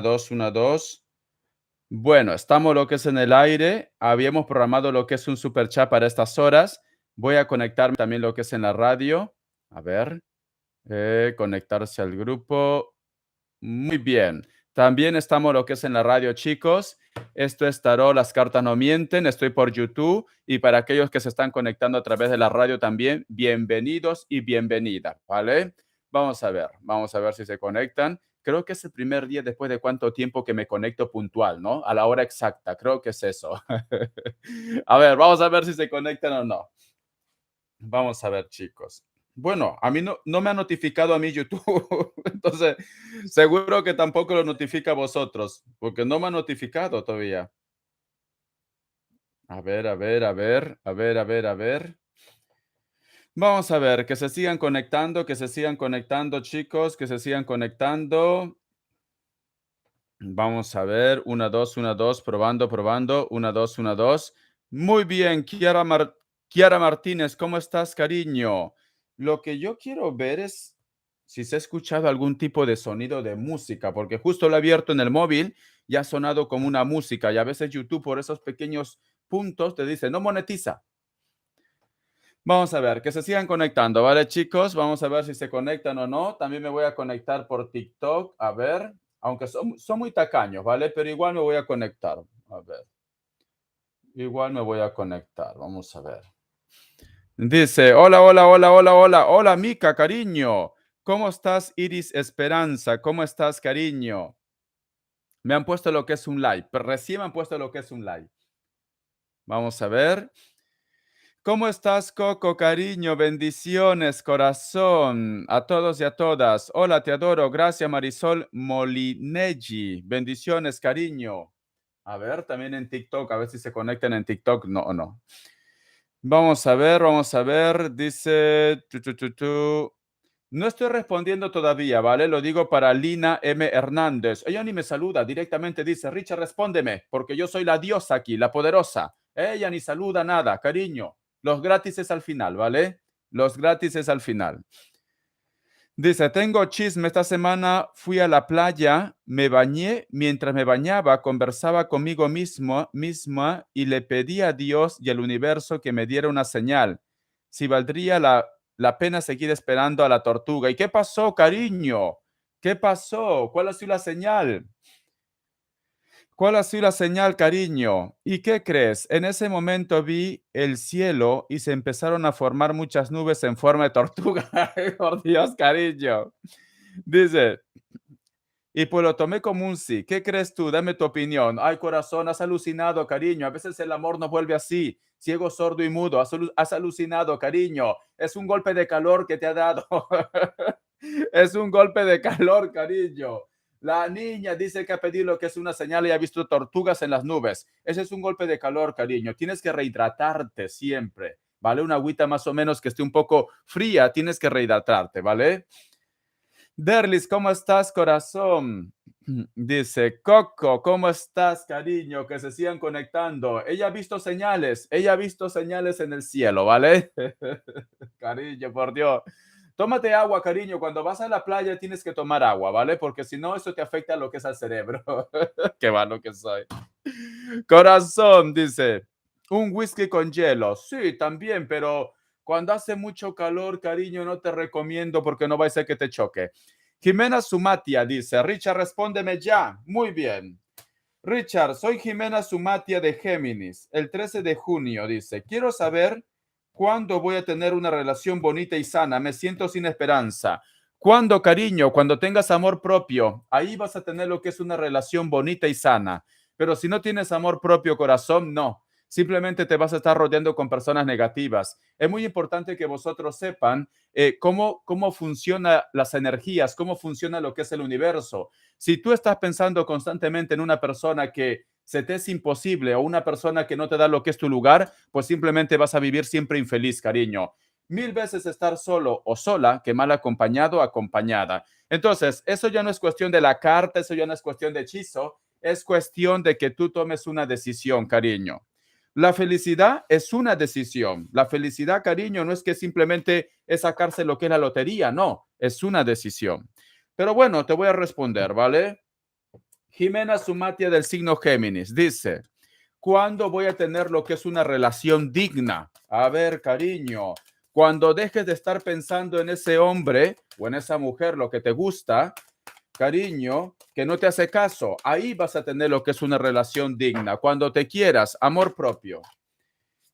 2, 1, 2. Bueno, estamos lo que es en el aire. Habíamos programado lo que es un super chat para estas horas. Voy a conectarme también lo que es en la radio. A ver, conectarse al grupo. Muy bien. También estamos lo que es en la radio, chicos. Esto es Tarot, las cartas no mienten. Estoy por YouTube. Y para aquellos que se están conectando a través de la radio también, bienvenidos y bienvenida, ¿vale? Vamos a ver si se conectan. Creo que es el primer día después de cuánto tiempo que me conecto puntual, ¿no? A la hora exacta. Creo que es eso. A ver, vamos a ver si se conectan o no. Vamos a ver, chicos. Bueno, a mí no me ha notificado a mí YouTube, entonces seguro que tampoco lo notifica a vosotros, porque no me ha notificado todavía. A ver, a ver, a ver, a ver, a ver, a ver. Vamos a ver, que se sigan conectando, chicos, que se sigan conectando. Vamos a ver, 1, 2, probando, probando, 1, 2, 1, 2. Muy bien, Kiara Martínez, ¿cómo estás, cariño? Lo que yo quiero ver es si se ha escuchado algún tipo de sonido de música, porque justo lo he abierto en el móvil y ha sonado como una música, y a veces YouTube por esos pequeños puntos te dice, no monetiza. Vamos a ver, que se sigan conectando, ¿vale, chicos? Vamos a ver si se conectan o no. También me voy a conectar por TikTok, a ver, aunque son muy tacaños, ¿vale? Pero igual me voy a conectar. A ver, igual me voy a conectar. Vamos a ver. Dice, hola, hola, hola, hola, hola, hola, Mica, cariño. ¿Cómo estás, Iris Esperanza? ¿Cómo estás, cariño? Me han puesto lo que es un like, pero recién me han puesto lo que es un like. Vamos a ver. ¿Cómo estás, Coco, cariño? Bendiciones, corazón, a todos y a todas. Hola, te adoro. Gracias, Marisol Molineggi. Bendiciones, cariño. A ver, también en TikTok, a ver si se conectan en TikTok. No, no. Vamos a ver, vamos a ver. Dice, no estoy respondiendo todavía, ¿vale? Lo digo para Lina M. Hernández. Ella ni me saluda, directamente dice, Richard, respóndeme, porque yo soy la diosa aquí, la poderosa. Ella ni saluda nada, cariño. Los gratis es al final, ¿vale? Los gratis es al final. Dice, tengo chisme, esta semana fui a la playa, me bañé, mientras me bañaba, conversaba conmigo misma y le pedí a Dios y al universo que me diera una señal, si valdría la pena seguir esperando a la tortuga. ¿Y qué pasó, cariño? ¿Qué pasó? ¿Cuál ha sido la señal? ¿Cuál ha sido la señal, cariño? ¿Y qué crees? En ese momento vi el cielo y se empezaron a formar muchas nubes en forma de tortuga. Ay, por Dios, cariño. Dice, y pues lo tomé como un sí. ¿Qué crees tú? Dame tu opinión. Ay, corazón, has alucinado, cariño. A veces el amor nos vuelve así, ciego, sordo y mudo. Has alucinado, cariño. Es un golpe de calor que te ha dado. Es un golpe de calor, cariño. La niña dice que ha pedido lo que es una señal y ha visto tortugas en las nubes. Ese es un golpe de calor, cariño. Tienes que rehidratarte siempre, ¿vale? Una agüita más o menos que esté un poco fría, tienes que rehidratarte, ¿vale? Derlis, ¿cómo estás, corazón? Dice, Coco, ¿cómo estás, cariño? Que se sigan conectando. Ella ha visto señales en el cielo, ¿vale? Cariño, por Dios. Tómate agua, cariño. Cuando vas a la playa tienes que tomar agua, ¿vale? Porque si no, eso te afecta a lo que es al cerebro. Qué malo que soy. Corazón, dice, un whisky con hielo. Sí, también, pero cuando hace mucho calor, cariño, no te recomiendo porque no va a ser que te choque. Jimena Sumatia dice, Richard, respóndeme ya. Muy bien. Richard, soy Jimena Sumatia de Géminis. El 13 de junio dice, quiero saber cuándo voy a tener una relación bonita y sana. Me siento sin esperanza. ¿Cuándo, cariño? Cuando tengas amor propio. Ahí vas a tener lo que es una relación bonita y sana. Pero si no tienes amor propio, corazón, no. Simplemente te vas a estar rodeando con personas negativas. Es muy importante que vosotros sepan cómo funcionan las energías, cómo funciona lo que es el universo. Si tú estás pensando constantemente en una persona que se te es imposible o una persona que no te da lo que es tu lugar, pues simplemente vas a vivir siempre infeliz, cariño. Mil veces estar solo o sola que mal acompañado o acompañada. Entonces, eso ya no es cuestión de la carta, eso ya no es cuestión de hechizo, es cuestión de que tú tomes una decisión, cariño. La felicidad es una decisión. La felicidad, cariño, no es que simplemente es sacarse lo que es la lotería, no, es una decisión. Pero bueno, te voy a responder, ¿vale? Jimena Sumatia del signo Géminis dice, ¿cuándo voy a tener lo que es una relación digna? A ver, cariño, cuando dejes de estar pensando en ese hombre o en esa mujer, lo que te gusta, cariño, que no te hace caso, ahí vas a tener lo que es una relación digna. Cuando te quieras, amor propio.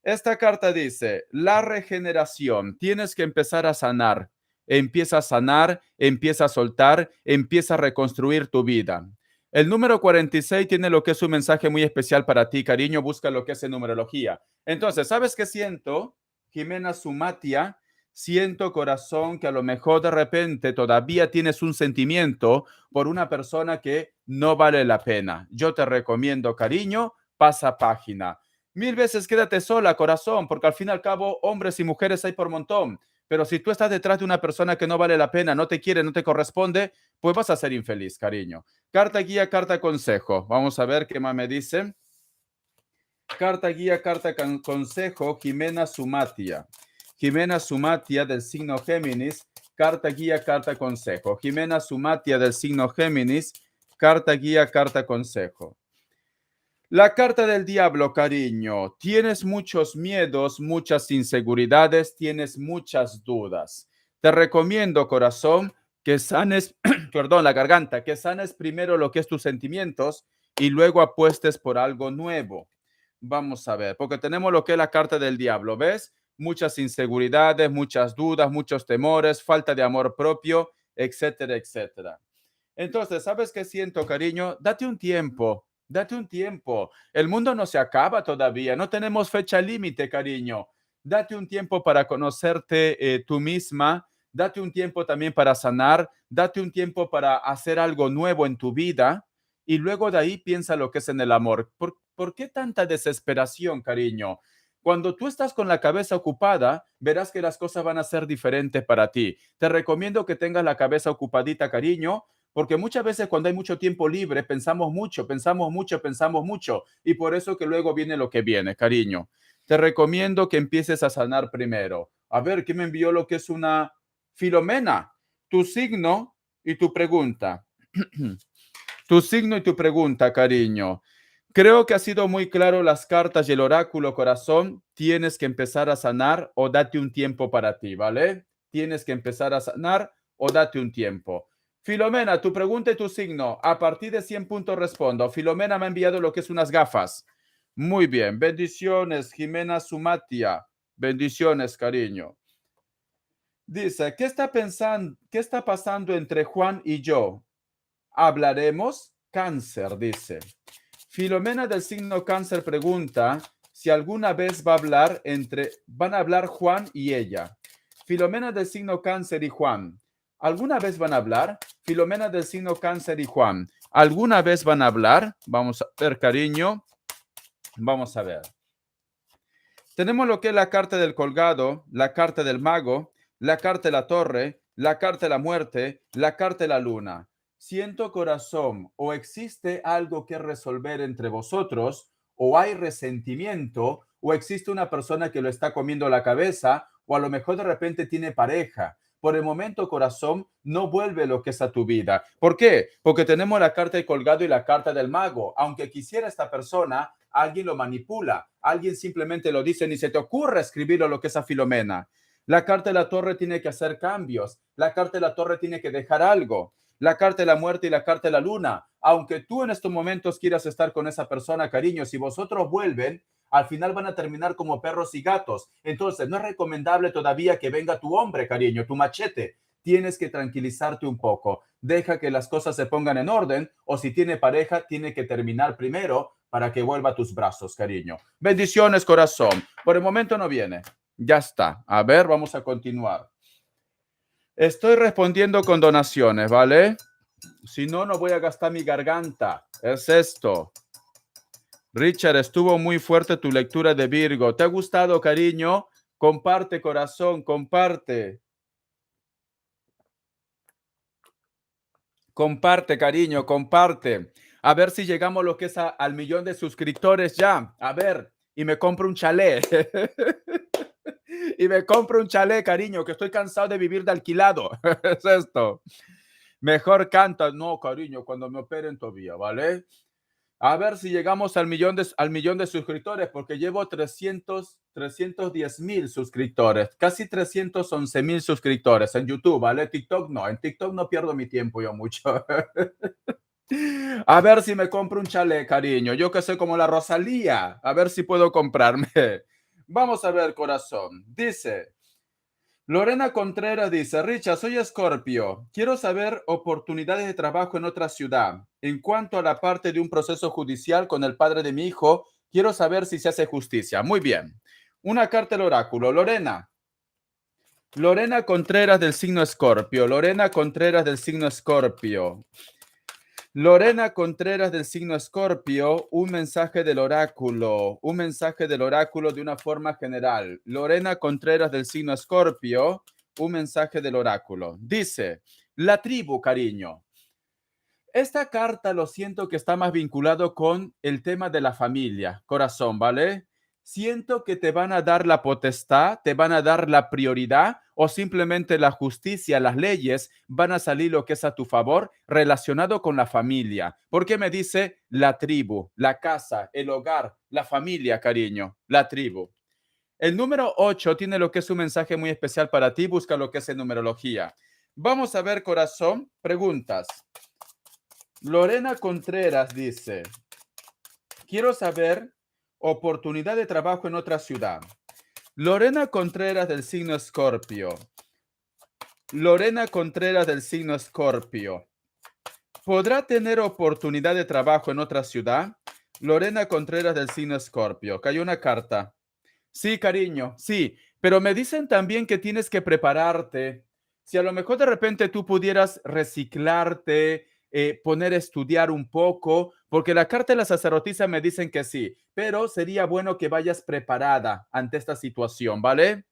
Esta carta dice, la regeneración, tienes que empezar a sanar. Empieza a sanar, empieza a soltar, empieza a reconstruir tu vida. El número 46 tiene lo que es un mensaje muy especial para ti, cariño, busca lo que es en numerología. Entonces, ¿sabes qué siento? Jimena Sumatia, siento corazón que a lo mejor de repente todavía tienes un sentimiento por una persona que no vale la pena. Yo te recomiendo, cariño, pasa página. Mil veces quédate sola, corazón, porque al fin y al cabo hombres y mujeres hay por montón. Pero si tú estás detrás de una persona que no vale la pena, no te quiere, no te corresponde, pues vas a ser infeliz, cariño. Carta guía, carta consejo. Vamos a ver qué más me dice. Carta guía, carta consejo, Jimena Sumatia. Jimena Sumatia del signo Géminis, carta guía, carta consejo. Jimena Sumatia del signo Géminis, carta guía, carta consejo. La carta del diablo, cariño. Tienes muchos miedos, muchas inseguridades, tienes muchas dudas. Te recomiendo, corazón, que sanes, perdón, la garganta, que sanes primero lo que es tus sentimientos y luego apuestes por algo nuevo. Vamos a ver, porque tenemos lo que es la carta del diablo, ¿ves? Muchas inseguridades, muchas dudas, muchos temores, falta de amor propio, etcétera, etcétera. Entonces, ¿sabes qué siento, cariño? Date un tiempo, date un tiempo. El mundo no se acaba todavía, no tenemos fecha límite, cariño. Date un tiempo para conocerte tú misma, date un tiempo también para sanar, date un tiempo para hacer algo nuevo en tu vida y luego de ahí piensa lo que es en el amor. ¿Por qué tanta desesperación, cariño? Cuando tú estás con la cabeza ocupada, verás que las cosas van a ser diferentes para ti. Te recomiendo que tengas la cabeza ocupadita, cariño, porque muchas veces cuando hay mucho tiempo libre pensamos mucho, pensamos mucho, pensamos mucho y por eso que luego viene lo que viene, cariño. Te recomiendo que empieces a sanar primero. A ver, ¿qué me envió lo que es una Filomena? Tu signo y tu pregunta. Tu signo y tu pregunta, cariño. Creo que ha sido muy claro las cartas y el oráculo, corazón. Tienes que empezar a sanar o date un tiempo para ti, ¿vale? Tienes que empezar a sanar o date un tiempo. Filomena, tu pregunta y tu signo. A partir de 100 puntos respondo. Filomena me ha enviado lo que es unas gafas. Muy bien. Bendiciones, Jimena Sumatia. Bendiciones, cariño. Dice, ¿qué está pensando, qué está pasando entre Juan y yo? Hablaremos cáncer, dice. Filomena del signo cáncer pregunta si alguna vez van a hablar Juan y ella. Filomena del signo cáncer y Juan. ¿Alguna vez van a hablar? Filomena del signo cáncer y Juan. ¿Alguna vez van a hablar? Vamos a ver, cariño. Vamos a ver. Tenemos lo que es la carta del colgado, la carta del mago, la carta de la torre, la carta de la muerte, la carta de la luna. Siento, corazón, o existe algo que resolver entre vosotros, o hay resentimiento, o existe una persona que lo está comiendo la cabeza, o a lo mejor de repente tiene pareja. Por el momento, corazón, no vuelve lo que es a tu vida. ¿Por qué? Porque tenemos la carta del colgado y la carta del mago. Aunque quisiera esta persona, alguien lo manipula, alguien simplemente lo dice, ni se te ocurre escribirlo lo que es a Filomena. La carta de la torre tiene que hacer cambios, la carta de la torre tiene que dejar algo, la carta de la muerte y la carta de la luna. Aunque tú en estos momentos quieras estar con esa persona, cariño, si vosotros vuelven, al final van a terminar como perros y gatos. Entonces, no es recomendable todavía que venga tu hombre, cariño, tu machete. Tienes que tranquilizarte un poco. Deja que las cosas se pongan en orden o si tiene pareja, tiene que terminar primero para que vuelva a tus brazos, cariño. Bendiciones, corazón. Por el momento no viene. Ya está. A ver, vamos a continuar. Estoy respondiendo con donaciones, ¿vale? Si no, no voy a gastar mi garganta. Es esto. Richard, estuvo muy fuerte tu lectura de Virgo. ¿Te ha gustado, cariño? Comparte, corazón, comparte. Comparte, cariño, comparte. A ver si llegamos a lo que es al millón de suscriptores ya. A ver, y me compro un chalet. Y me compro un chalet, cariño, que estoy cansado de vivir de alquilado. Es esto. Mejor canta. No, cariño, cuando me operen todavía, ¿vale? A ver si llegamos al millón de suscriptores, porque llevo 310,000 suscriptores, casi 311,000 suscriptores en YouTube, ¿vale? TikTok no, en TikTok no pierdo mi tiempo yo mucho. A ver si me compro un chalet, cariño. Yo que soy como la Rosalía. A ver si puedo comprarme. Vamos a ver, corazón. Dice, Lorena Contreras dice, Richard, soy Escorpio. Quiero saber oportunidades de trabajo en otra ciudad. En cuanto a la parte de un proceso judicial con el padre de mi hijo, quiero saber si se hace justicia. Muy bien. Una carta del oráculo. Lorena. Lorena Contreras del signo Escorpio. Lorena Contreras del signo Escorpio. Lorena Contreras del signo Escorpio, un mensaje del oráculo de una forma general. Lorena Contreras del signo Escorpio, un mensaje del oráculo. Dice, la tribu, cariño. Esta carta lo siento que está más vinculado con el tema de la familia, corazón, ¿vale? Siento que te van a dar la potestad, te van a dar la prioridad o simplemente la justicia, las leyes van a salir lo que es a tu favor relacionado con la familia. Porque me dice la tribu, la casa, el hogar, la familia, cariño, la tribu. El número 8 tiene lo que es un mensaje muy especial para ti, busca lo que es en numerología. Vamos a ver, corazón, preguntas. Lorena Contreras dice, quiero saber oportunidad de trabajo en otra ciudad. Lorena Contreras del signo Escorpio. Lorena Contreras del signo Escorpio. ¿Podrá tener oportunidad de trabajo en otra ciudad? Lorena Contreras del signo Escorpio. Cayó una carta. Sí, cariño, sí, pero me dicen también que tienes que prepararte. Si a lo mejor de repente tú pudieras reciclarte, poner a estudiar un poco, porque la carta de la sacerdotisa me dicen que sí, pero sería bueno que vayas preparada ante esta situación, ¿vale?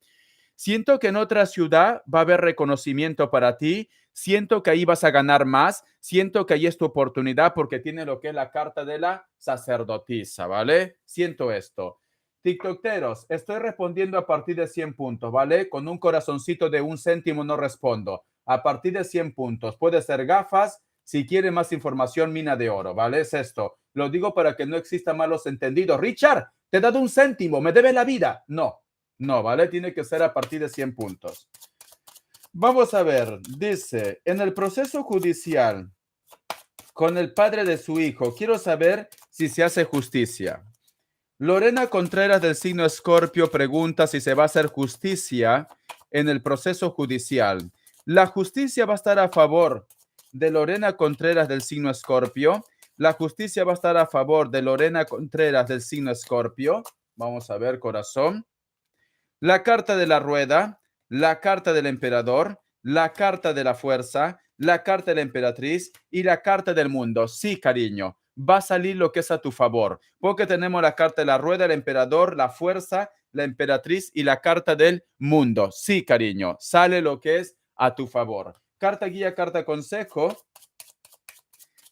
Siento que en otra ciudad va a haber reconocimiento para ti, siento que ahí vas a ganar más, siento que ahí es tu oportunidad porque tiene lo que es la carta de la sacerdotisa, ¿vale? Siento esto. TikTokeros, estoy respondiendo a partir de 100 puntos, ¿vale? Con un corazoncito de 1 céntimo no respondo. A partir de 100 puntos. Puede ser gafas. Si quiere más información, mina de oro, ¿vale? Es esto. Lo digo para que no exista malos entendidos. Richard, te he dado 1 céntimo, me debes la vida. No, no, ¿vale? Tiene que ser a partir de 100 puntos. Vamos a ver, dice, en el proceso judicial con el padre de su hijo, quiero saber si se hace justicia. Lorena Contreras del signo Escorpio pregunta si se va a hacer justicia en el proceso judicial. La justicia va a estar a favor de Lorena Contreras del signo Escorpio. La justicia va a estar a favor de Lorena Contreras del signo Escorpio. Vamos a ver, corazón. La carta de la rueda, la carta del emperador, la carta de la fuerza, la carta de la emperatriz y la carta del mundo. Sí, cariño, va a salir lo que es a tu favor, porque tenemos la carta de la rueda, el emperador, la fuerza, la emperatriz y la carta del mundo. Sí, cariño, sale lo que es a tu favor. Carta guía, carta consejo.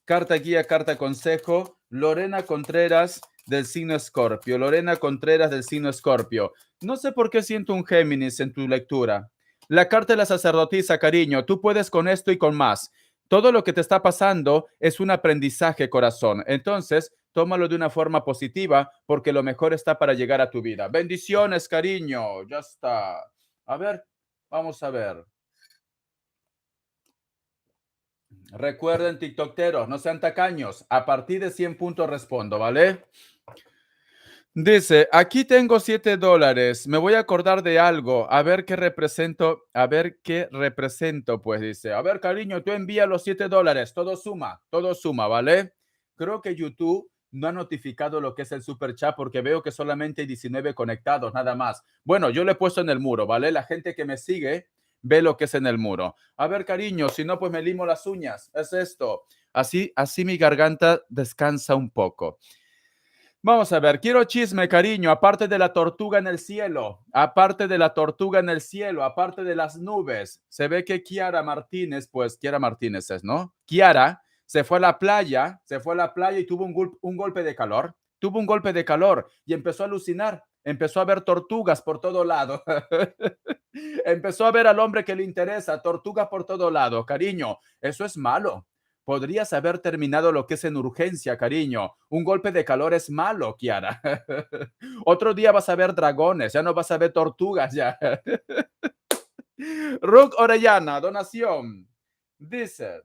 Carta guía, carta consejo. Lorena Contreras del signo Escorpio. Lorena Contreras del signo Escorpio. No sé por qué siento un Géminis en tu lectura. La carta de la sacerdotisa, cariño. Tú puedes con esto y con más. Todo lo que te está pasando es un aprendizaje, corazón. Entonces, tómalo de una forma positiva porque lo mejor está para llegar a tu vida. Bendiciones, cariño. Ya está. A ver, vamos a ver. Recuerden, TikTokeros, no sean tacaños. A partir de 100 puntos respondo, ¿vale? Dice, aquí tengo $7. Me voy a acordar de algo. A ver qué represento. A ver qué represento, pues dice. A ver, cariño, tú envía los $7. Todo suma, ¿vale? Creo que YouTube no ha notificado lo que es el super chat porque veo que solamente hay 19 conectados, nada más. Bueno, yo lo he puesto en el muro, ¿vale? La gente que me sigue ve lo que es en el muro. A ver, cariño, si no, pues me limo las uñas. Es esto. Así mi garganta descansa un poco. Vamos a ver, quiero chisme, cariño, aparte de la tortuga en el cielo, aparte de la tortuga en el cielo, aparte de las nubes. Se ve que Kiara Martínez, pues Kiara Martínez es, ¿no? Kiara se fue a la playa y tuvo un golpe de calor, tuvo un golpe de calor y empezó a alucinar, empezó a ver tortugas por todo lado. Empezó a ver al hombre que le interesa, tortuga por todo lado. Cariño, eso es malo. Podrías haber terminado lo que es en urgencia, cariño. Un golpe de calor es malo, Kiara. Otro día vas a ver dragones, ya no vas a ver tortugas ya. Rook Orellana, donación. Dice,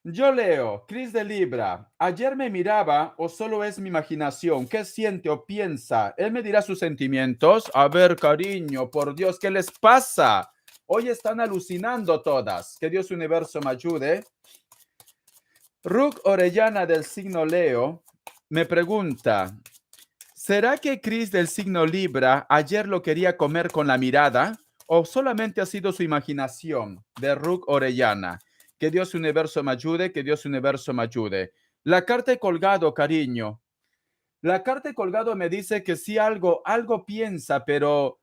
yo leo, Cris de Libra, ayer me miraba o solo es mi imaginación, ¿qué siente o piensa? Él me dirá sus sentimientos. A ver, cariño, por Dios, ¿qué les pasa? Hoy están alucinando todas. Que Dios universo me ayude. Rook Orellana del signo Leo me pregunta, ¿será que Cris del signo Libra ayer lo quería comer con la mirada o solamente ha sido su imaginación? De Rook Orellana. Que Dios universo me ayude, que Dios universo me ayude. La carta he colgado, cariño. La carta he colgado me dice que sí algo piensa, pero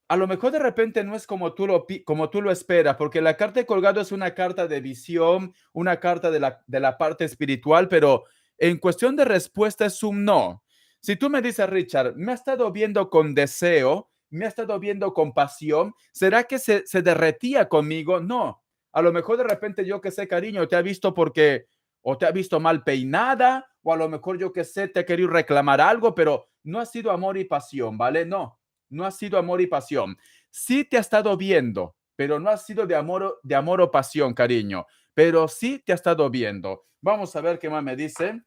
a lo mejor de repente no es como tú lo esperas, porque la carta de colgado es una carta de visión, una carta de la parte espiritual, pero en cuestión de respuesta es un no. Si tú me dices, Richard, me ha estado viendo con deseo, me ha estado viendo con pasión, ¿será que se derretía conmigo? No. A lo mejor de repente yo que sé, cariño, te ha visto porque o te ha visto mal peinada, o a lo mejor yo que sé, te ha querido reclamar algo, pero no ha sido amor y pasión, ¿vale? No ha sido amor y pasión. Sí te ha estado viendo, pero no ha sido de amor o pasión, cariño. Pero sí te ha estado viendo. Vamos a ver qué más me dice.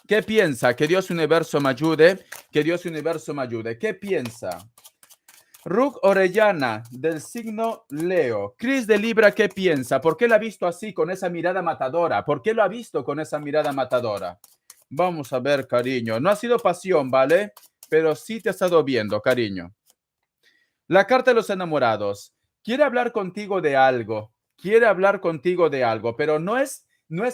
¿Qué piensa? Que Dios universo me ayude. Que Dios universo me ayude. ¿Qué piensa? Rook Orellana, del signo Leo. Cris de Libra, ¿qué piensa? ¿Por qué la ha visto así, con esa mirada matadora? ¿Por qué lo ha visto con esa mirada matadora? Vamos a ver, cariño. No ha sido pasión, ¿vale? Pero sí te ha estado viendo, cariño. La carta de los enamorados. Quiere hablar contigo de algo. Quiere hablar contigo de algo, pero no es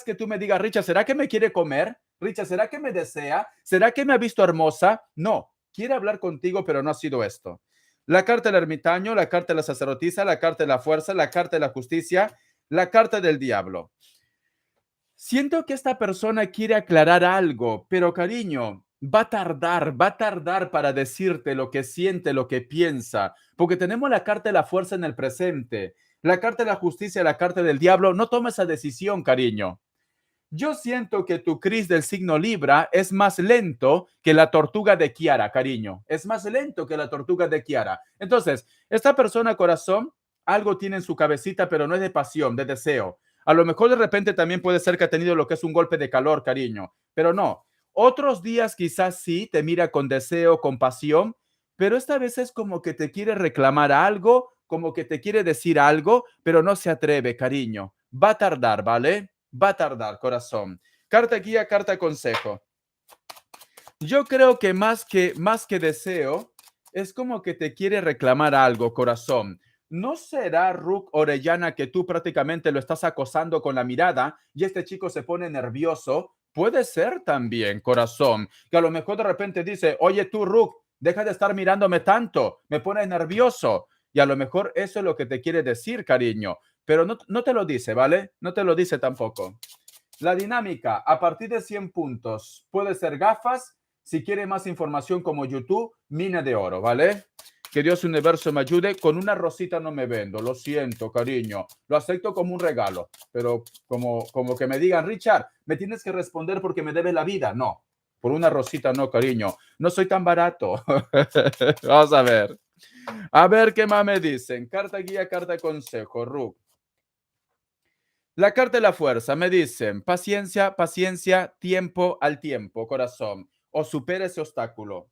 que tú me digas, Richard, ¿será que me quiere comer? Richard, ¿será que me desea? ¿Será que me ha visto hermosa? No, quiere hablar contigo, pero no ha sido esto. La carta del ermitaño, la carta de la sacerdotisa, la carta de la fuerza, la carta de la justicia, la carta del diablo. Siento que esta persona quiere aclarar algo, pero cariño, va a tardar para decirte lo que siente, lo que piensa, porque tenemos la carta de la fuerza en el presente, la carta de la justicia, la carta del diablo. No toma esa decisión, cariño. Yo siento que tu Cris del signo Libra es más lento que la tortuga de Kiara, cariño. Es más lento que la tortuga de Kiara. Entonces, esta persona, corazón, algo tiene en su cabecita, pero no es de pasión, de deseo. A lo mejor de repente también puede ser que ha tenido lo que es un golpe de calor, cariño, pero no. Otros días quizás sí te mira con deseo, con pasión, pero esta vez es como que te quiere reclamar algo, como que te quiere decir algo, pero no se atreve, cariño. Va a tardar, ¿vale? Va a tardar, corazón. Carta guía, carta consejo. Yo creo que más que deseo, es como que te quiere reclamar algo, corazón. ¿No será Rook Orellana que tú prácticamente lo estás acosando con la mirada y este chico se pone nervioso? Puede ser también, corazón, que a lo mejor de repente dice, oye tú, Rook, deja de estar mirándome tanto, me pone nervioso. Y a lo mejor eso es lo que te quiere decir, cariño, pero no te lo dice, ¿vale? No te lo dice tampoco. La dinámica, a partir de 100 puntos, puede ser gafas. Si quiere más información como YouTube, mina de oro, ¿vale? Que Dios universo me ayude. Con una rosita no me vendo, lo siento, cariño. Lo acepto como un regalo, pero como que me digan, Richard, me tienes que responder porque me debes la vida. No, por una rosita no, cariño. No soy tan barato. Vamos a ver. A ver qué más me dicen. Carta guía, carta consejo, Ru. La carta de la fuerza me dicen paciencia, paciencia, tiempo al tiempo, corazón, o supera ese obstáculo.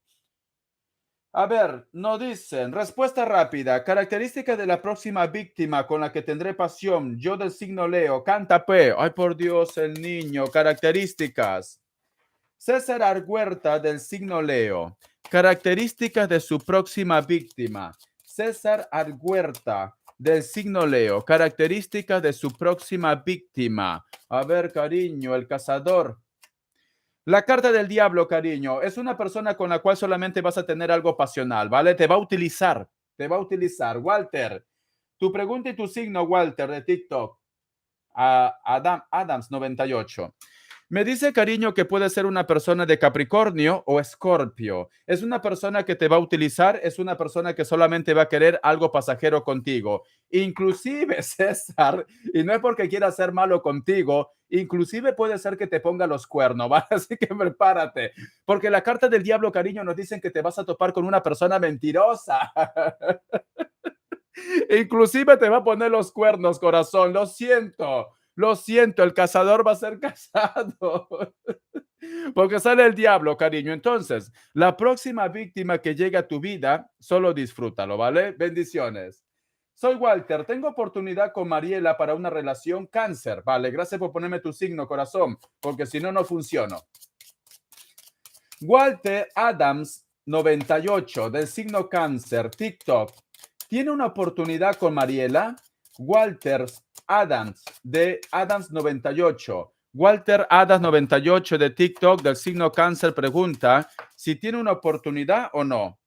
A ver, nos dicen, respuesta rápida, característica de la próxima víctima con la que tendré pasión, yo del signo Leo, canta P, ay por Dios, el niño, características. César Arguerta del signo Leo, características de su próxima víctima. César Arguerta del signo Leo, características de su próxima víctima. A ver, cariño, el cazador. La carta del diablo, cariño, es una persona con la cual solamente vas a tener algo pasional, ¿vale? Te va a utilizar, te va a utilizar. Walter, tu pregunta y tu signo, Walter, de TikTok. Adams 98. Me dice, cariño, que puede ser una persona de Capricornio o Escorpio. Es una persona que te va a utilizar, es una persona que solamente va a querer algo pasajero contigo. Inclusive, César, y no es porque quiera ser malo contigo, inclusive puede ser que te ponga los cuernos, ¿vale? Así que prepárate, porque la carta del diablo, cariño, nos dicen que te vas a topar con una persona mentirosa. Inclusive te va a poner los cuernos, corazón. Lo siento, el cazador va a ser cazado. Porque sale el diablo, cariño. Entonces, la próxima víctima que llegue a tu vida, solo disfrútalo, ¿vale? Bendiciones. Soy Walter, tengo oportunidad con Mariela para una relación cáncer. Vale, gracias por ponerme tu signo, corazón, porque si no, no funciona. Walter Adams, 98, del signo cáncer, TikTok. ¿Tiene una oportunidad con Mariela? Walter Adams, de Adams 98. Walter Adams 98 de TikTok, del signo cáncer, pregunta si tiene una oportunidad o no.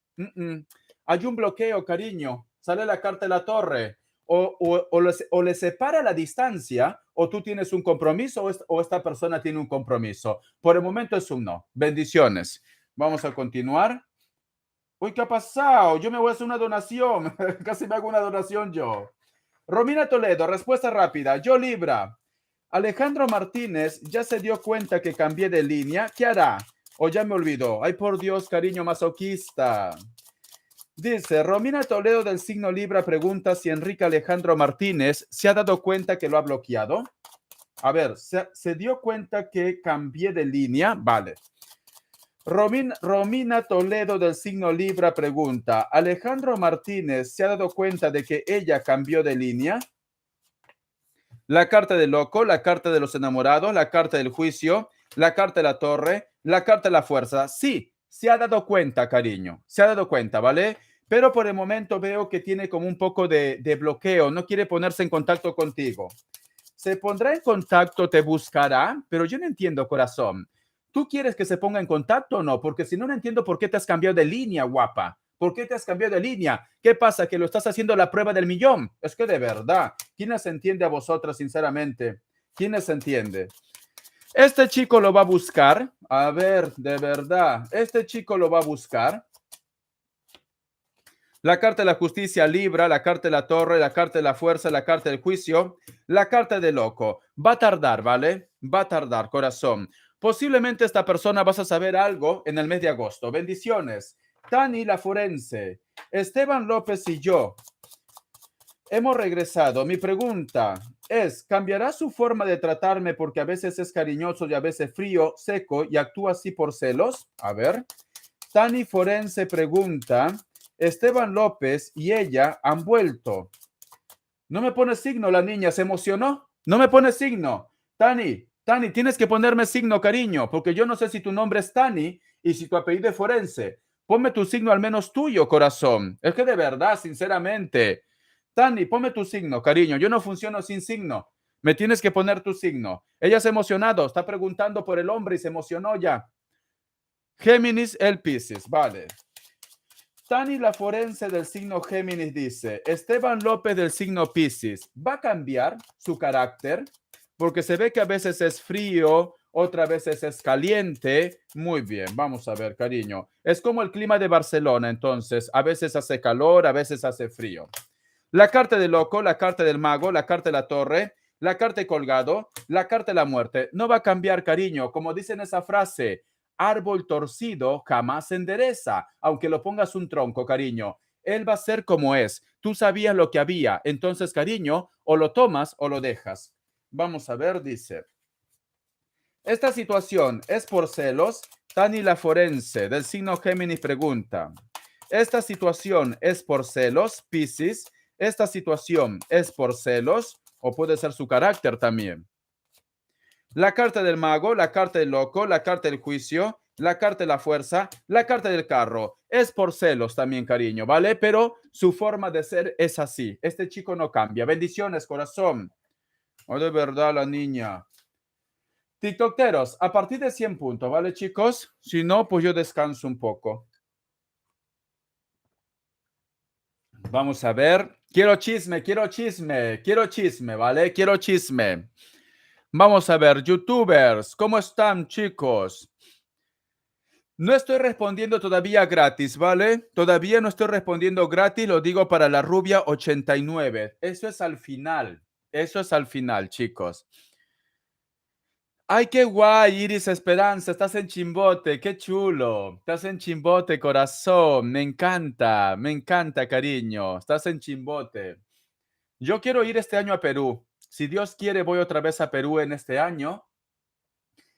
Hay un bloqueo, cariño. Sale la carta de la torre. O le separa la distancia, o tú tienes un compromiso, o esta persona tiene un compromiso. Por el momento es un no. Bendiciones. Vamos a continuar. Uy, ¿qué ha pasado? Yo me voy a hacer una donación. Casi me hago una donación yo. Romina Toledo, respuesta rápida. Yo Libra. Alejandro Martínez ya se dio cuenta que cambié de línea. ¿Qué hará? O ya me olvidó. Ay, por Dios, cariño masoquista. Dice, Romina Toledo del signo Libra pregunta si Enrique Alejandro Martínez se ha dado cuenta que lo ha bloqueado. A ver, ¿se dio cuenta que cambié de línea? Vale. Romina Toledo del signo Libra pregunta, ¿Alejandro Martínez se ha dado cuenta de que ella cambió de línea? La carta del loco, la carta de los enamorados, la carta del juicio, la carta de la torre, la carta de la fuerza. Sí, se ha dado cuenta, cariño, se ha dado cuenta, ¿vale? Pero por el momento veo que tiene como un poco de bloqueo, no quiere ponerse en contacto contigo. Se pondrá en contacto, te buscará, pero yo no entiendo, corazón. ¿Tú quieres que se ponga en contacto o no? Porque si no, no entiendo por qué te has cambiado de línea, guapa. ¿Por qué te has cambiado de línea? ¿Qué pasa? ¿Que lo estás haciendo la prueba del millón? Es que de verdad, ¿quién les entiende a vosotras, sinceramente? ¿Quién les entiende? Este chico lo va a buscar. A ver, de verdad, este chico lo va a buscar. La carta de la justicia Libra, la carta de la torre, la carta de la fuerza, la carta del juicio, la carta de loco. Va a tardar, ¿vale? Va a tardar, corazón. Posiblemente esta persona vas a saber algo en el mes de agosto. Bendiciones. Tani, la forense. Esteban López y yo hemos regresado. Mi pregunta es, ¿cambiará su forma de tratarme porque a veces es cariñoso y a veces frío, seco y actúa así por celos? A ver. Tani Forense pregunta, Esteban López y ella han vuelto. No me pone signo la niña, ¿se emocionó? No me pone signo. Tani, tienes que ponerme signo, cariño, porque yo no sé si tu nombre es Tani y si tu apellido es Forense. Ponme tu signo al menos tuyo, corazón. Es que de verdad, sinceramente. Tani, ponme tu signo, cariño. Yo no funciono sin signo. Me tienes que poner tu signo. Ella se ha emocionado, está preguntando por el hombre y se emocionó ya. Géminis, el Piscis, vale. Tani, la forense del signo Géminis, dice, Esteban López del signo Piscis, ¿va a cambiar su carácter? Porque se ve que a veces es frío, otras veces es caliente. Muy bien, vamos a ver, cariño. Es como el clima de Barcelona, entonces, a veces hace calor, a veces hace frío. La carta del loco, la carta del mago, la carta de la torre, la carta de colgado, la carta de la muerte. No va a cambiar, cariño, como dicen esa frase, árbol torcido jamás se endereza, aunque lo pongas un tronco, cariño. Él va a ser como es. Tú sabías lo que había. Entonces, cariño, o lo tomas o lo dejas. Vamos a ver, dice. Esta situación es por celos. Tani la forense del signo Géminis pregunta. Esta situación es por celos, Piscis. Esta situación es por celos o puede ser su carácter también. La carta del mago, la carta del loco, la carta del juicio, la carta de la fuerza, la carta del carro. Es por celos también, cariño, ¿vale? Pero su forma de ser es así. Este chico no cambia. Bendiciones, corazón. Oh, de verdad, la niña. TikTokeros, a partir de 100 puntos, ¿vale, chicos? Si no, pues yo descanso un poco. Vamos a ver. Quiero chisme, ¿vale? Quiero chisme. Vamos a ver, youtubers, ¿cómo están, chicos? No estoy respondiendo todavía gratis, ¿vale? Todavía no estoy respondiendo gratis, lo digo para la rubia 89. Eso es al final. Eso es al final, chicos. Ay, qué guay, Iris Esperanza, estás en Chimbote, qué chulo. Estás en Chimbote, corazón, me encanta, cariño. Estás en Chimbote. Yo quiero ir este año a Perú. Si Dios quiere, voy otra vez a Perú en este año.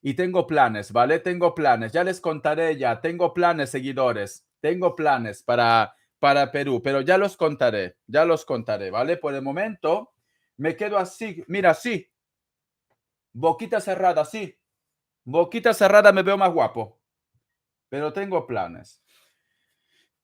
Y tengo planes, ¿vale? Tengo planes. Ya les contaré ya. Tengo planes, seguidores. Tengo planes para Perú, pero ya los contaré, ¿vale? Por el momento me quedo así, mira, así, boquita cerrada, así. Boquita cerrada me veo más guapo, pero tengo planes.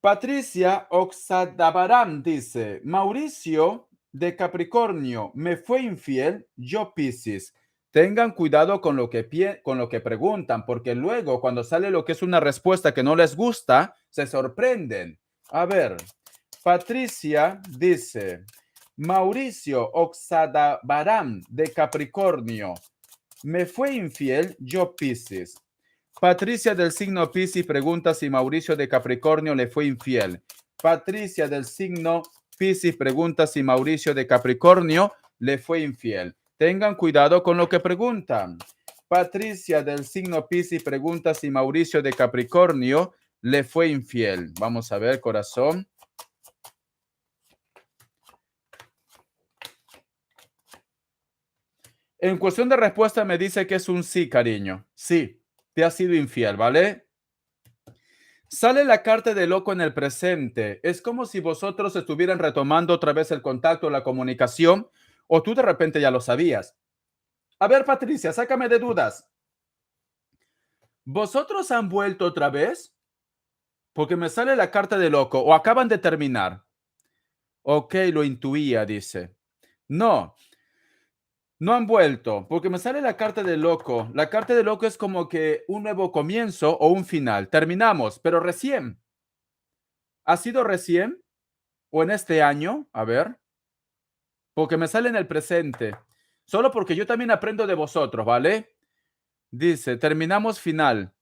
Patricia Oxadabaram dice, Mauricio de Capricornio, me fue infiel, yo Piscis. Tengan cuidado con lo que preguntan, porque luego cuando sale lo que es una respuesta que no les gusta, se sorprenden. A ver, Patricia dice, Mauricio Oxadabaram de Capricornio, me fue infiel, yo Piscis. Patricia del signo Piscis pregunta si Mauricio de Capricornio le fue infiel. Patricia del signo Piscis pregunta si Mauricio de Capricornio le fue infiel. Tengan cuidado con lo que preguntan. Patricia del signo Piscis pregunta si Mauricio de Capricornio le fue infiel. Vamos a ver, corazón. En cuestión de respuesta me dice que es un sí, cariño. Sí, te ha sido infiel, ¿vale? Sale la carta de loco en el presente. Es como si vosotros estuvieran retomando otra vez el contacto, la comunicación, o tú de repente ya lo sabías. A ver, Patricia, sácame de dudas. ¿Vosotros han vuelto otra vez? Porque me sale la carta de loco, o acaban de terminar. Ok, lo intuía, dice. No, no han vuelto, porque me sale la carta de loco. La carta de loco es como que un nuevo comienzo o un final. Terminamos, pero recién. ¿Ha sido recién? ¿O en este año? A ver. Porque me sale en el presente. Solo porque yo también aprendo de vosotros, ¿vale? Dice, terminamos final.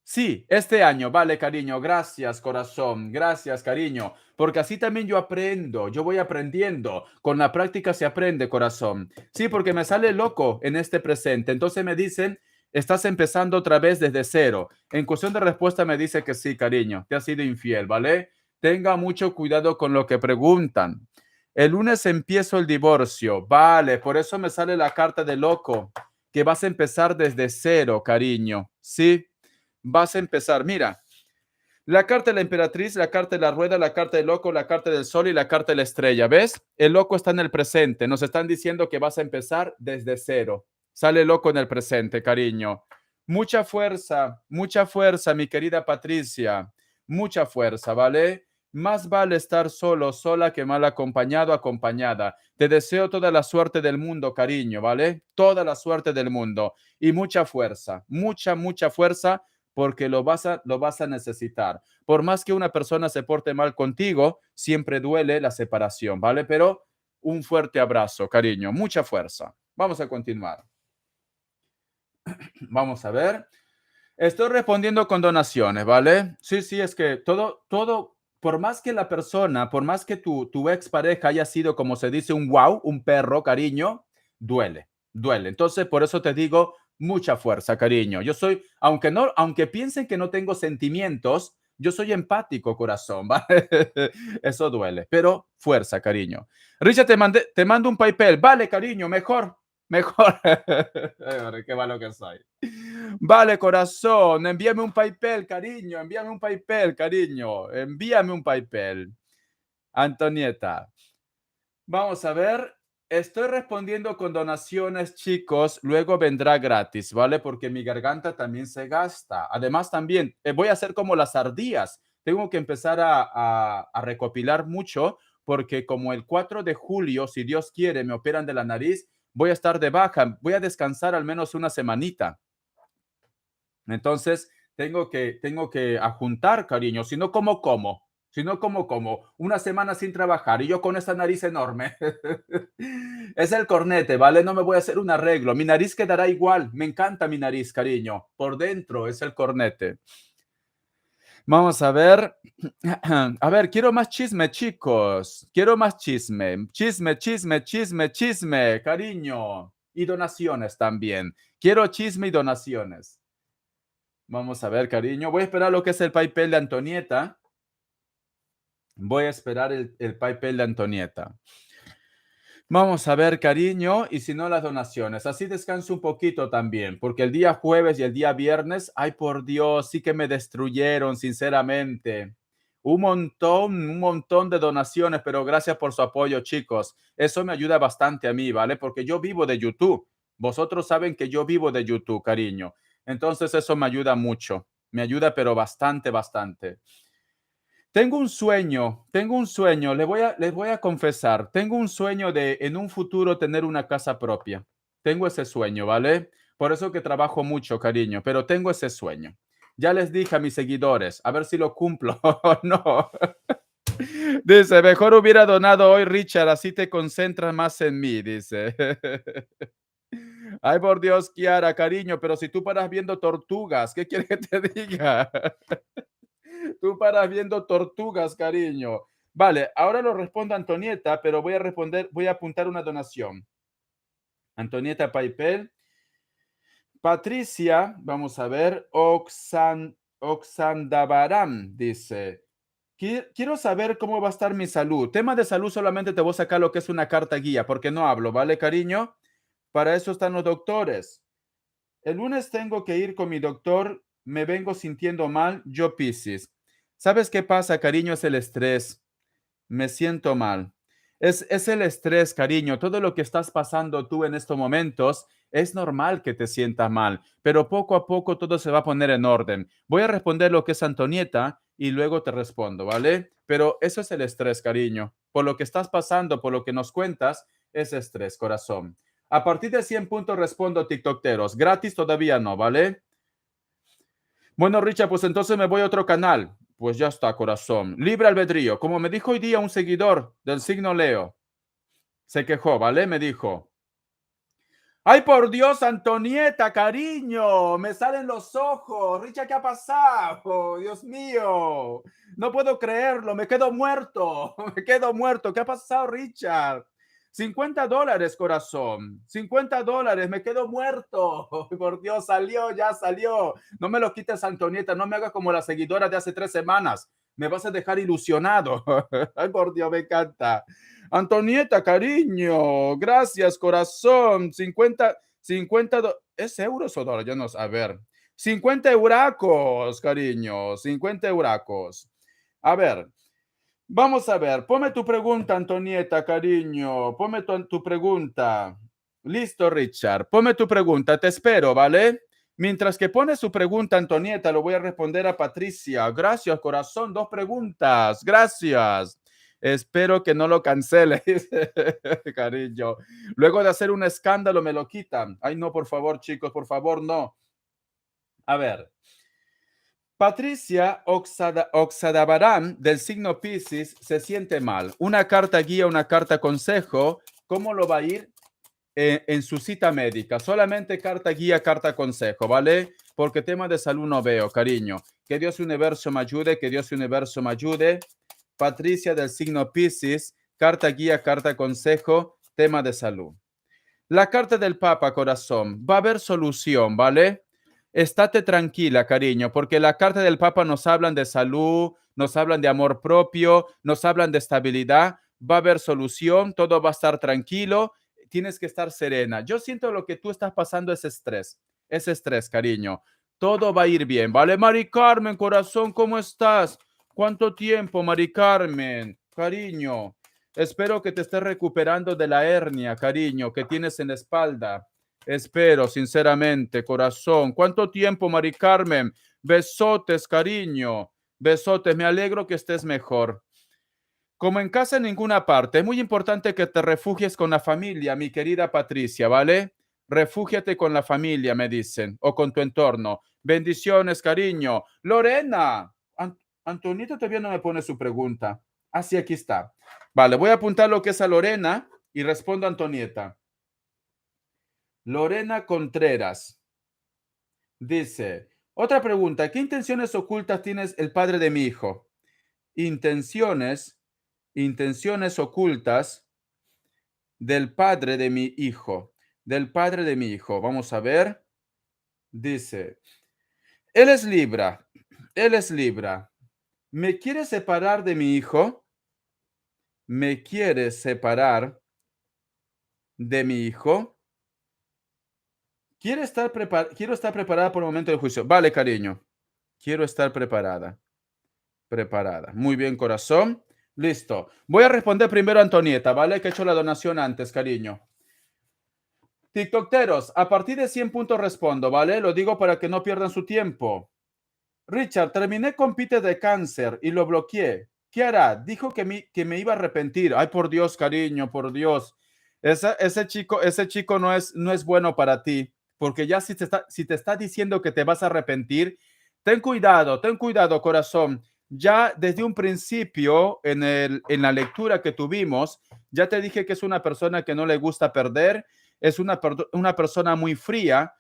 Sí, este año, vale, cariño, gracias, corazón, gracias, cariño, porque así también yo aprendo, yo voy aprendiendo, con la práctica se aprende, corazón. Sí, porque me sale loco en este presente, entonces me dicen, estás empezando otra vez desde cero. En cuestión de respuesta me dice que sí, cariño, te has sido infiel, ¿vale? Tenga mucho cuidado con lo que preguntan. El lunes empiezo el divorcio, vale, por eso me sale la carta de loco, que vas a empezar desde cero, cariño, ¿sí? Vas a empezar. Mira, la carta de la emperatriz, la carta de la rueda, la carta del loco, la carta del sol y la carta de la estrella. ¿Ves? El loco está en el presente. Nos están diciendo que vas a empezar desde cero. Sale loco en el presente, cariño. Mucha fuerza, mi querida Patricia. Mucha fuerza, ¿vale? Más vale estar solo, sola, que mal acompañado, acompañada. Te deseo toda la suerte del mundo, cariño, ¿vale? Toda la suerte del mundo. Y mucha fuerza, mucha fuerza porque lo vas a necesitar. Por más que una persona se porte mal contigo, siempre duele la separación, ¿vale? Pero un fuerte abrazo, cariño, mucha fuerza. Vamos a continuar. Vamos a ver. Estoy respondiendo con donaciones, ¿vale? Sí, sí, es que todo, por más que la persona, por más que tu expareja haya sido, como se dice, un wow, un perro, cariño, duele, duele. Entonces, por eso te digo, mucha fuerza, cariño. Yo soy, aunque piensen que no tengo sentimientos, yo soy empático, corazón, ¿vale? Eso duele, pero fuerza, cariño. Richard, te mando un PayPal. Vale, cariño, mejor, mejor. Qué malo que soy. Vale, corazón, envíame un PayPal, cariño, envíame un PayPal, cariño, envíame un PayPal. Antonieta, vamos a ver, estoy respondiendo con donaciones, chicos, luego vendrá gratis, ¿vale? Porque mi garganta también se gasta. Además, también voy a hacer como las ardillas, tengo que empezar a recopilar mucho, porque como el 4 de julio, si Dios quiere, me operan de la nariz, voy a estar de baja, voy a descansar al menos una semanita. Entonces, tengo que ajuntar, cariño, si no, ¿cómo como? sino como una semana sin trabajar y yo con esta nariz enorme. Es el cornete, ¿vale? No me voy a hacer un arreglo. Mi nariz quedará igual. Me encanta mi nariz, cariño. Por dentro es el cornete. Vamos a ver. A ver, quiero más chisme, chicos. Quiero más chisme. Chisme, chisme, chisme, chisme, cariño. Y donaciones también. Quiero chisme y donaciones. Vamos a ver, cariño. Voy a esperar lo que es el PayPal de Antonieta. Voy a esperar el PayPal de Antonieta. Vamos a ver, cariño, y si no, las donaciones. Así descanso un poquito también, porque el día jueves y el día viernes, ay por Dios, sí que me destruyeron, sinceramente. Un montón de donaciones, pero gracias por su apoyo, chicos. Eso me ayuda bastante a mí, ¿vale? Porque yo vivo de YouTube. Vosotros saben que yo vivo de YouTube, cariño. Entonces eso me ayuda mucho. Me ayuda, pero bastante, bastante. Tengo un sueño, les voy a confesar, tengo un sueño de en un futuro tener una casa propia. Tengo ese sueño, ¿vale? Por eso que trabajo mucho, cariño, pero tengo ese sueño. Ya les dije a mis seguidores, a ver si lo cumplo o no. Dice, mejor hubiera donado hoy, Richard, así te concentras más en mí, dice. Ay, por Dios, Kiara, cariño, pero si tú paras viendo tortugas, ¿qué quieres que te diga? Tú paras viendo tortugas, cariño. Vale, ahora lo responde Antonieta, pero voy a apuntar una donación. Antonieta Paipel. Patricia, vamos a ver, Oxandabaram dice, quiero saber cómo va a estar mi salud. Tema de salud solamente te voy a sacar lo que es una carta guía, porque no hablo, ¿vale, cariño? Para eso están los doctores. El lunes tengo que ir con mi doctor, me vengo sintiendo mal, yo Piscis. ¿Sabes qué pasa, cariño? Es el estrés. Me siento mal. Es el estrés, cariño. Todo lo que estás pasando tú en estos momentos es normal que te sientas mal, pero poco a poco todo se va a poner en orden. Voy a responder lo que es Antonieta y luego te respondo, ¿vale? Pero eso es el estrés, cariño. Por lo que estás pasando, por lo que nos cuentas, es estrés, corazón. A partir de 100 puntos respondo, TikTokeros. Gratis todavía no, ¿vale? Bueno, Richard, pues entonces me voy a otro canal. Pues ya está, corazón. Libre albedrío. Como me dijo hoy día un seguidor del signo Leo, se quejó, ¿vale? Me dijo, ay, por Dios, Antonieta, cariño, me salen los ojos. Richard, ¿qué ha pasado? Dios mío, no puedo creerlo, me quedo muerto, me quedo muerto. ¿Qué ha pasado, Richard? $50, corazón. $50, me quedo muerto. Por Dios, salió, ya salió. No me lo quites, Antonieta, no me hagas como la seguidora de hace 3 semanas. Me vas a dejar ilusionado. Ay, por Dios, me encanta. Antonieta, cariño, gracias, corazón. 50, ¿es euros o dólares? Yo no sé, a ver. 50 euracos, cariño, 50 euracos. A ver, vamos a ver. Ponme tu pregunta, Antonieta, cariño. Ponme tu pregunta. Listo, Richard. Ponme tu pregunta. Te espero, ¿vale? Mientras que pone su pregunta, Antonieta, lo voy a responder a Patricia. Gracias, corazón. 2 preguntas. Gracias. Espero que no lo cancele, cariño. Luego de hacer un escándalo, me lo quitan. Ay, no, por favor, chicos, por favor, no. A ver. Patricia Oxadabaram del signo Piscis se siente mal. Una carta guía, una carta consejo. ¿Cómo lo va a ir en su cita médica? Solamente carta guía, carta consejo, ¿vale? Porque tema de salud no veo, cariño. Que Dios universo me ayude, que Dios universo me ayude. Patricia del signo Piscis, carta guía, carta consejo, tema de salud. La carta del Papa, corazón, va a haber solución, ¿vale? Estate tranquila, cariño, porque la carta del Papa nos hablan de salud, nos hablan de amor propio, nos hablan de estabilidad. Va a haber solución, todo va a estar tranquilo. Tienes que estar serena. Yo siento lo que tú estás pasando es estrés, cariño. Todo va a ir bien, ¿vale? Mari Carmen, corazón, ¿cómo estás? ¿Cuánto tiempo, Mari Carmen? Cariño. Espero que te estés recuperando de la hernia, cariño, que tienes en la espalda. Espero, sinceramente, corazón. ¿Cuánto tiempo, Mari Carmen? Besotes, cariño. Besotes. Me alegro que estés mejor. Como en casa en ninguna parte, es muy importante que te refugies con la familia, mi querida Patricia, ¿vale? Refúgiate con la familia, me dicen, o con tu entorno. Bendiciones, cariño. Lorena. Antonieta todavía no me pone su pregunta. Ah, sí, aquí está. Vale, voy a apuntar lo que es a Lorena y respondo a Antonieta. Lorena Contreras dice, otra pregunta, ¿qué intenciones ocultas tienes el padre de mi hijo? Intenciones ocultas del padre de mi hijo, del padre de mi hijo. Vamos a ver. Dice, él es Libra, él es Libra. ¿Me quiere separar de mi hijo? ¿Me quiere separar de mi hijo? Quiero estar preparada por el momento del juicio. Vale, cariño. Quiero estar preparada. Preparada. Muy bien, corazón. Listo. Voy a responder primero a Antonieta, ¿vale? Que he hecho la donación antes, cariño. TikTokeros, a partir de 100 puntos respondo, ¿vale? Lo digo para que no pierdan su tiempo. Richard, terminé con Peter de cáncer y lo bloqueé. ¿Qué hará? Dijo que me iba a arrepentir. Ay, por Dios, cariño, por Dios. Ese chico no es bueno para ti, porque ya si te está diciendo que te vas a arrepentir, ten cuidado, corazón. Ya desde un principio, en la lectura que tuvimos, ya te dije que es una persona que no le gusta perder, es una persona muy fría.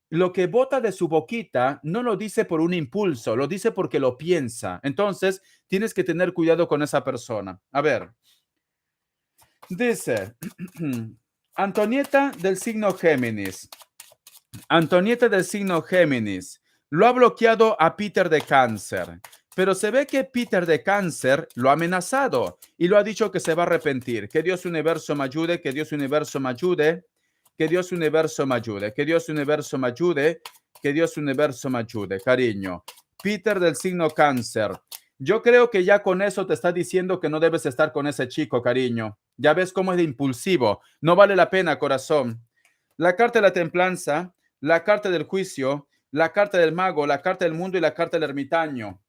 Lo que bota de su boquita no lo dice por un impulso, lo dice porque lo piensa. Entonces, tienes que tener cuidado con esa persona. A ver, dice Antonieta del signo Géminis. Antonieta del signo Géminis lo ha bloqueado a Peter de Cáncer, pero se ve que Peter de Cáncer lo ha amenazado y lo ha dicho que se va a arrepentir. Que Dios universo me ayude, que Dios universo me ayude, que Dios universo me ayude, que Dios universo me ayude, que Dios universo me ayude, cariño. Peter del signo Cáncer. Yo creo que ya con eso te está diciendo que no debes estar con ese chico, cariño. Ya ves cómo es de impulsivo. No vale la pena, corazón. La carta de la templanza, la carta del juicio, la carta del mago, la carta del mundo y la carta del ermitaño.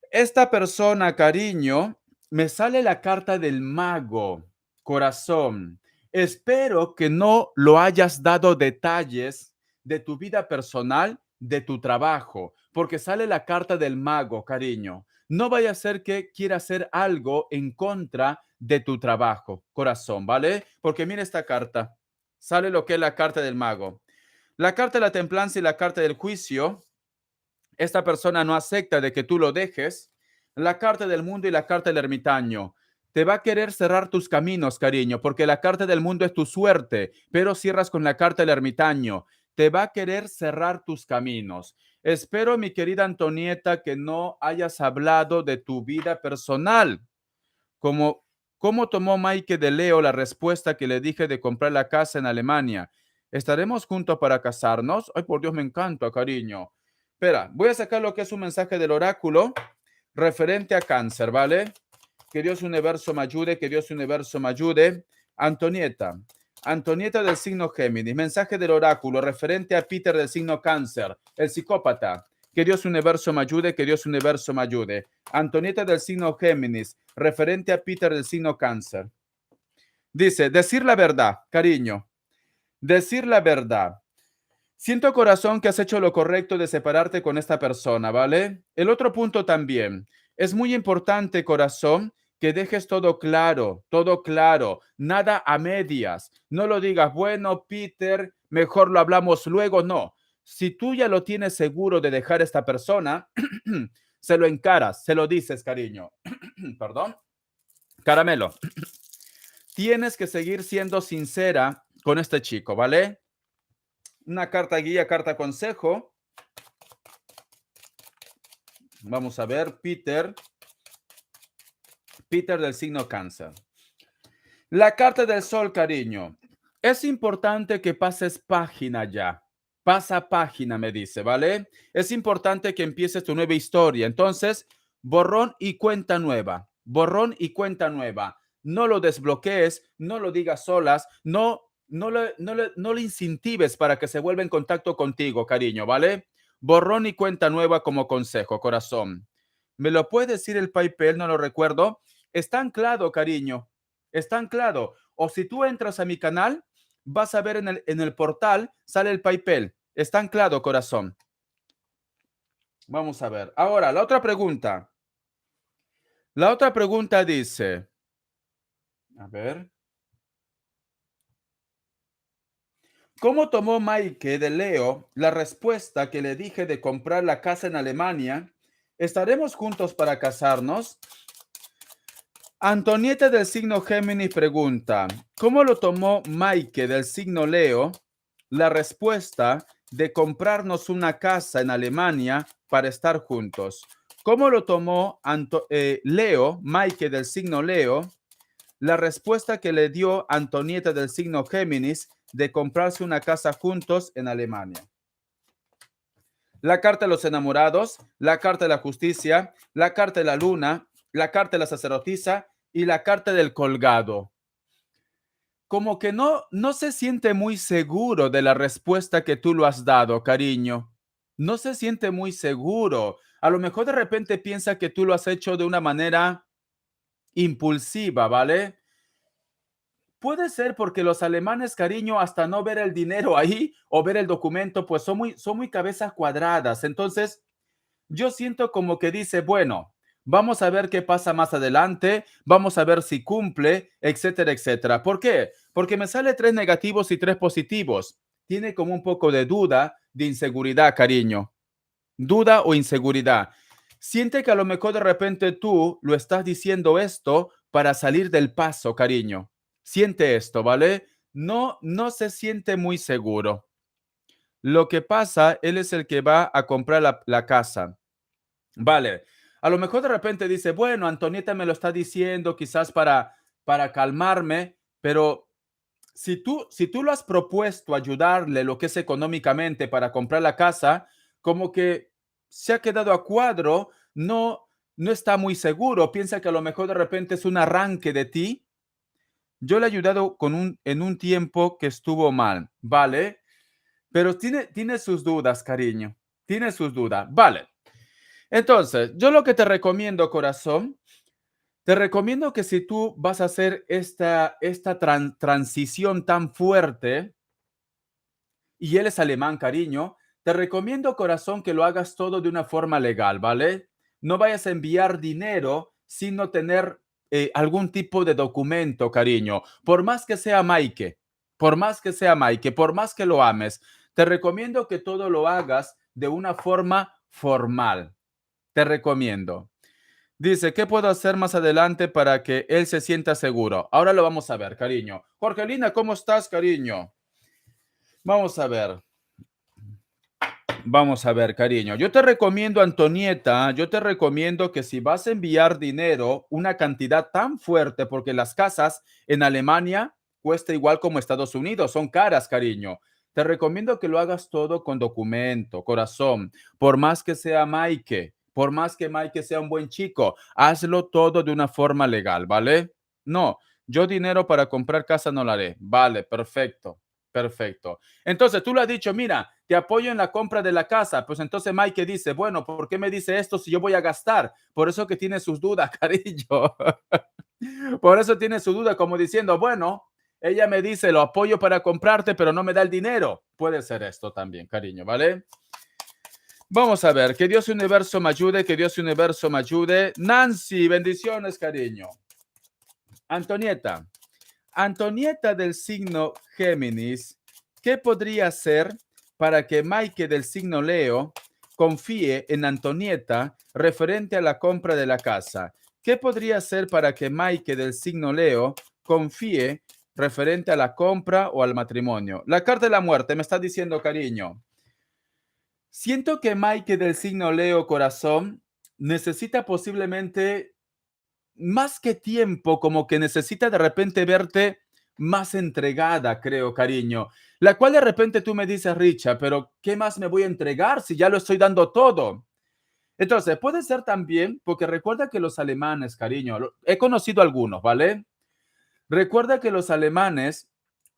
Esta persona, cariño, me sale la carta del mago, corazón. Espero que no lo hayas dado detalles de tu vida personal, de tu trabajo, porque sale la carta del mago, cariño. No vaya a ser que quiera hacer algo en contra de tu trabajo, corazón, ¿vale? Porque mira esta carta. Sale lo que es la carta del mago. La carta de la templanza y la carta del juicio. Esta persona no acepta de que tú lo dejes. La carta del mundo y la carta del ermitaño. Te va a querer cerrar tus caminos, cariño, porque la carta del mundo es tu suerte, pero cierras con la carta del ermitaño. Te va a querer cerrar tus caminos. Espero, mi querida Antonieta, que no hayas hablado de tu vida personal. Como, ¿Cómo tomó Mike de Leo la respuesta que le dije de comprar la casa en Alemania? ¿Estaremos juntos para casarnos? Ay, por Dios, me encanta, cariño. Espera, voy a sacar lo que es un mensaje del oráculo referente a cáncer, ¿vale? Que Dios universo me ayude, que Dios universo me ayude. Antonieta, Antonieta del signo Géminis, mensaje del oráculo referente a Peter del signo cáncer, el psicópata. Que Dios universo me ayude, que Dios universo me ayude. Antonieta del signo Géminis, referente a Peter del signo cáncer. Dice, decir la verdad, cariño, decir la verdad. Siento, corazón, que has hecho lo correcto de separarte con esta persona, ¿vale? El otro punto también. Es muy importante, corazón, que dejes todo claro, nada a medias. No lo digas, bueno, Peter, mejor lo hablamos luego. No. Si tú ya lo tienes seguro de dejar a esta persona, se lo encaras, se lo dices, cariño. Perdón. Caramelo. Tienes que seguir siendo sincera con este chico, ¿vale? Una carta guía, carta consejo. Vamos a ver, Peter del signo cáncer. La carta del sol, cariño. Es importante que pases página ya. Pasa página, me dice, ¿vale? Es importante que empieces tu nueva historia. Entonces, borrón y cuenta nueva. Borrón y cuenta nueva. No lo desbloquees, no lo digas solas, no le incentives para que se vuelva en contacto contigo, cariño, ¿vale? Borrón y cuenta nueva como consejo, corazón. ¿Me lo puede decir el PayPal? No lo recuerdo. Está anclado, cariño. Está anclado. O si tú entras a mi canal, vas a ver en el portal, sale el PayPal. Está anclado, corazón. Vamos a ver. Ahora, la otra pregunta. La otra pregunta dice, a ver, ¿cómo tomó Maike de Leo la respuesta que le dije de comprar la casa en Alemania? ¿Estaremos juntos para casarnos? Antonieta del signo Géminis pregunta, ¿cómo lo tomó Maike del signo Leo la respuesta de comprarnos una casa en Alemania para estar juntos? ¿Cómo lo tomó Leo, Maike del signo Leo, la respuesta que le dio Antonieta del signo Géminis de comprarse una casa juntos en Alemania? La carta de los enamorados, la carta de la justicia, la carta de la luna, la carta de la sacerdotisa y la carta del colgado. Como que no se siente muy seguro de la respuesta que tú lo has dado, cariño. No se siente muy seguro. A lo mejor de repente piensa que tú lo has hecho de una manera impulsiva, ¿vale? Puede ser porque los alemanes, cariño, hasta no ver el dinero ahí o ver el documento, pues son muy cabezas cuadradas. Entonces, yo siento como que dice, bueno, vamos a ver qué pasa más adelante, vamos a ver si cumple, etcétera, etcétera. ¿Por qué? Porque me sale 3 negativos y 3 positivos. Tiene como un poco de duda, de inseguridad, cariño. Duda o inseguridad. Siente que a lo mejor de repente tú lo estás diciendo esto para salir del paso, cariño. Siente esto, ¿vale? No se siente muy seguro. Lo que pasa, él es el que va a comprar la casa. Vale, a lo mejor de repente dice, bueno, Antonieta me lo está diciendo quizás para calmarme, pero si tú lo has propuesto ayudarle lo que es económicamente para comprar la casa, como que se ha quedado a cuadro, no está muy seguro, piensa que a lo mejor de repente es un arranque de ti. Yo le he ayudado en un tiempo que estuvo mal, ¿vale? Pero tiene sus dudas, cariño, tiene sus dudas, ¿vale? Entonces, yo lo que te recomiendo, corazón, te recomiendo que si tú vas a hacer esta transición tan fuerte, y él es alemán, cariño, te recomiendo, corazón, que lo hagas todo de una forma legal, ¿vale? No vayas a enviar dinero sin no tener algún tipo de documento, cariño. Por más que sea Maike, por más que sea Maike, por más que lo ames, te recomiendo que todo lo hagas de una forma formal. Te recomiendo. Dice, ¿qué puedo hacer más adelante para que él se sienta seguro? Ahora lo vamos a ver, cariño. Jorgelina, ¿cómo estás, cariño? Vamos a ver. Vamos a ver, cariño. Yo te recomiendo, Antonieta, yo te recomiendo que si vas a enviar dinero, una cantidad tan fuerte, porque las casas en Alemania cuesta igual como Estados Unidos, son caras, cariño. Te recomiendo que lo hagas todo con documento, corazón. Por más que sea Maike, por más que Maike sea un buen chico, hazlo todo de una forma legal, ¿vale? No, yo dinero para comprar casa no lo haré. Vale, perfecto. Perfecto. Entonces tú le has dicho, mira, te apoyo en la compra de la casa. Pues entonces Mike dice, bueno, ¿por qué me dice esto si yo voy a gastar? Por eso que tiene sus dudas, cariño. Por eso tiene su duda, como diciendo, bueno, ella me dice, lo apoyo para comprarte, pero no me da el dinero. Puede ser esto también, cariño, ¿vale? Vamos a ver, que Dios universo me ayude, que Dios universo me ayude. Nancy, bendiciones, cariño. Antonieta. Antonieta del signo Géminis, ¿qué podría hacer para que Mike del signo Leo confíe en Antonieta referente a la compra de la casa? ¿Qué podría hacer para que Mike del signo Leo confíe referente a la compra o al matrimonio? La carta de la muerte me está diciendo, cariño. Siento que Mike del signo Leo, corazón, necesita posiblemente más que tiempo, como que necesita de repente verte más entregada, creo, cariño. La cual de repente tú me dices, Richa, pero ¿qué más me voy a entregar si ya lo estoy dando todo? Entonces, puede ser también, porque recuerda que los alemanes, cariño, he conocido algunos, ¿vale? Recuerda que los alemanes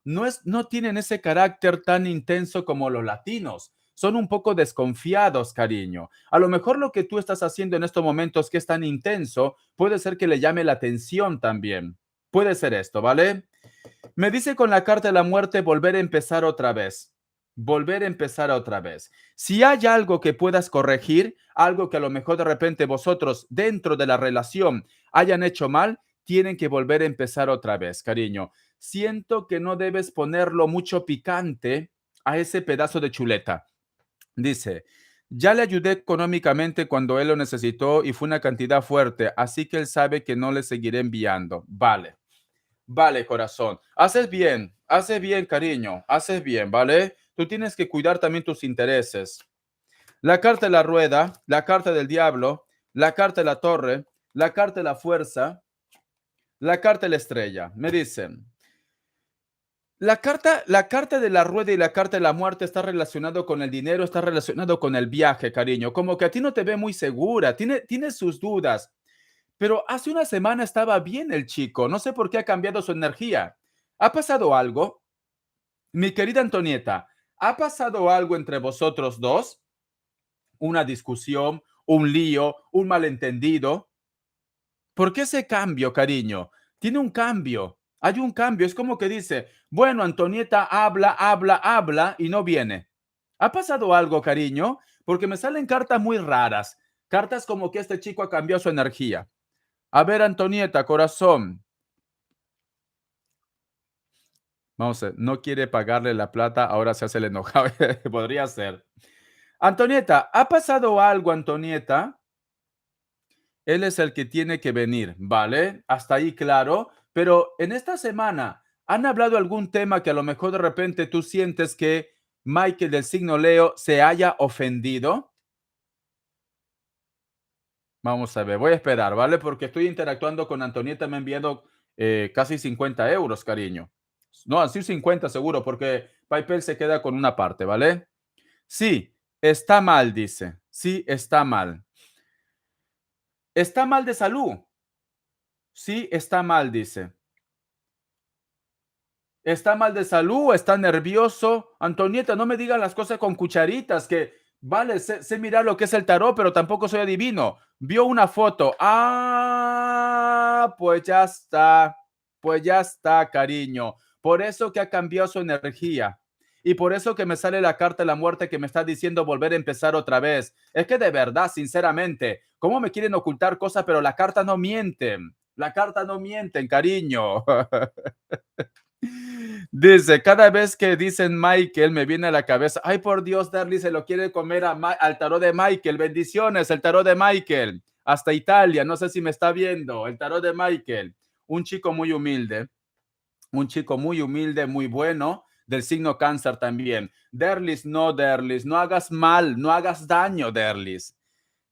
no tienen ese carácter tan intenso como los latinos. Son un poco desconfiados, cariño. A lo mejor lo que tú estás haciendo en estos momentos que es tan intenso puede ser que le llame la atención también. Puede ser esto, ¿vale? Me dice con la carta de la muerte volver a empezar otra vez. volver a empezar otra vez. Si hay algo que puedas corregir, algo que a lo mejor de repente vosotros dentro de la relación hayan hecho mal, tienen que volver a empezar otra vez, cariño. Siento que no debes ponerlo mucho picante a ese pedazo de chuleta. Dice, ya le ayudé económicamente cuando él lo necesitó y fue una cantidad fuerte, así que él sabe que no le seguiré enviando. Vale, vale, corazón. Haces bien, cariño, haces bien, ¿vale? Tú tienes que cuidar también tus intereses. La carta de la rueda, la carta del diablo, la carta de la torre, la carta de la fuerza, la carta de la estrella. Me dicen, la carta de la rueda y la carta de la muerte está relacionado con el dinero, está relacionado con el viaje, cariño. Como que a ti no te ve muy segura, tiene sus dudas. Pero hace una semana estaba bien el chico. No sé por qué ha cambiado su energía. ¿Ha pasado algo? Mi querida Antonieta, ¿ha pasado algo entre vosotros dos? ¿Una discusión, un lío, un malentendido? ¿Por qué ese cambio, cariño? Tiene un cambio. Hay un cambio. Es como que dice, bueno, Antonieta habla, habla, habla y no viene. ¿Ha pasado algo, cariño? Porque me salen cartas muy raras. Cartas como que este chico ha cambiado su energía. A ver, Antonieta, corazón. Vamos a ver, no quiere pagarle la plata, ahora se hace el enojado. Podría ser. Antonieta, ¿ha pasado algo, Antonieta? Él es el que tiene que venir, ¿vale? Hasta ahí claro. Pero en esta semana, ¿han hablado algún tema que a lo mejor de repente tú sientes que Michael del signo Leo se haya ofendido? Vamos a ver, voy a esperar, ¿vale? Porque estoy interactuando con Antonieta, me ha enviado casi 50 euros, cariño. No, así 50 seguro, porque PayPal se queda con una parte, ¿vale? Sí, está mal, dice. Sí, está mal. ¿Está mal de salud? Sí, está mal, dice. ¿Está mal de salud? ¿Está nervioso? Antonieta, no me digan las cosas con cucharitas, que vale, sé mirar lo que es el tarot, pero tampoco soy adivino. Vio una foto. Ah, pues ya está, cariño. Por eso que ha cambiado su energía. Y por eso que me sale la carta de la muerte que me está diciendo volver a empezar otra vez. Es que de verdad, sinceramente, ¿cómo me quieren ocultar cosas, pero la carta no mienten? La carta no mienten, cariño. Dice, cada vez que dicen Michael me viene a la cabeza, ay por Dios, Darly se lo quiere comer al tarot de Michael, bendiciones, el tarot de Michael, hasta Italia, no sé si me está viendo, el tarot de Michael, un chico muy humilde, un chico muy humilde, muy bueno, del signo cáncer también. Derlis, no hagas mal, no hagas daño, Derlis.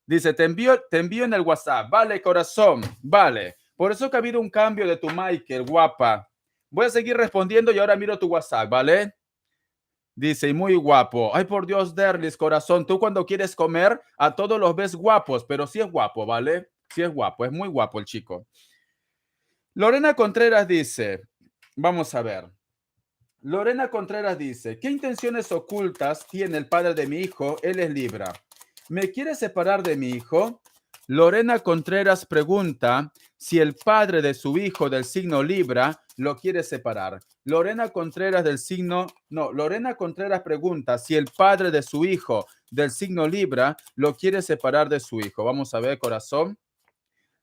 Dice, te envío en el WhatsApp. Vale, corazón, vale. Por eso que ha habido un cambio de tu Michael, guapa. Voy a seguir respondiendo y ahora miro tu WhatsApp, ¿vale? Dice, y muy guapo. Ay, por Dios, Derlis, corazón, tú cuando quieres comer a todos los ves guapos, pero sí es guapo, ¿vale? Sí es guapo, es muy guapo el chico. Lorena Contreras dice, vamos a ver. Lorena Contreras dice, ¿qué intenciones ocultas tiene el padre de mi hijo? Él es Libra. ¿Me quiere separar de mi hijo? Lorena Contreras pregunta si el padre de su hijo del signo Libra lo quiere separar. Lorena Contreras del signo, no, Lorena Contreras pregunta si el padre de su hijo del signo Libra lo quiere separar de su hijo. Vamos a ver, corazón.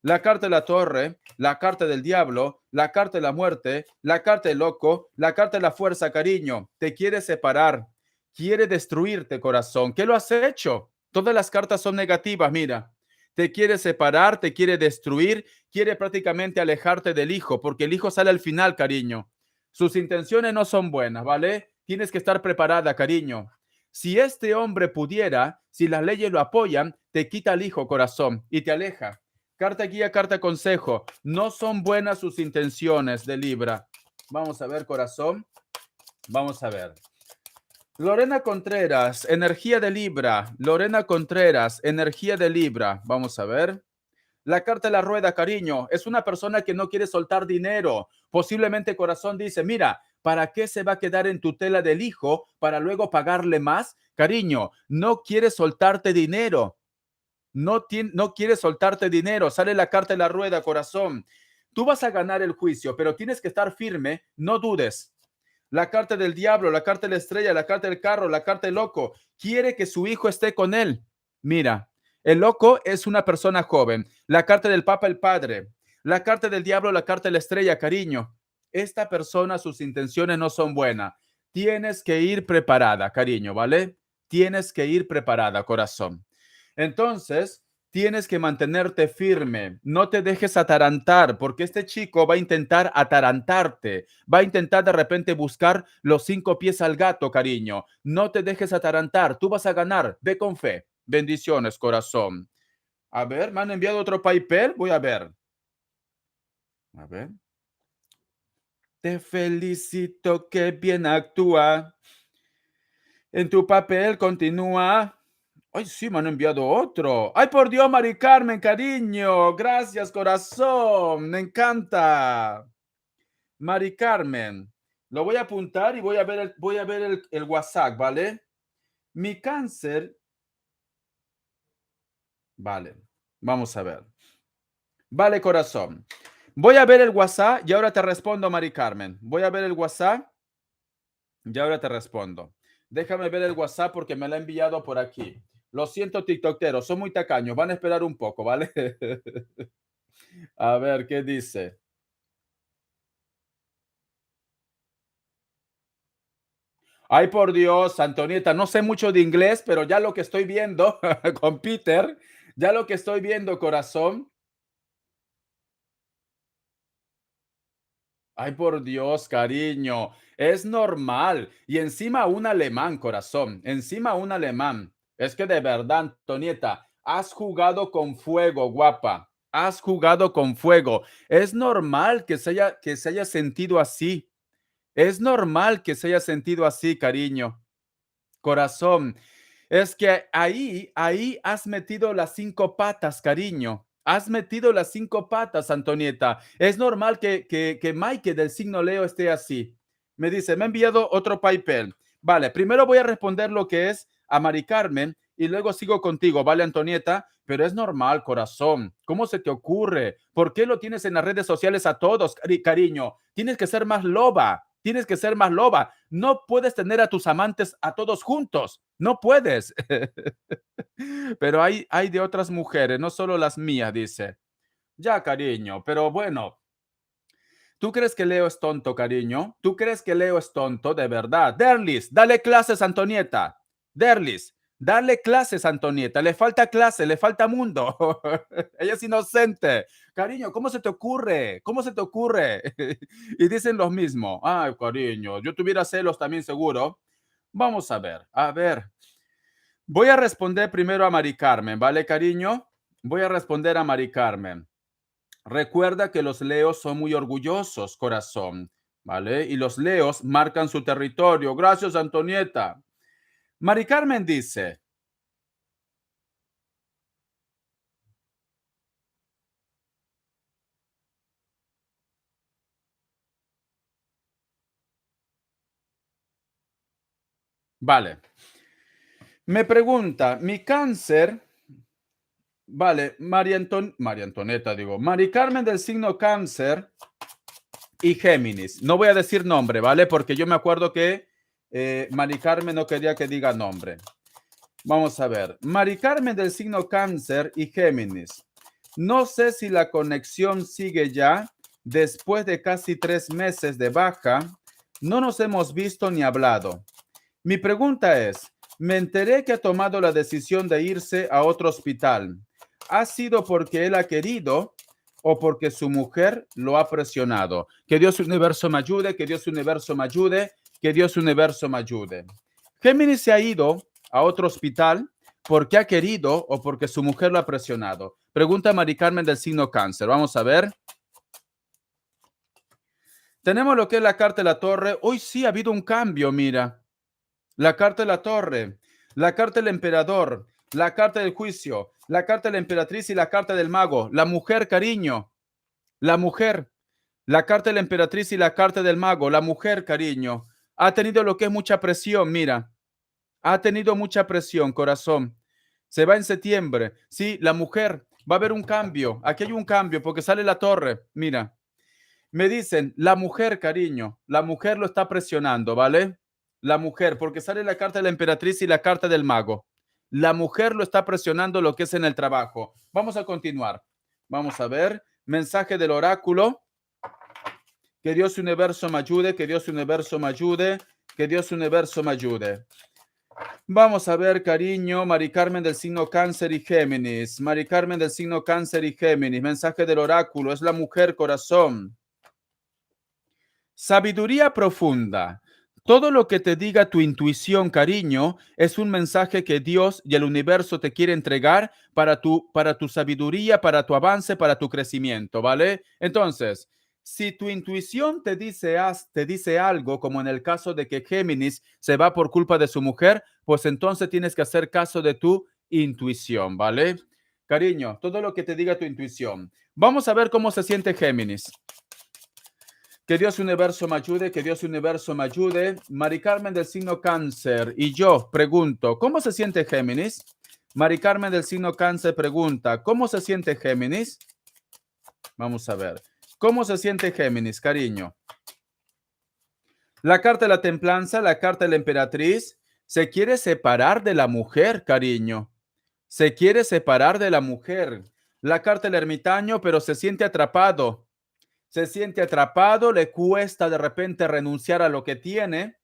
La carta de la torre, la carta del diablo, la carta de la muerte, la carta del loco, la carta de la fuerza, cariño. Te quiere separar, quiere destruirte, corazón. ¿Qué lo has hecho? Todas las cartas son negativas, mira. Te quiere separar, te quiere destruir, quiere prácticamente alejarte del hijo, porque el hijo sale al final, cariño. Sus intenciones no son buenas, ¿vale? Tienes que estar preparada, cariño. Si este hombre pudiera, si las leyes lo apoyan, te quita al hijo, corazón, y te aleja. Carta guía, carta consejo. No son buenas sus intenciones de Libra. Vamos a ver, corazón. Vamos a ver. Lorena Contreras, energía de Libra. Lorena Contreras, energía de Libra. Vamos a ver. La carta de la rueda, cariño, es una persona que no quiere soltar dinero. Posiblemente corazón dice, mira, ¿para qué se va a quedar en tutela del hijo para luego pagarle más? Cariño, no quiere soltarte dinero. No quieres soltarte dinero, sale la carta de la rueda, corazón. Tú vas a ganar el juicio, pero tienes que estar firme, no dudes. la carta del diablo, la carta de la estrella, la carta del carro, la carta del loco. Quiere que su hijo esté con él. Mira, el loco es una persona joven. La carta del papa, el padre. La carta del diablo, la carta de la estrella, cariño. Esta persona, sus intenciones no son buenas. Tienes que ir preparada, cariño, ¿vale? Tienes que ir preparada, corazón. Entonces, tienes que mantenerte firme, no te dejes atarantar, porque este chico va a intentar atarantarte, va a intentar de repente buscar los 5 pies al gato, cariño. No te dejes atarantar, tú vas a ganar, ve con fe. Bendiciones, corazón. A ver, me han enviado otro papel, voy a ver. A ver. Te felicito, que bien actúa. En tu papel continúa. Ay, sí, me han enviado otro. Ay, por Dios, Mari Carmen, cariño. Gracias, corazón. Me encanta. Mari Carmen. Lo voy a apuntar y voy a ver el WhatsApp, ¿vale? Mi cáncer. Vale. Vamos a ver. Vale, corazón. Voy a ver el WhatsApp y ahora te respondo, Mari Carmen. Voy a ver el WhatsApp y ahora te respondo. Déjame ver el WhatsApp porque me lo ha enviado por aquí. Lo siento, tiktokeros, son muy tacaños. Van a esperar un poco, ¿vale? A ver, ¿qué dice? Ay, por Dios, Antonieta, no sé mucho de inglés, pero ya lo que estoy viendo con Peter, ya lo que estoy viendo, corazón. Ay, por Dios, cariño, es normal. Y encima un alemán, corazón, encima un alemán. Es que de verdad, Antonieta, has jugado con fuego, guapa. Has jugado con fuego. Es normal que se haya sentido así. Es normal que se haya sentido así, cariño. Corazón, es que ahí has metido las 5 patas, cariño. Has metido las 5 patas, Antonieta. Es normal que Mike del signo Leo esté así. Me dice, me ha enviado otro papel. Vale, primero voy a responder lo que es a Mari Carmen y luego sigo contigo, ¿vale, Antonieta? Pero es normal, corazón. ¿Cómo se te ocurre? ¿Por qué lo tienes en las redes sociales a todos, cariño? Tienes que ser más loba. Tienes que ser más loba. No puedes tener a tus amantes a todos juntos. No puedes. Pero hay de otras mujeres, no solo las mías, dice. Ya, cariño, pero bueno. ¿Tú crees que Leo es tonto, cariño? ¿Tú crees que Leo es tonto de verdad? Derlis, dale clases, Antonieta. Derlis, dale clases, Antonieta. Le falta clase, le falta mundo. Ella es inocente. Cariño, ¿cómo se te ocurre? ¿Cómo se te ocurre? Y dicen lo mismo. Ay, cariño, yo tuviera celos también seguro. Vamos a ver, a ver. Voy a responder primero a Mari Carmen, ¿vale, cariño? Voy a responder a Mari Carmen. Recuerda que los leos son muy orgullosos, corazón, ¿vale? Y los leos marcan su territorio. Gracias, Antonieta. Mari Carmen dice, vale, me pregunta, mi cáncer, vale, María Antonieta, digo, Mari Carmen del signo cáncer y Géminis. No voy a decir nombre, ¿vale? Porque yo me acuerdo que Mari Carmen no quería que diga nombre. Vamos a ver. Mari Carmen del signo Cáncer y Géminis. No sé si la conexión sigue ya. Después de casi 3 meses de baja, no nos hemos visto ni hablado. Mi pregunta es, me enteré que ha tomado la decisión de irse a otro hospital. ¿Ha sido porque él ha querido o porque su mujer lo ha presionado? Que Dios universo me ayude, que Dios universo me ayude, que Dios universo me ayude. Géminis se ha ido a otro hospital porque ha querido o porque su mujer lo ha presionado. Pregunta Mari Carmen del signo Cáncer. Vamos a ver. Tenemos lo que es la carta de la torre. Hoy sí ha habido un cambio, mira. La carta de la torre, la carta del emperador, la carta del juicio, la carta de la emperatriz y la carta del mago. La mujer, cariño. La mujer. La carta de la emperatriz y la carta del mago. La mujer, cariño. Ha tenido lo que es mucha presión, mira. Ha tenido mucha presión, corazón. Se va en septiembre. Sí, la mujer. Va a haber un cambio. Aquí hay un cambio porque sale la torre. Mira. Me dicen, la mujer, cariño, la mujer lo está presionando, ¿vale? La mujer, porque sale la carta de la emperatriz y la carta del mago. La mujer lo está presionando lo que es en el trabajo. Vamos a continuar. Vamos a ver. Mensaje del oráculo. Que Dios universo me ayude, que Dios universo me ayude, que Dios universo me ayude. Vamos a ver, cariño, Mari Carmen del signo Cáncer y Géminis. Mari Carmen del signo Cáncer y Géminis. Mensaje del oráculo. Es la mujer corazón. Sabiduría profunda. Todo lo que te diga tu intuición, cariño, es un mensaje que Dios y el universo te quiere entregar para tu sabiduría, para tu avance, para tu crecimiento, ¿vale? Entonces, si tu intuición te dice algo, como en el caso de que Géminis se va por culpa de su mujer, pues entonces tienes que hacer caso de tu intuición, ¿vale? Cariño, todo lo que te diga tu intuición. Vamos a ver cómo se siente Géminis. Que Dios universo me ayude, que Dios universo me ayude. Mari Carmen del signo Cáncer. Y yo pregunto, ¿cómo se siente Géminis? Mari Carmen del signo Cáncer pregunta, ¿cómo se siente Géminis? Vamos a ver. ¿Cómo se siente Géminis, cariño? La carta de la templanza, la carta de la emperatriz, se quiere separar de la mujer, cariño. Se quiere separar de la mujer. La carta del ermitaño, pero se siente atrapado. Se siente atrapado, le cuesta de repente renunciar a lo que tiene.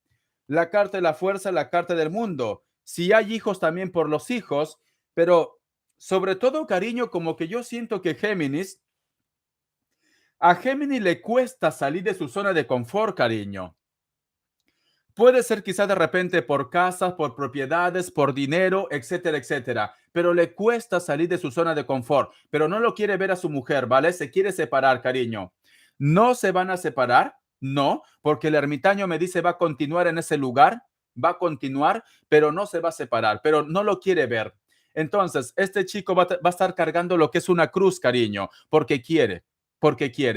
La carta de la fuerza, la carta del mundo. Si hay hijos también por los hijos, pero sobre todo, cariño, como que yo siento que a Géminis le cuesta salir de su zona de confort, cariño. Puede ser quizás de repente por casas, por propiedades, por dinero, etcétera, etcétera. Pero le cuesta salir de su zona de confort. Pero no lo quiere ver a su mujer, ¿vale? Se quiere separar, cariño. ¿No se van a separar? No, porque el ermitaño me dice va a continuar en ese lugar, va a continuar, pero no se va a separar, pero no lo quiere ver. Entonces, este chico va a estar cargando lo que es una cruz, cariño, porque quiere,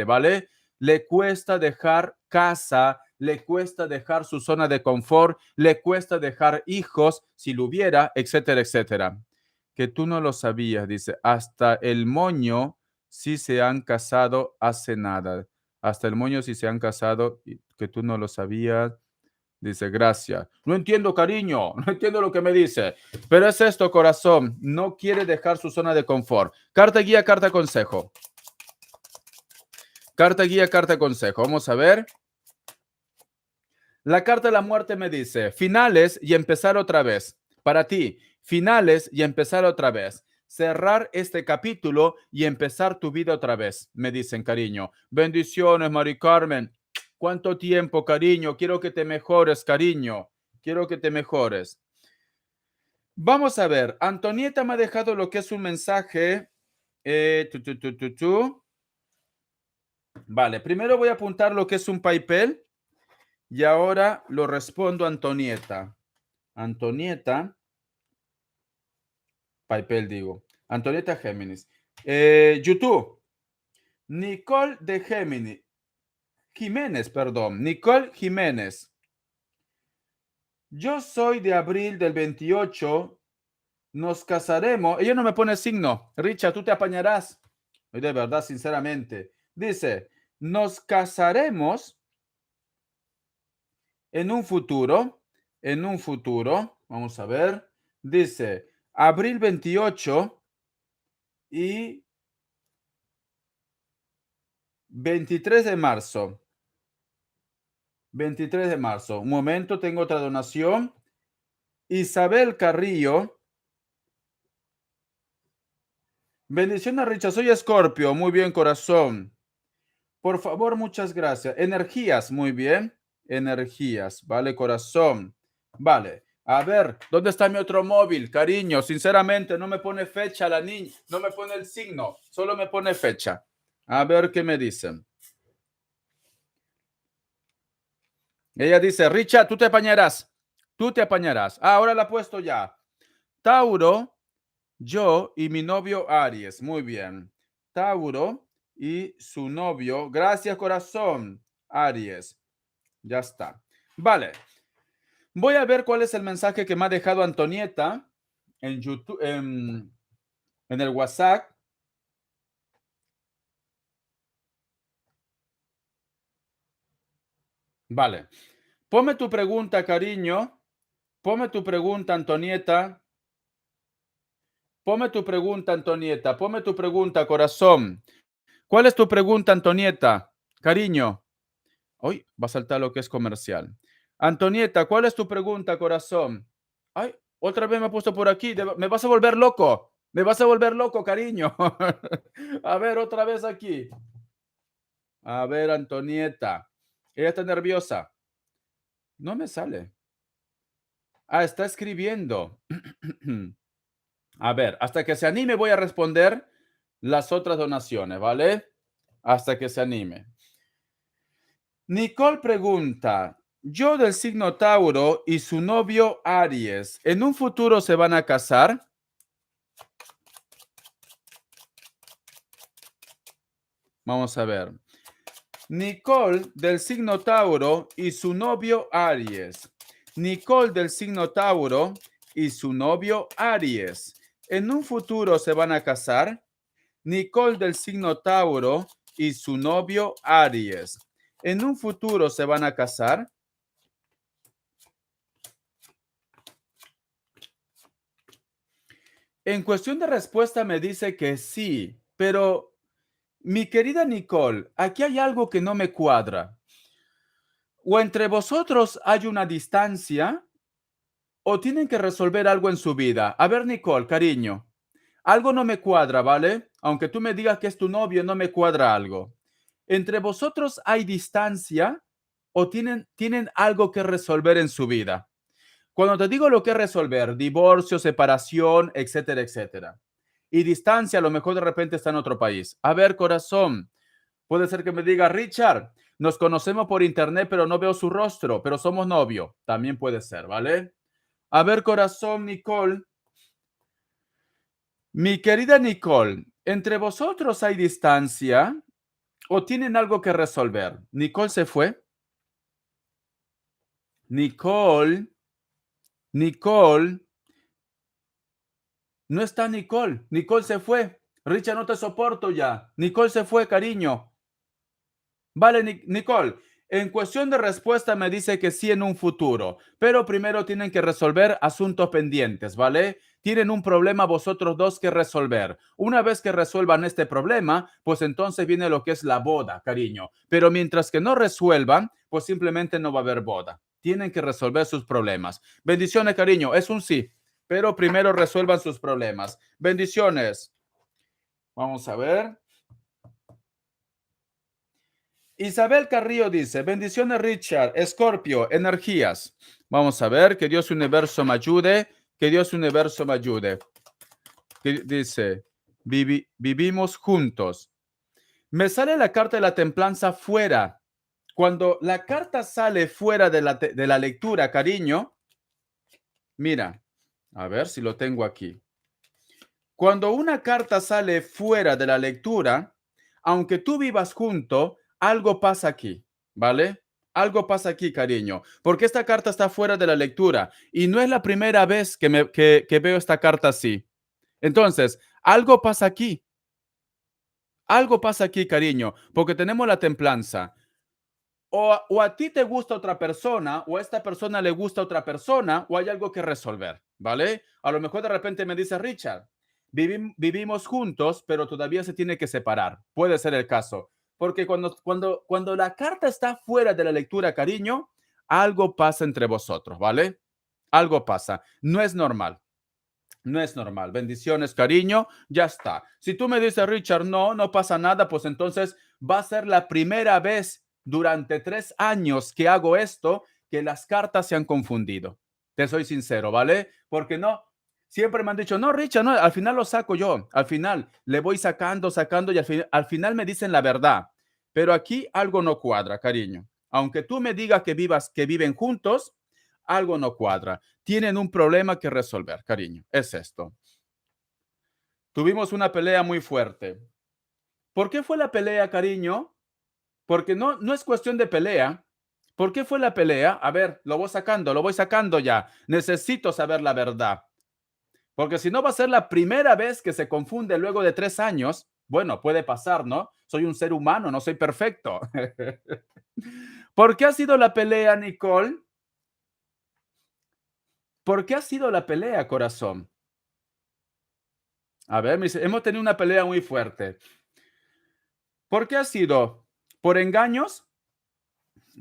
¿vale? Le cuesta dejar casa, le cuesta dejar su zona de confort, le cuesta dejar hijos, si lo hubiera, etcétera, etcétera. Que tú no lo sabías, dice, hasta el moño sí se han casado hace nada. Hasta el moño sí se han casado, que tú no lo sabías. Dice, gracias. No entiendo, cariño, no entiendo lo que me dice. Pero es esto, corazón, no quiere dejar su zona de confort. Carta guía, carta consejo. Carta guía, carta consejo. Vamos a ver. La carta de la muerte me dice, finales y empezar otra vez. Para ti, finales y empezar otra vez. Cerrar este capítulo y empezar tu vida otra vez, me dicen, cariño. Bendiciones, Mari Carmen. ¿Cuánto tiempo, cariño? Quiero que te mejores, cariño. Quiero que te mejores. Vamos a ver. Antonieta me ha dejado lo que es un mensaje. Vale, primero voy a apuntar lo que es un papel. Y ahora lo respondo a Antonieta. Antonieta, papel digo. Antonieta Géminis. YouTube. Nicole de Géminis. Jiménez, perdón. Nicole Jiménez. Yo soy de abril del 28. Nos casaremos. Ella no me pone signo. Richard, tú te apañarás. De verdad, sinceramente. Dice, nos casaremos en un futuro. En un futuro. Vamos a ver. Dice, abril 28 y 23 de marzo. 23 de marzo. Un momento, tengo otra donación. Isabel Carrillo. Bendiciones, Richard. Soy Escorpio. Muy bien, corazón. Por favor, muchas gracias. Energías, muy bien. Energías, vale, corazón. Vale. A ver, ¿dónde está mi otro móvil, cariño? Sinceramente, no me pone fecha la niña. No me pone el signo. Solo me pone fecha. A ver qué me dicen. Ella dice, Richard, tú te apañarás. Tú te apañarás. Ah, ahora la he puesto ya. Tauro, yo y mi novio Aries. Muy bien. Tauro y su novio. Gracias, corazón. Aries. Ya está. Vale. Voy a ver cuál es el mensaje que me ha dejado Antonieta en YouTube, en el WhatsApp. Vale. Ponme tu pregunta, cariño. Ponme tu pregunta, Antonieta. Ponme tu pregunta, Antonieta. Ponme tu pregunta, corazón. ¿Cuál es tu pregunta, Antonieta? Cariño. Hoy va a saltar lo que es comercial. Antonieta, ¿cuál es tu pregunta, corazón? Ay, otra vez me ha puesto por aquí. Me vas a volver loco. Me vas a volver loco, cariño. A ver, otra vez aquí. A ver, Antonieta. Ella está nerviosa. No me sale. Ah, está escribiendo. A ver, hasta que se anime voy a responder las otras donaciones, ¿vale? Hasta que se anime. Nicole pregunta, yo del signo Tauro y su novio Aries, ¿en un futuro se van a casar? Vamos a ver. Nicole del signo Tauro y su novio Aries. Nicole del signo Tauro y su novio Aries. ¿En un futuro se van a casar? Nicole del signo Tauro y su novio Aries. ¿En un futuro se van a casar? En cuestión de respuesta me dice que sí, pero mi querida Nicole, aquí hay algo que no me cuadra. O entre vosotros hay una distancia o tienen que resolver algo en su vida. A ver, Nicole, cariño, algo no me cuadra, ¿vale? Aunque tú me digas que es tu novio, no me cuadra algo. ¿Entre vosotros hay distancia o tienen algo que resolver en su vida? Cuando te digo lo que es resolver, divorcio, separación, etcétera, etcétera. Y distancia, a lo mejor de repente está en otro país. A ver, corazón, puede ser que me diga, Richard, nos conocemos por internet, pero no veo su rostro, pero somos novio. También puede ser, ¿vale? A ver, corazón, Nicole. Mi querida Nicole, ¿entre vosotros hay distancia o tienen algo que resolver? Nicole se fue. Nicole, Nicole, no está Nicole. Nicole se fue. Richard, no te soporto ya. Nicole se fue, cariño. Vale, Nicole. En cuestión de respuesta me dice que sí en un futuro, pero primero tienen que resolver asuntos pendientes, ¿vale? Tienen un problema vosotros dos que resolver. Una vez que resuelvan este problema, pues entonces viene lo que es la boda, cariño. Pero mientras que no resuelvan, pues simplemente no va a haber boda. Tienen que resolver sus problemas. Bendiciones, cariño. Es un sí, pero primero resuelvan sus problemas. Bendiciones. Vamos a ver. Isabel Carrillo dice, bendiciones Richard, Escorpio, energías. Vamos a ver, que Dios universo me ayude, que Dios universo me ayude. Dice, vivimos juntos. Me sale la carta de la templanza fuera. Cuando la carta sale fuera de la lectura, cariño, mira, a ver si lo tengo aquí. Cuando una carta sale fuera de la lectura, aunque tú vivas junto, algo pasa aquí, ¿vale? Algo pasa aquí, cariño, porque esta carta está fuera de la lectura y no es la primera vez que veo esta carta así. Entonces, algo pasa aquí, cariño, porque tenemos la templanza. O a ti te gusta otra persona, o a esta persona le gusta otra persona, o hay algo que resolver, ¿vale? A lo mejor de repente me dice Richard, vivimos juntos, pero todavía se tiene que separar. Puede ser el caso. Porque cuando la carta está fuera de la lectura, cariño, algo pasa entre vosotros, ¿vale? Algo pasa. No es normal. No es normal. Bendiciones, cariño. Ya está. Si tú me dices, Richard, no, no pasa nada, pues entonces va a ser la primera vez durante 3 años que hago esto que las cartas se han confundido. Te soy sincero, ¿vale? Porque no, siempre me han dicho, no, Richard, no, al final lo saco yo. Al final le voy sacando, sacando y al final me dicen la verdad. Pero aquí algo no cuadra, cariño. Aunque tú me digas que viven juntos, algo no cuadra. Tienen un problema que resolver, cariño. Es esto. Tuvimos una pelea muy fuerte. ¿Por qué fue la pelea, cariño? Porque no es cuestión de pelea. ¿Por qué fue la pelea? A ver, lo voy sacando ya. Necesito saber la verdad. Porque si no va a ser la primera vez que se confunde luego de 3 años. Bueno, puede pasar, ¿no? Soy un ser humano, no soy perfecto. ¿Por qué ha sido la pelea, Nicole? ¿Por qué ha sido la pelea, corazón? A ver, me dice, hemos tenido una pelea muy fuerte. ¿Por qué ha sido? ¿Por engaños?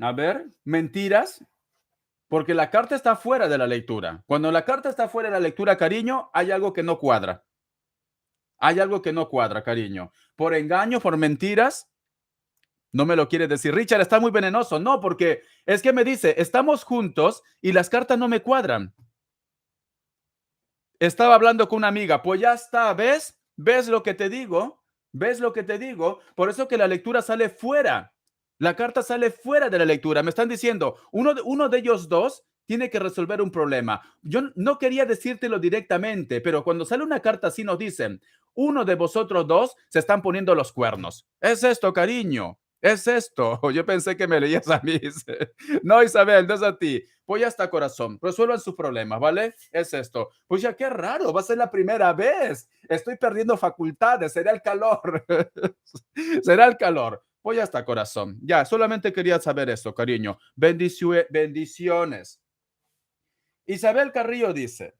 A ver, mentiras. Porque la carta está fuera de la lectura. Cuando la carta está fuera de la lectura, cariño, hay algo que no cuadra. Hay algo que no cuadra, cariño. Por engaño, por mentiras, no me lo quiere decir. Richard, está muy venenoso. No, porque es que me dice, estamos juntos y las cartas no me cuadran. Estaba hablando con una amiga, pues ya está, ¿ves? ¿Ves lo que te digo? ¿Ves lo que te digo? Por eso que la lectura sale fuera. La carta sale fuera de la lectura. Me están diciendo, uno de ellos dos tiene que resolver un problema. Yo no quería decírtelo directamente, pero cuando sale una carta así nos dicen, uno de vosotros dos se están poniendo los cuernos. Es esto, cariño. Es esto. Yo pensé que me leías a mí. No, Isabel, no es a ti. Pues ya está, corazón. Resuelvan sus problemas, ¿vale? Es esto. Pues ya qué raro, va a ser la primera vez. Estoy perdiendo facultades. Será el calor. Será el calor. Pues ya está, corazón. Ya, solamente quería saber eso, cariño. Bendiciones. Isabel Carrillo dice,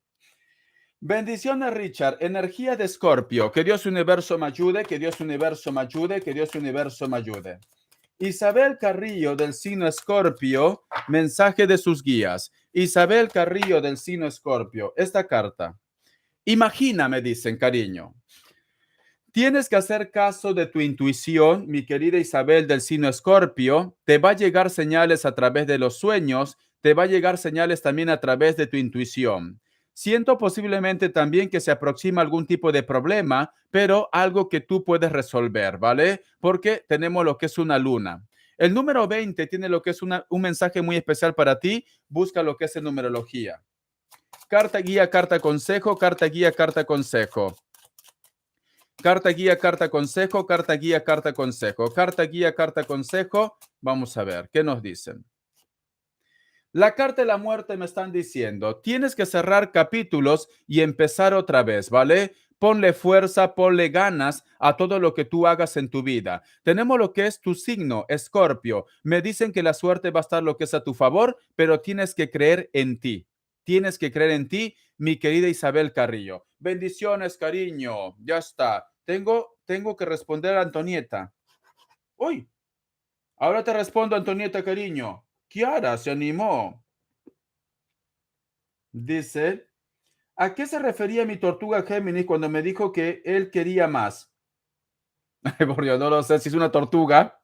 bendiciones, Richard. Energía de Escorpio. Que Dios universo me ayude, que Dios universo me ayude, que Dios universo me ayude. Isabel Carrillo del signo Escorpio, mensaje de sus guías. Isabel Carrillo del signo Escorpio, esta carta. Imagina, me dicen, cariño. Tienes que hacer caso de tu intuición, mi querida Isabel del signo Escorpio. Te va a llegar señales a través de los sueños, te va a llegar señales también a través de tu intuición. Siento posiblemente también que se aproxima algún tipo de problema, pero algo que tú puedes resolver, ¿vale? Porque tenemos lo que es una luna. El número 20 tiene lo que es un mensaje muy especial para ti. Busca lo que es en numerología. Carta guía, carta consejo, carta guía, carta consejo. Carta guía, carta consejo, carta guía, carta consejo, carta guía, carta consejo. Vamos a ver, ¿qué nos dicen? La carta de la muerte me están diciendo, tienes que cerrar capítulos y empezar otra vez, ¿vale? Ponle fuerza, ponle ganas a todo lo que tú hagas en tu vida. Tenemos lo que es tu signo, Escorpio. Me dicen que la suerte va a estar lo que es a tu favor, pero tienes que creer en ti. Tienes que creer en ti, mi querida Isabel Carrillo. Bendiciones, cariño. Ya está. Tengo que responder a Antonieta. Uy, ahora te respondo, Antonieta, cariño. Kiara se animó. Dice, ¿a qué se refería mi tortuga Géminis cuando me dijo que él quería más? Por Dios, no lo sé si es una tortuga.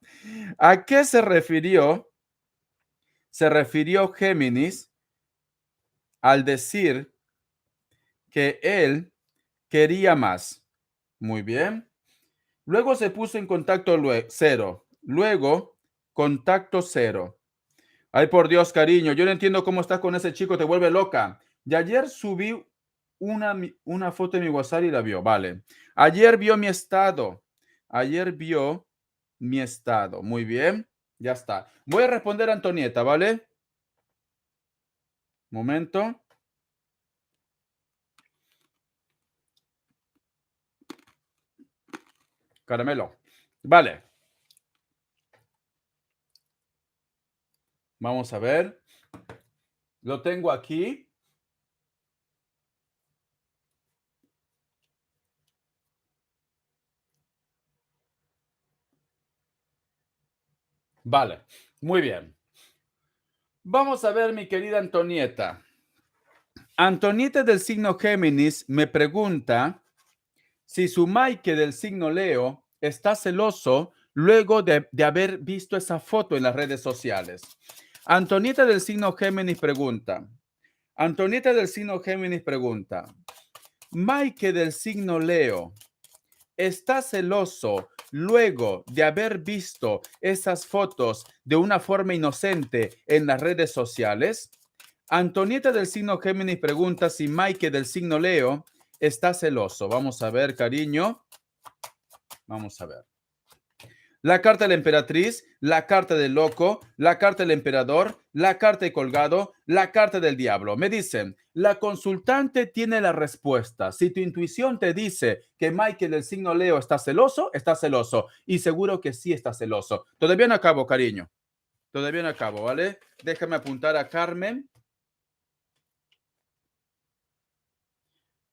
¿A qué se refirió? Se refirió Géminis al decir que él quería más. Muy bien. Luego se puso en contacto cero. Luego, contacto cero. Ay, por Dios, cariño, yo no entiendo cómo estás con ese chico, te vuelve loca. Y ayer subí una foto de mi WhatsApp y la vio, vale. Ayer vio mi estado. Ayer vio mi estado. Muy bien, ya está. Voy a responder a Antonieta, ¿vale? Momento. Caramelo. Vale. Vamos a ver. Lo tengo aquí. Vale. Muy bien. Vamos a ver, mi querida Antonieta. Antonieta del signo Géminis me pregunta si su Mike del signo Leo está celoso luego de haber visto esa foto en las redes sociales. Antonieta del signo Géminis pregunta. Antonieta del signo Géminis pregunta. Mike del signo Leo está celoso luego de haber visto esas fotos de una forma inocente en las redes sociales. Antonieta del signo Géminis pregunta si Mike del signo Leo está celoso. Vamos a ver, cariño. Vamos a ver. La carta de la emperatriz, la carta del loco, la carta del emperador, la carta de colgado, la carta del diablo. Me dicen, la consultante tiene la respuesta. Si tu intuición te dice que Michael del signo Leo está celoso. Y seguro que sí está celoso. Todavía no acabo, cariño. Todavía no acabo, ¿vale? Déjame apuntar a Carmen.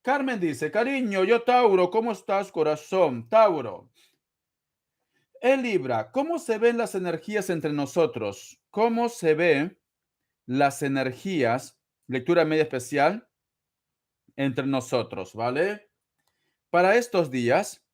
Carmen dice, cariño, yo Tauro, ¿cómo estás, corazón? Tauro. El Libra, ¿cómo se ven las energías entre nosotros? ¿Cómo se ven las energías? Lectura media especial entre nosotros, ¿vale? Para estos días,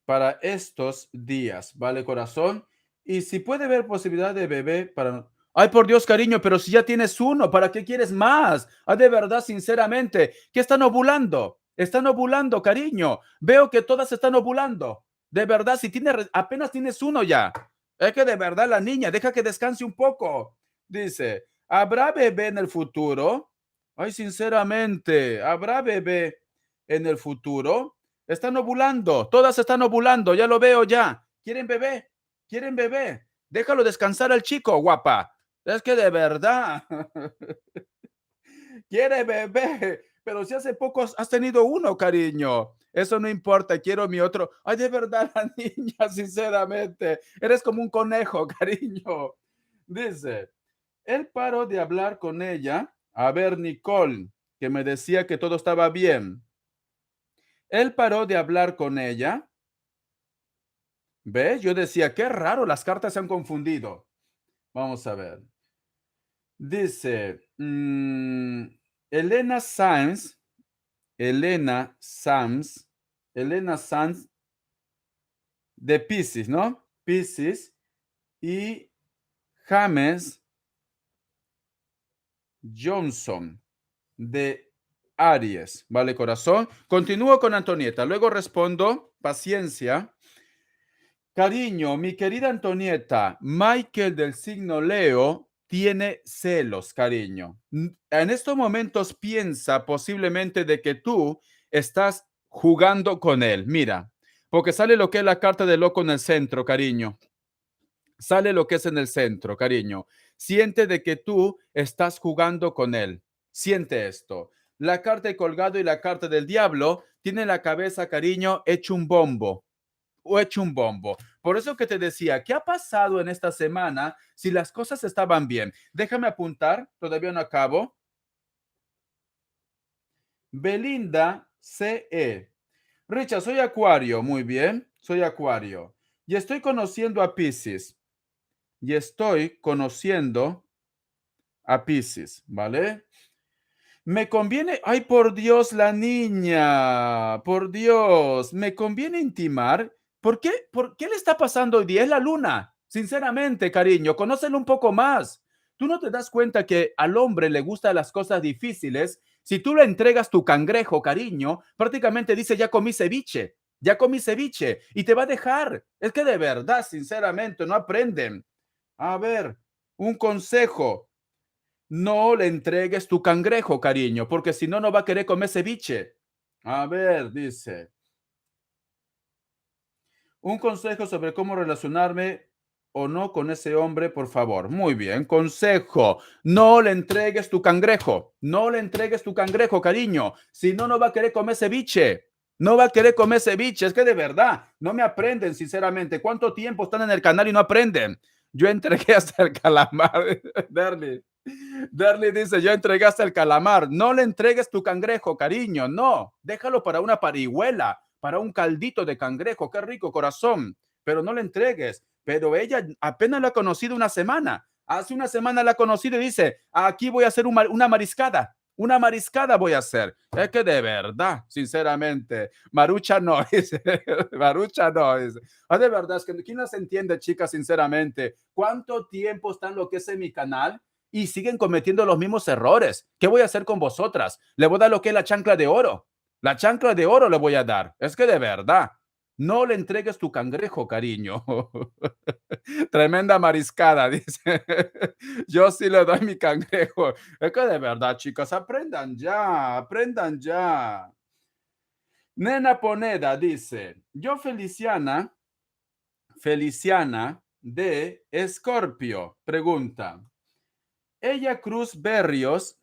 ¿vale, corazón? Y si puede haber posibilidad de bebé para... Ay, por Dios, cariño, pero si ya tienes uno, ¿para qué quieres más? Ah, de verdad, sinceramente, ¿qué están ovulando? Están ovulando, cariño. Veo que todas están ovulando. De verdad, si tienes, apenas tienes uno ya. Es que de verdad la niña, deja que descanse un poco. Dice, ¿habrá bebé en el futuro? Ay, sinceramente, ¿habrá bebé en el futuro? Están ovulando, todas están ovulando, ya lo veo ya. ¿Quieren bebé? ¿Quieren bebé? Déjalo descansar al chico, guapa. Es que de verdad, quiere bebé, pero si hace poco has tenido uno, cariño. Eso no importa, quiero mi otro. Ay, de verdad, la niña, sinceramente, eres como un conejo, cariño. Dice, él paró de hablar con ella. A ver, Nicole, que me decía que todo estaba bien. Él paró de hablar con ella. ¿Ves? Yo decía, qué raro, las cartas se han confundido. Vamos a ver. Dice, Elena Sanz, Elena Sanz, Elena Sanz de Pisces, ¿no? Pisces y James Johnson de Aries, ¿vale, corazón? Continúo con Antonieta, luego respondo, paciencia. Cariño, mi querida Antonieta, Michael del signo Leo tiene celos, cariño. En estos momentos piensa posiblemente de que tú estás jugando con él. Mira, porque sale lo que es la carta de loco en el centro, cariño. Sale lo que es en el centro, cariño. Siente de que tú estás jugando con él. Siente esto. La carta de colgado y la carta del diablo tiene la cabeza, cariño, hecho un bombo o hecho un bombo. Por eso que te decía, ¿qué ha pasado en esta semana si las cosas estaban bien? Déjame apuntar, todavía no acabo. Belinda CE. Richa, soy Acuario, muy bien, soy Acuario. Y estoy conociendo a Pisces. Y estoy conociendo a Pisces, ¿vale? Me conviene, ay, por Dios, la niña, por Dios, me conviene intimar. ¿Por qué? ¿Por qué le está pasando hoy día? Es la luna. Sinceramente, cariño, conócelo un poco más. Tú no te das cuenta que al hombre le gustan las cosas difíciles. Si tú le entregas tu cangrejo, cariño, prácticamente dice, ya comí ceviche, y te va a dejar. Es que de verdad, sinceramente, no aprenden. A ver, un consejo. No le entregues tu cangrejo, cariño, porque si no, no va a querer comer ceviche. A ver, dice. Un consejo sobre cómo relacionarme o no con ese hombre, por favor. Muy bien, consejo. No le entregues tu cangrejo. No le entregues tu cangrejo, cariño. Si no, no va a querer comer ceviche. No va a querer comer ceviche. Es que de verdad, no me aprenden, sinceramente. ¿Cuánto tiempo están en el canal y no aprenden? Yo entregué hasta el calamar, Darly. Darly dice, yo entregué hasta el calamar. No le entregues tu cangrejo, cariño. No, déjalo para una parihuela, para un caldito de cangrejo. Qué rico, corazón. Pero no le entregues. Pero ella apenas la ha conocido una semana. Hace una semana la ha conocido y dice, aquí voy a hacer una mariscada. Una mariscada voy a hacer. Es que de verdad, sinceramente, Marucha no es. Marucha no es. Ah, de verdad, es que ¿quién las entiende, chicas, sinceramente? ¿Cuánto tiempo están lo que es en mi canal? Y siguen cometiendo los mismos errores. ¿Qué voy a hacer con vosotras? Le voy a dar lo que es la chancla de oro. La chancla de oro le voy a dar. Es que de verdad, no le entregues tu cangrejo, cariño. Tremenda mariscada, dice. Yo sí le doy mi cangrejo. Es que de verdad, chicas, aprendan ya, aprendan ya. Nena Poneda dice, yo Feliciana de Escorpio, pregunta. Ella Cruz Berrios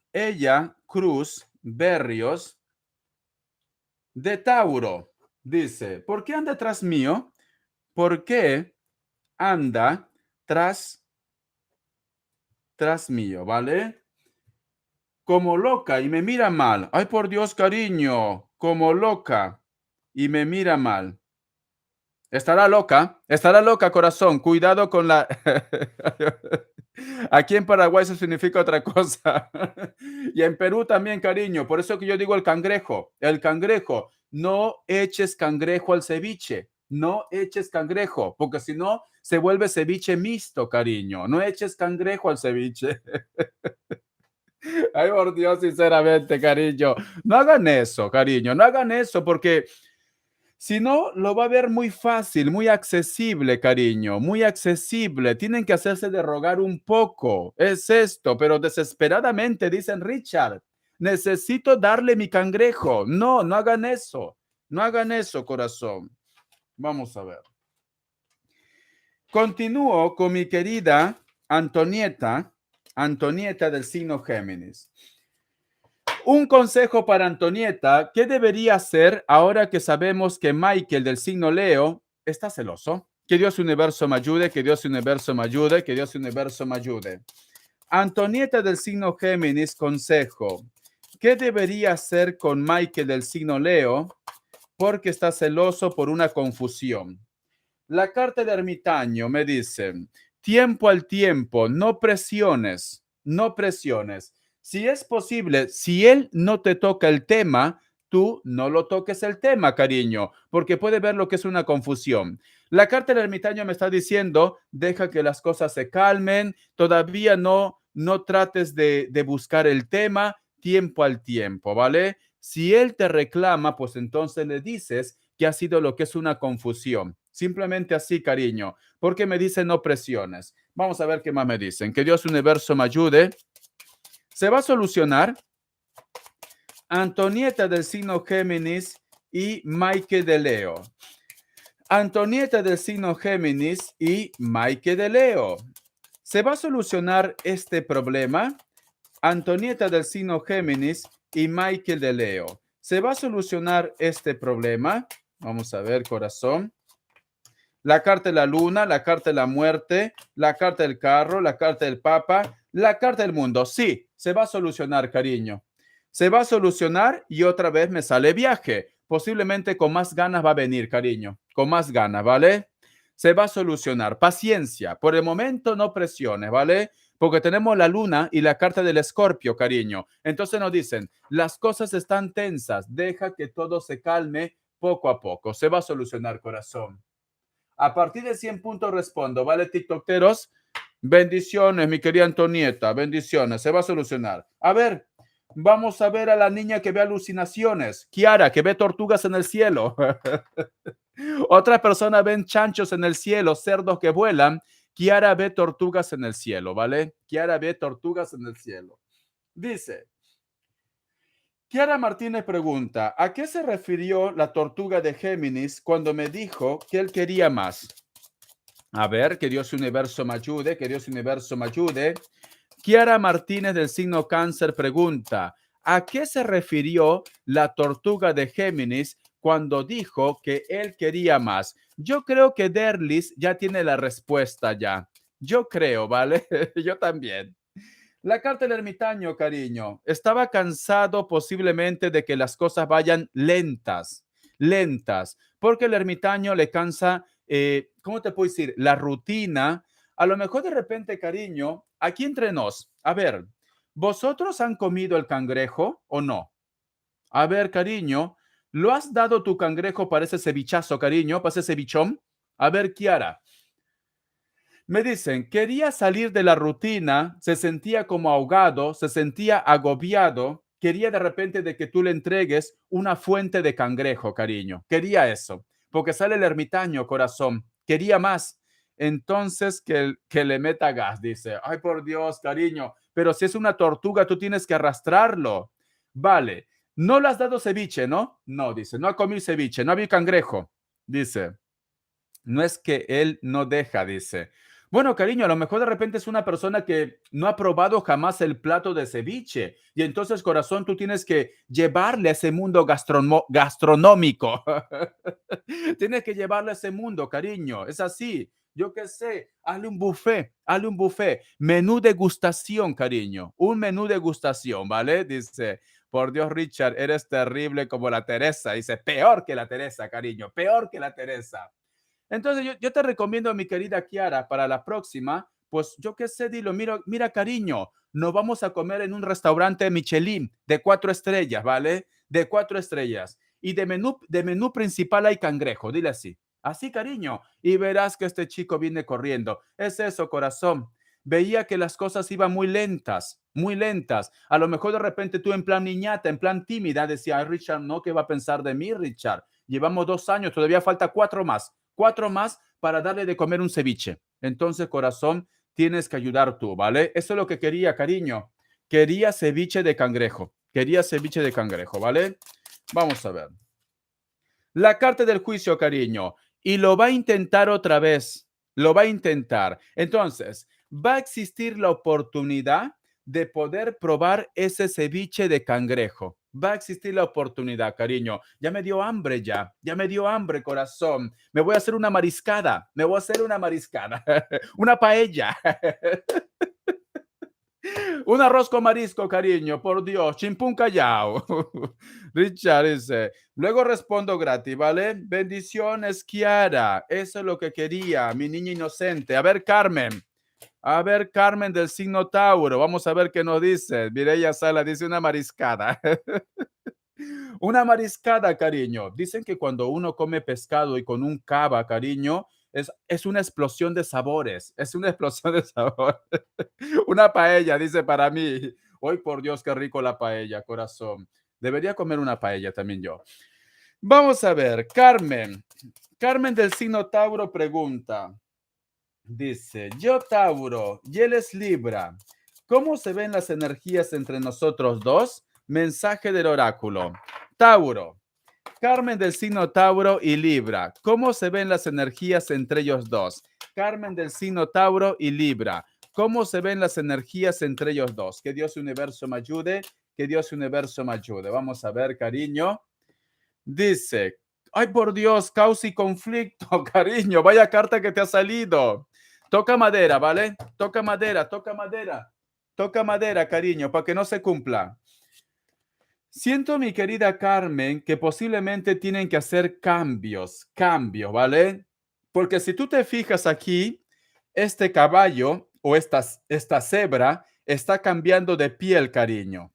de Tauro, dice, ¿por qué anda tras mío? ¿Por qué anda tras tras mío, ¿vale? Como loca y me mira mal. Ay, por Dios, cariño, como loca y me mira mal. Estará loca, corazón. Cuidado con la... Aquí en Paraguay eso significa otra cosa. Y en Perú también, cariño. Por eso que yo digo el cangrejo. El cangrejo. No eches cangrejo al ceviche. No eches cangrejo, porque si no se vuelve ceviche mixto, cariño. No eches cangrejo al ceviche. Ay, por Dios, sinceramente, cariño. No hagan eso, cariño. No hagan eso porque si no, lo va a ver muy fácil, muy accesible, cariño, muy accesible. Tienen que hacerse de rogar un poco. Es esto, pero desesperadamente dicen, Richard, necesito darle mi cangrejo. No, no hagan eso. No hagan eso, corazón. Vamos a ver. Continúo con mi querida Antonieta, Antonieta del signo Géminis. Un consejo para Antonieta, ¿qué debería hacer ahora que sabemos que Michael del signo Leo está celoso? Que Dios universo me ayude, que Dios universo me ayude, que Dios universo me ayude. Antonieta del signo Géminis, consejo. ¿Qué debería hacer con Michael del signo Leo? Porque está celoso por una confusión. La carta de ermitaño me dice, tiempo al tiempo, no presiones, no presiones. Si es posible, si él no te toca el tema, tú no lo toques el tema, cariño, porque puede ver lo que es una confusión. La carta del ermitaño me está diciendo, deja que las cosas se calmen, todavía no trates de buscar el tema, tiempo al tiempo, ¿vale? Si él te reclama, pues entonces le dices que ha sido lo que es una confusión. Simplemente así, cariño, porque me dicen no presiones. Vamos a ver qué más me dicen. Que Dios universo me ayude. Se va a solucionar. Antonieta del signo Géminis y Maike de Leo. Antonieta del signo Géminis y Maike de Leo. ¿Se va a solucionar este problema? Antonieta del signo Géminis y Michael de Leo. ¿Se va a solucionar este problema? Vamos a ver, corazón. La carta de la luna, la carta de la muerte, la carta del carro, la carta del papa, la carta del mundo. Sí, se va a solucionar, cariño. Se va a solucionar y otra vez me sale viaje. Posiblemente con más ganas va a venir, cariño. Con más ganas, ¿vale? Se va a solucionar. Paciencia. Por el momento no presiones, ¿vale? Porque tenemos la luna y la carta del escorpio, cariño. Entonces nos dicen, las cosas están tensas. Deja que todo se calme poco a poco. Se va a solucionar, corazón. A partir de 100 puntos respondo, ¿vale, TikTokeros? Bendiciones, mi querida Antonieta, bendiciones, se va a solucionar. A ver, vamos a ver a la niña que ve alucinaciones. Kiara, que ve tortugas en el cielo. Otras personas ven chanchos en el cielo, cerdos que vuelan. Kiara ve tortugas en el cielo, ¿vale? Kiara ve tortugas en el cielo. Dice, Kiara Martínez pregunta, ¿a qué se refirió la tortuga de Géminis cuando me dijo que él quería más? A ver, que Dios universo me ayude, que Dios universo me ayude. Kiara Martínez del signo Cáncer pregunta, ¿a qué se refirió la tortuga de Géminis cuando dijo que él quería más? Yo creo que Derlis ya tiene la respuesta ya. Yo creo, ¿vale? Yo también. La carta del ermitaño, cariño, estaba cansado posiblemente de que las cosas vayan lentas, lentas, porque el ermitaño le cansa, ¿cómo te puedo decir? La rutina. A lo mejor de repente, cariño, aquí entre nos, a ver, ¿vosotros han comido el cangrejo o no? A ver, cariño, ¿lo has dado tu cangrejo para ese cevichazo, cariño, para ese cevichón? A ver, Kiara. Me dicen, quería salir de la rutina, se sentía como ahogado, se sentía agobiado, quería de repente de que tú le entregues una fuente de cangrejo, cariño. Quería eso, porque sale el ermitaño, corazón. Quería más. Entonces que le meta gas, dice. Ay, por Dios, cariño. Pero si es una tortuga, tú tienes que arrastrarlo. Vale. No le has dado ceviche, ¿no? No, dice. No ha comido ceviche, no ha habido cangrejo. Dice. No es que él no deja, dice. Bueno, cariño, a lo mejor de repente es una persona que no ha probado jamás el plato de ceviche. Y entonces, corazón, tú tienes que llevarle a ese mundo gastronómico. Tienes que llevarle a ese mundo, cariño. Es así. yo qué sé, hazle un buffet, menú degustación, cariño, un menú degustación, ¿vale? Dice, por Dios, Richard, eres terrible como la Teresa. Dice, peor que la Teresa, cariño, peor que la Teresa. Entonces, yo te recomiendo, mi querida Kiara, para la próxima, pues yo qué sé, dilo, mira, cariño, nos vamos a comer en un restaurante Michelin de 4 estrellas, ¿vale? De 4 estrellas. Y de menú principal hay cangrejo, dile así. Así, cariño. Y verás que este chico viene corriendo. Es eso, corazón. Veía que las cosas iban muy lentas, muy lentas. A lo mejor de repente tú en plan niñata, en plan tímida, decía, "Ay, Richard, no, ¿qué va a pensar de mí, Richard? Llevamos 2 años, todavía falta 4 más para darle de comer un ceviche. Entonces, corazón, tienes que ayudar tú, ¿vale? Eso es lo que quería, cariño. Quería ceviche de cangrejo. Quería ceviche de cangrejo, ¿vale? Vamos a ver. La carta del juicio, cariño. Y lo va a intentar otra vez. Lo va a intentar. Entonces, va a existir la oportunidad de poder probar ese ceviche de cangrejo. Va a existir la oportunidad, cariño. Ya me dio hambre ya. Ya me dio hambre, corazón. Me voy a hacer una mariscada. Me voy a hacer una mariscada. Una paella. Un arroz con marisco, cariño, por Dios, chimpún callao. Richard dice, luego respondo gratis, ¿vale? Bendiciones, Kiara. Eso es lo que quería, mi niña inocente. A ver, Carmen. A ver, Carmen del signo Tauro. Vamos a ver qué nos dice. Mireya Sala dice una mariscada. Una mariscada, cariño. Dicen que cuando uno come pescado y con un cava, cariño, es una explosión de sabores. Es una explosión de sabores. Una paella, dice para mí. Hoy, por Dios, qué rico la paella, corazón. Debería comer una paella también yo. Vamos a ver, Carmen. Carmen del signo Tauro pregunta. Dice, yo Tauro y él es Libra. ¿Cómo se ven las energías entre nosotros dos? Mensaje del oráculo. Tauro. Carmen del signo Tauro y Libra. ¿Cómo se ven las energías entre ellos dos? Carmen del signo Tauro y Libra. ¿Cómo se ven las energías entre ellos dos? Que Dios universo me ayude. Que Dios universo me ayude. Vamos a ver, cariño. Dice, ay por Dios, causa y conflicto, cariño. Vaya carta que te ha salido. Toca madera, ¿vale? Toca madera, toca madera. Toca madera, cariño, para que no se cumpla. Siento, mi querida Carmen, que posiblemente tienen que hacer cambios, ¿vale? Porque si tú te fijas aquí, este caballo o esta cebra está cambiando de piel, cariño.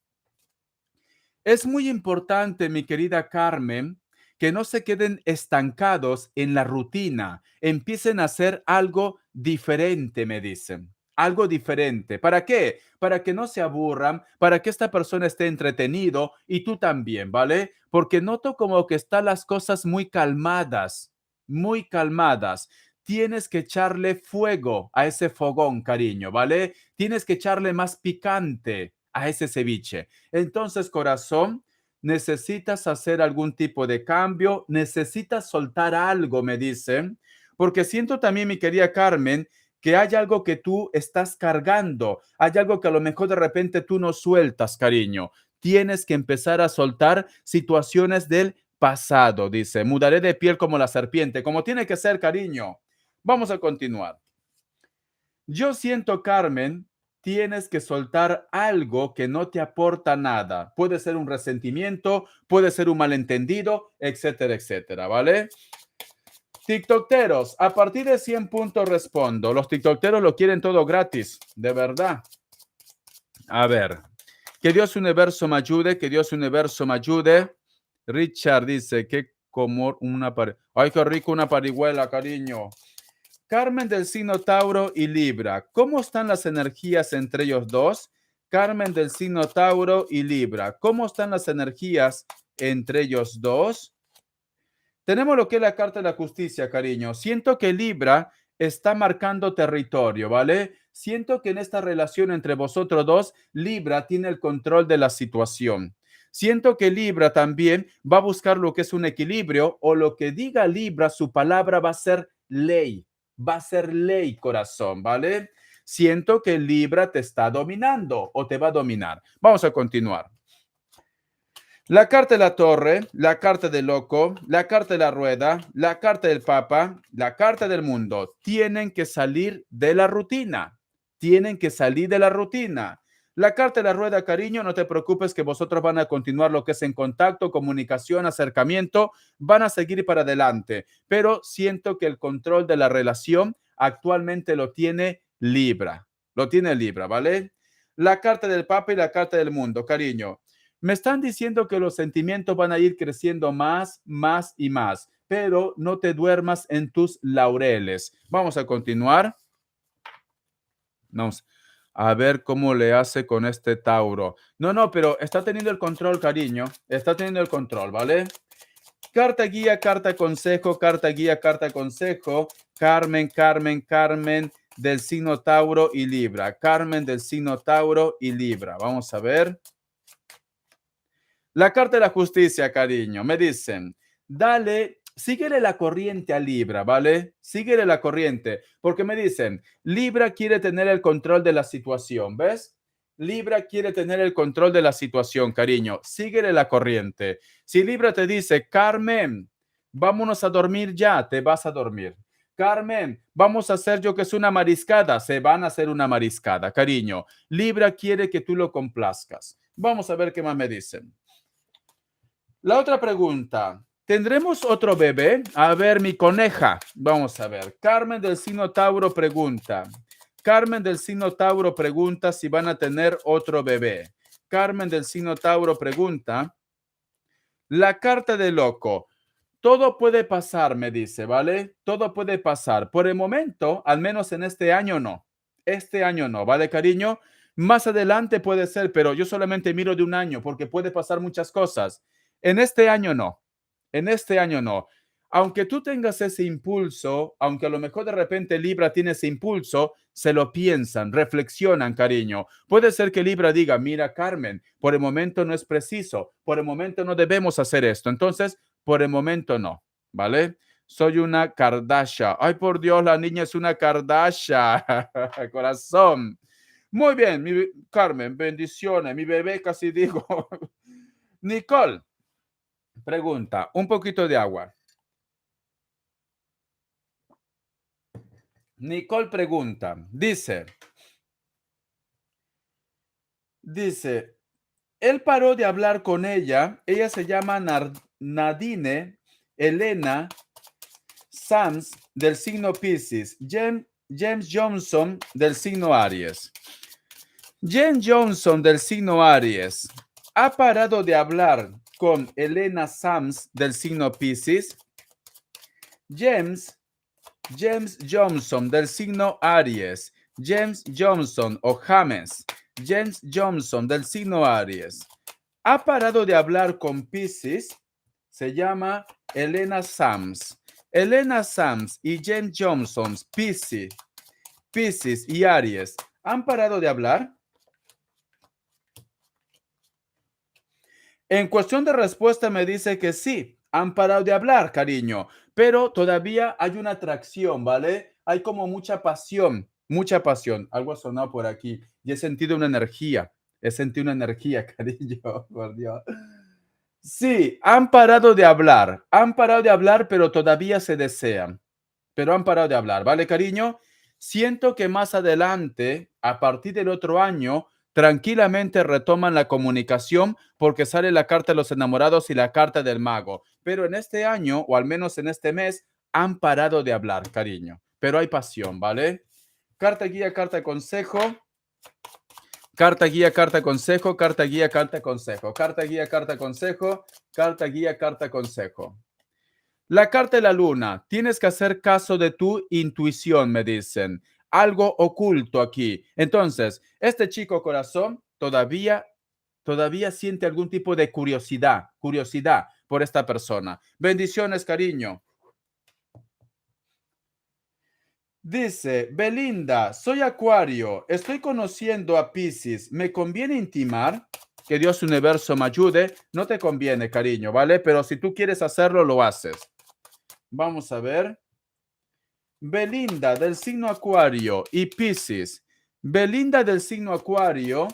Es muy importante, mi querida Carmen, que no se queden estancados en la rutina, empiecen a hacer algo diferente, me dicen. Algo diferente. ¿Para qué? Para que no se aburran, para que esta persona esté entretenido y tú también, ¿vale? Porque noto como que están las cosas muy calmadas, muy calmadas. Tienes que echarle fuego a ese fogón, cariño, ¿vale? Tienes que echarle más picante a ese ceviche. Entonces, corazón, necesitas hacer algún tipo de cambio, necesitas soltar algo, me dicen, porque siento también, mi querida Carmen, que hay algo que tú estás cargando, hay algo que a lo mejor de repente tú no sueltas, cariño. Tienes que empezar a soltar situaciones del pasado, dice. Mudaré de piel como la serpiente, como tiene que ser, cariño. Vamos a continuar. Yo siento, Carmen, tienes que soltar algo que no te aporta nada. Puede ser un resentimiento, puede ser un malentendido, etcétera, etcétera, ¿vale? TikTokeros, a partir de 100 puntos respondo. Los TikTokeros lo quieren todo gratis, de verdad. A ver, que Dios universo me ayude, que Dios universo me ayude. Richard dice que como una ay, qué rico una parihuela, cariño. Carmen del signo Tauro y Libra. ¿Cómo están las energías entre ellos dos? Carmen del signo Tauro y Libra. ¿Cómo están las energías entre ellos dos? Tenemos lo que es la carta de la justicia, cariño. Siento que Libra está marcando territorio, ¿vale? Siento que en esta relación entre vosotros dos, Libra tiene el control de la situación. Siento que Libra también va a buscar lo que es un equilibrio o lo que diga Libra, su palabra va a ser ley. Va a ser ley, corazón, ¿vale? Siento que Libra te está dominando o te va a dominar. Vamos a continuar. La carta de la torre, la carta del loco, la carta de la rueda, la carta del papa, la carta del mundo. Tienen que salir de la rutina. Tienen que salir de la rutina. La carta de la rueda, cariño, no te preocupes que vosotros van a continuar lo que es en contacto, comunicación, acercamiento, van a seguir para adelante. Pero siento que el control de la relación actualmente lo tiene Libra. Lo tiene Libra, ¿vale? La carta del papa y la carta del mundo, cariño. Me están diciendo que los sentimientos van a ir creciendo más, más y más, pero no te duermas en tus laureles. Vamos a continuar. Vamos a ver cómo le hace con este Tauro. No, pero está teniendo el control, cariño. Está teniendo el control, ¿vale? Carta guía, carta consejo, carta guía, carta consejo. Carmen, Carmen, Carmen del signo Tauro y Libra. Carmen del signo Tauro y Libra. Vamos a ver. La carta de la justicia, cariño, me dicen, dale, síguele la corriente a Libra, ¿vale? Síguele la corriente, porque me dicen, Libra quiere tener el control de la situación, ¿ves? Libra quiere tener el control de la situación, cariño, síguele la corriente. Si Libra te dice, Carmen, vámonos a dormir ya, te vas a dormir. Carmen, vamos a hacer yo que es una mariscada, se van a hacer una mariscada, cariño. Libra quiere que tú lo complazcas. Vamos a ver qué más me dicen. La otra pregunta, ¿tendremos otro bebé? A ver, mi coneja. Vamos a ver. Carmen del signo Tauro pregunta. Carmen del signo Tauro pregunta si van a tener otro bebé. Carmen del signo Tauro pregunta. La carta de loco. Todo puede pasar, me dice, ¿vale? Todo puede pasar. Por el momento, al menos en este año, no. Este año no, ¿vale, cariño? Más adelante puede ser, pero yo solamente miro de un año porque puede pasar muchas cosas. En este año no. En este año no. Aunque tú tengas ese impulso, aunque a lo mejor de repente Libra tiene ese impulso, se lo piensan, reflexionan, cariño. Puede ser que Libra diga, mira, Carmen, por el momento no es preciso, por el momento no debemos hacer esto. Entonces, por el momento no, ¿vale? Soy una Kardashian. Ay, por Dios, la niña es una Kardashian. Corazón. Muy bien, Carmen, bendiciones. Mi bebé casi digo. Nicole, pregunta, un poquito de agua. Nicole pregunta, dice, él paró de hablar con ella se llama Nadine Elena Sanz del signo Piscis, James Johnson del signo Aries. James Johnson del signo Aries ha parado de hablar con Elena Sanz del signo Piscis. James Johnson del signo Aries. James Johnson o James Johnson del signo Aries. Ha parado de hablar con Piscis. Se llama Elena Sams. Elena Sams y James Johnson, Piscis y Aries, ¿han parado de hablar? En cuestión de respuesta me dice que sí, han parado de hablar, cariño, pero todavía hay una atracción, ¿vale? Hay como mucha pasión, mucha pasión. Algo ha sonado por aquí y he sentido una energía, cariño, por Dios. Sí, han parado de hablar, pero todavía se desean, pero han parado de hablar, ¿vale, cariño? Siento que más adelante, a partir del otro año, tranquilamente retoman la comunicación porque sale la carta de los enamorados y la carta del mago. Pero en este año, o al menos en este mes, han parado de hablar, cariño. Pero hay pasión, ¿vale? Carta guía, carta consejo. Carta guía, carta consejo, carta guía, carta consejo, carta guía, carta consejo, carta guía, carta consejo. La carta de la luna, tienes que hacer caso de tu intuición, me dicen. Algo oculto aquí. Entonces, este chico corazón todavía siente algún tipo de curiosidad por esta persona. Bendiciones, cariño. Dice, Belinda, soy Acuario, estoy conociendo a Piscis, ¿me conviene intimar? Que Dios universo me ayude. No te conviene, cariño, ¿vale? Pero si tú quieres hacerlo, lo haces. Vamos a ver. Belinda del signo Acuario y Piscis. Belinda del signo Acuario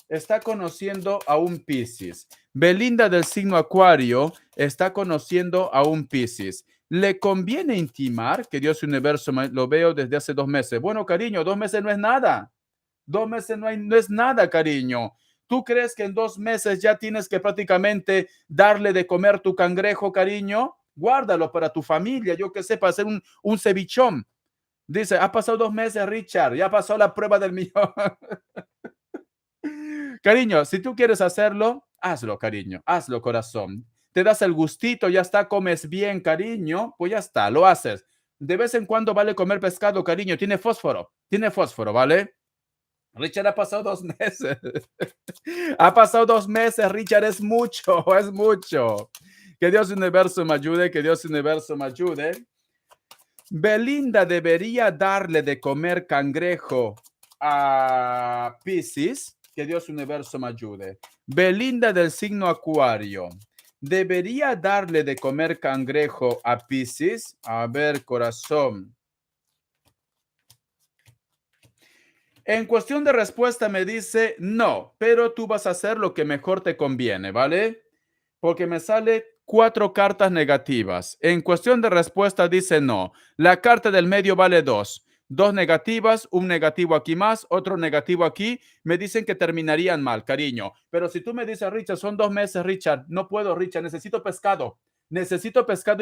está conociendo a un Piscis. Belinda del signo Acuario está conociendo a un Piscis. ¿Le conviene intimar? Que Dios Universo, lo veo desde hace 2 meses. Bueno, cariño, 2 meses no es nada. 2 meses no es nada, cariño. ¿Tú crees que en 2 meses ya tienes que prácticamente darle de comer tu cangrejo, cariño? Guárdalo para tu familia, yo que sé, para hacer un cevichón. Dice, ha pasado 2 meses, Richard, ya pasó la prueba del millón. Cariño, si tú quieres hacerlo, hazlo, cariño, hazlo, corazón. Te das el gustito, ya está, comes bien, cariño, pues ya está, lo haces. De vez en cuando vale comer pescado, cariño, tiene fósforo, ¿vale? Richard ha pasado 2 meses. Ha pasado 2 meses, Richard, es mucho, es mucho. Que Dios Universo me ayude, que Dios Universo me ayude. Belinda debería darle de comer cangrejo a Piscis. Que Dios Universo me ayude. Belinda del signo Acuario. ¿Debería darle de comer cangrejo a Piscis? A ver, corazón. En cuestión de respuesta me dice no, pero tú vas a hacer lo que mejor te conviene, ¿vale? Porque me sale 4 cartas negativas. En cuestión de respuesta dice no. La carta del medio vale 2 negativas, un negativo aquí más, otro negativo aquí. Me dicen que terminarían mal, cariño. Pero si tú me dices, Richard, son 2 meses, Richard, no puedo, Richard, necesito pescado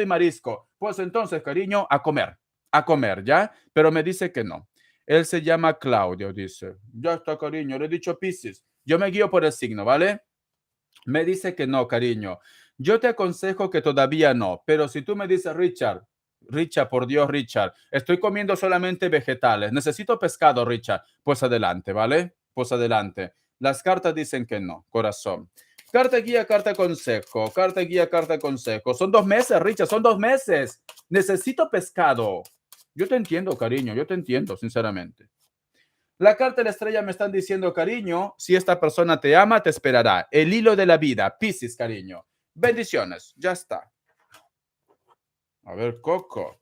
y marisco. Pues entonces, cariño, a comer, ¿ya? Pero me dice que no. Él se llama Claudio, dice. Ya está, cariño, le he dicho Piscis. Yo me guío por el signo, ¿vale? Me dice que no, cariño. Yo te aconsejo que todavía no, pero si tú me dices, Richard, por Dios, Richard, estoy comiendo solamente vegetales, necesito pescado, Richard, pues adelante, ¿vale? Pues adelante. Las cartas dicen que no, corazón. Carta guía, carta consejo, carta guía, carta consejo. Son 2 meses, Richard, son 2 meses. Necesito pescado. Yo te entiendo, cariño, yo te entiendo, sinceramente. La carta de la estrella me están diciendo, cariño, si esta persona te ama, te esperará. El hilo de la vida, Piscis, cariño. Bendiciones, ya está. A ver, Coco.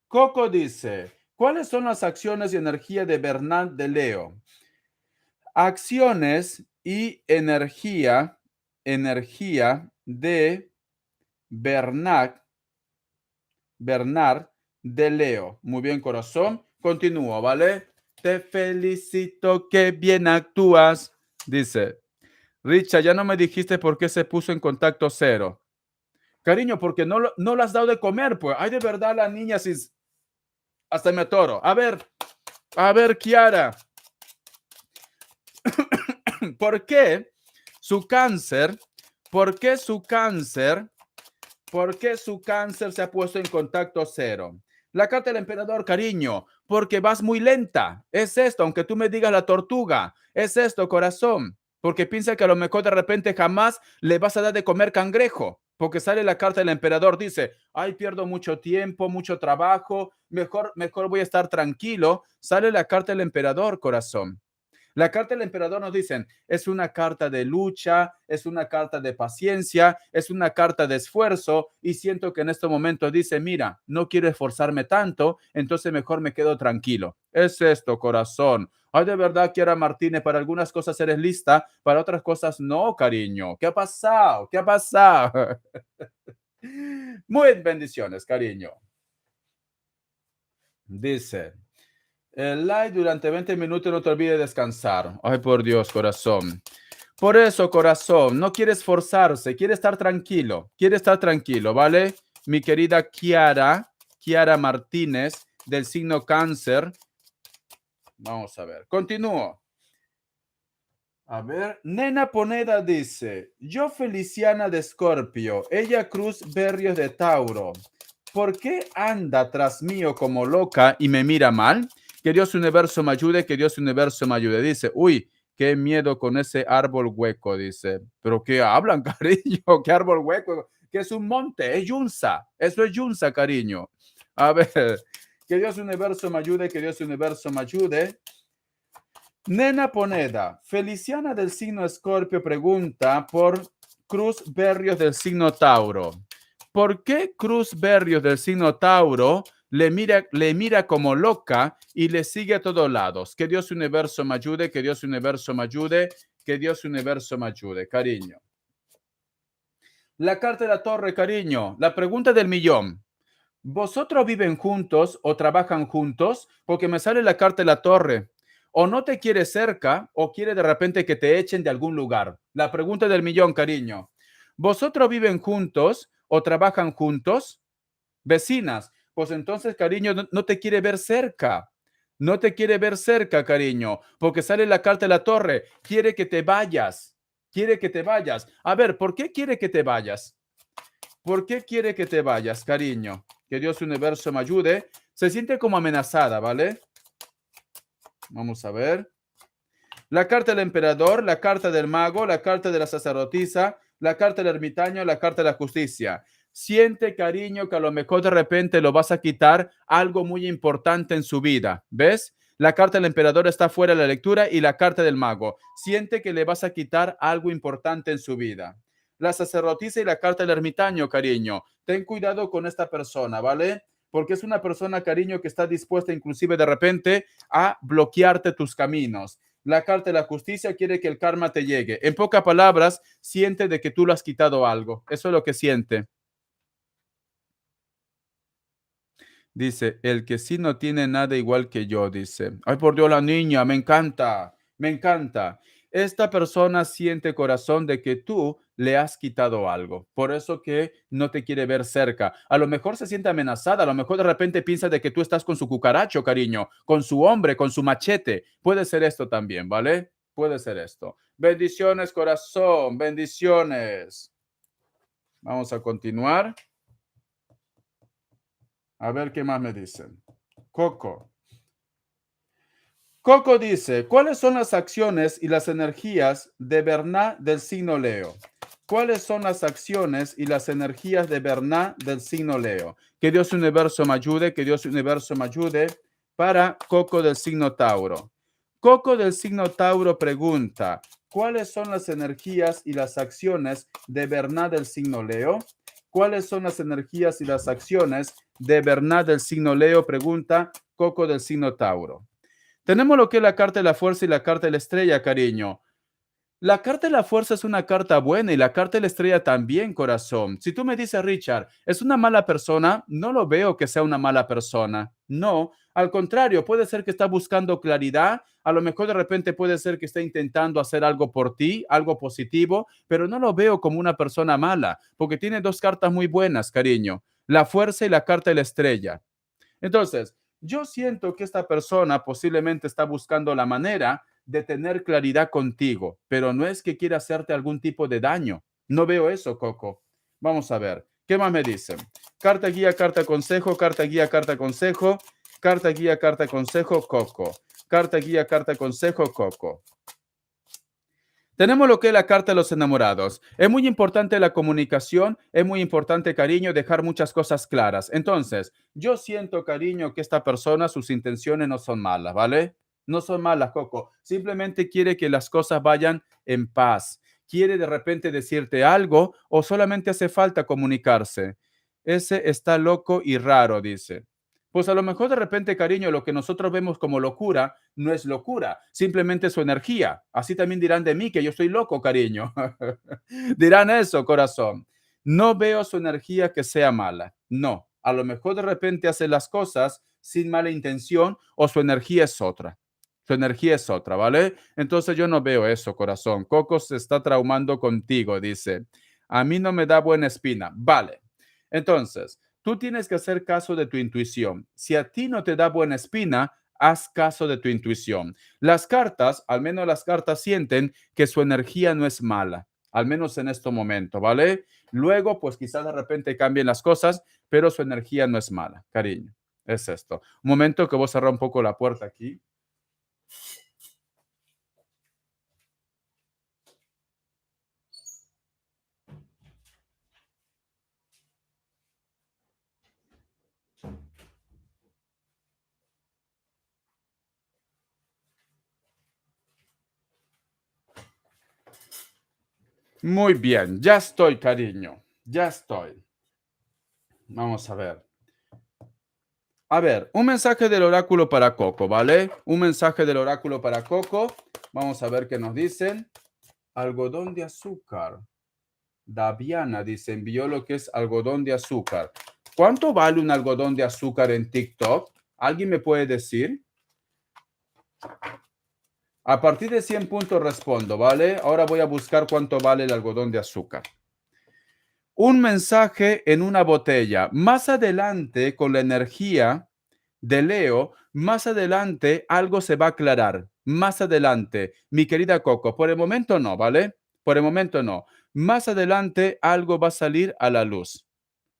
Coco dice, ¿cuáles son las acciones y energía de Bernard de Leo? Acciones y energía de Bernard de Leo. Muy bien, corazón. Continúo, ¿vale? Te felicito, que bien actúas. Dice, Richard, ya no me dijiste por qué se puso en contacto cero. Cariño, porque no lo has dado de comer, pues. Ay, de verdad, la niña, si hasta me atoro. A ver, Kiara. ¿Por qué su cáncer, por qué su cáncer se ha puesto en contacto cero? La carta del emperador, cariño, porque vas muy lenta. Es esto, aunque tú me digas la tortuga. Es esto, corazón. Porque piensa que a lo mejor de repente jamás le vas a dar de comer cangrejo. Porque sale la carta del emperador, dice, ay, pierdo mucho tiempo, mucho trabajo, mejor voy a estar tranquilo. Sale la carta del emperador, corazón. La carta del emperador nos dicen, es una carta de lucha, es una carta de paciencia, es una carta de esfuerzo y siento que en este momento dice, mira, no quiero esforzarme tanto, entonces mejor me quedo tranquilo. Es esto, corazón. Ay, de verdad, Kiara Martínez, para algunas cosas eres lista, para otras cosas no, cariño. ¿Qué ha pasado? ¿Qué ha pasado? Muy bendiciones, cariño. Dice, el like durante 20 minutos, no te olvides de descansar. Ay, por Dios, corazón. Por eso, corazón, no quiere esforzarse, quiere estar tranquilo, ¿vale? Mi querida Kiara Martínez, del signo Cáncer. Vamos a ver, continúo. A ver, Nena Poneda dice, yo Feliciana de Escorpio, ella Cruz Berrios de Tauro. ¿Por qué anda tras mío como loca y me mira mal? Que Dios Universo me ayude, que Dios Universo me ayude. Dice, uy, qué miedo con ese árbol hueco, dice. ¿Pero qué hablan, cariño? ¿Qué árbol hueco? Que es un monte, es Yunza. Eso es Yunza, cariño. A ver, que Dios Universo me ayude, que Dios Universo me ayude. Nena Poneda, Feliciana del signo Escorpio pregunta por Cruz Berrios del signo Tauro. ¿Por qué Cruz Berrios del signo Tauro le mira como loca y le sigue a todos lados. Que Dios universo me ayude, que Dios universo me ayude, que Dios universo me ayude, cariño. La carta de la torre, cariño. La pregunta del millón. ¿Vosotros viven juntos o trabajan juntos? Porque me sale la carta de la torre. O no te quiere cerca o quiere de repente que te echen de algún lugar. La pregunta del millón, cariño. ¿Vosotros viven juntos o trabajan juntos? Vecinas. Pues entonces, cariño, no te quiere ver cerca. No te quiere ver cerca, cariño, porque sale la carta de la torre. Quiere que te vayas. Quiere que te vayas. A ver, ¿por qué quiere que te vayas? ¿Por qué quiere que te vayas, cariño? Que Dios universo me ayude. Se siente como amenazada, ¿vale? Vamos a ver. La carta del emperador, la carta del mago, la carta de la sacerdotisa, la carta del ermitaño, la carta de la justicia. Siente, cariño, que a lo mejor de repente lo vas a quitar algo muy importante en su vida. ¿Ves? La carta del emperador está fuera de la lectura y la carta del mago. Siente que le vas a quitar algo importante en su vida. La sacerdotisa y la carta del ermitaño, cariño. Ten cuidado con esta persona, ¿vale? Porque es una persona, cariño, que está dispuesta inclusive de repente a bloquearte tus caminos. La carta de la justicia quiere que el karma te llegue. En pocas palabras, siente de que tú le has quitado algo. Eso es lo que siente. Dice, el que sí no tiene nada igual que yo, dice. Ay, por Dios, la niña, me encanta, me encanta. Esta persona siente corazón de que tú le has quitado algo. Por eso que no te quiere ver cerca. A lo mejor se siente amenazada, a lo mejor de repente piensa de que tú estás con su cucaracho, cariño, con su hombre, con su machete. Puede ser esto también, ¿vale? Puede ser esto. Bendiciones, corazón, bendiciones. Vamos a continuar. A ver qué más me dicen. Coco. Coco dice, ¿cuáles son las acciones y las energías de Berná del signo Leo? ¿Cuáles son las acciones y las energías de Berná del signo Leo? Que Dios universo me ayude, que Dios universo me ayude para Coco del signo Tauro. Coco del signo Tauro pregunta, ¿cuáles son las energías y las acciones de Berná del signo Leo? ¿Cuáles son las energías y las acciones de Berná del signo Leo? Pregunta Coco del signo Tauro. Tenemos lo que es la carta de la fuerza y la carta de la estrella, cariño. La carta de la fuerza es una carta buena y la carta de la estrella también, corazón. Si tú me dices, Richard, ¿es una mala persona? No lo veo que sea una mala persona. No, al contrario, puede ser que está buscando claridad. A lo mejor de repente puede ser que está intentando hacer algo por ti, algo positivo, pero no lo veo como una persona mala, porque tiene dos cartas muy buenas, cariño. La fuerza y la carta de la estrella. Entonces, yo siento que esta persona posiblemente está buscando la manera de tener claridad contigo, pero no es que quiera hacerte algún tipo de daño. No veo eso, Coco. Vamos a ver. ¿Qué más me dicen? Carta guía, carta consejo, carta guía, carta consejo, carta guía, carta consejo, Coco. Carta guía, carta consejo, Coco. Tenemos lo que es la carta de los enamorados. Es muy importante la comunicación, es muy importante, cariño, dejar muchas cosas claras. Entonces, yo siento, cariño, que esta persona, sus intenciones no son malas, ¿vale? No son malas, Coco. Simplemente quiere que las cosas vayan en paz. Quiere de repente decirte algo o solamente hace falta comunicarse. Ese está loco y raro, dice. Pues a lo mejor de repente, cariño, lo que nosotros vemos como locura no es locura, simplemente su energía. Así también dirán de mí que yo estoy loco, cariño. Dirán eso, corazón. No veo su energía que sea mala. No, a lo mejor de repente hace las cosas sin mala intención o su energía es otra. Su energía es otra, ¿vale? Entonces yo no veo eso, corazón. Coco se está traumando contigo, dice. A mí no me da buena espina. Vale. Entonces, tú tienes que hacer caso de tu intuición. Si a ti no te da buena espina, haz caso de tu intuición. Las cartas, al menos las cartas sienten que su energía no es mala, al menos en este momento, ¿vale? Luego, pues quizás de repente cambien las cosas, pero su energía no es mala, cariño. Es esto. Un momento que voy a cerrar un poco la puerta aquí. Muy bien, ya estoy, cariño. Ya estoy. Vamos a ver. A ver, un mensaje del oráculo para Coco, ¿vale? Un mensaje del oráculo para Coco. Vamos a ver qué nos dicen. Algodón de azúcar. Daviana dice, envió lo que es algodón de azúcar. ¿Cuánto vale un algodón de azúcar en TikTok? ¿Alguien me puede decir? A partir de 100 puntos respondo, ¿vale? Ahora voy a buscar cuánto vale el algodón de azúcar. Un mensaje en una botella. Más adelante, con la energía de Leo, más adelante algo se va a aclarar. Más adelante, mi querida Coco, por el momento no, ¿vale? Por el momento no. Más adelante algo va a salir a la luz.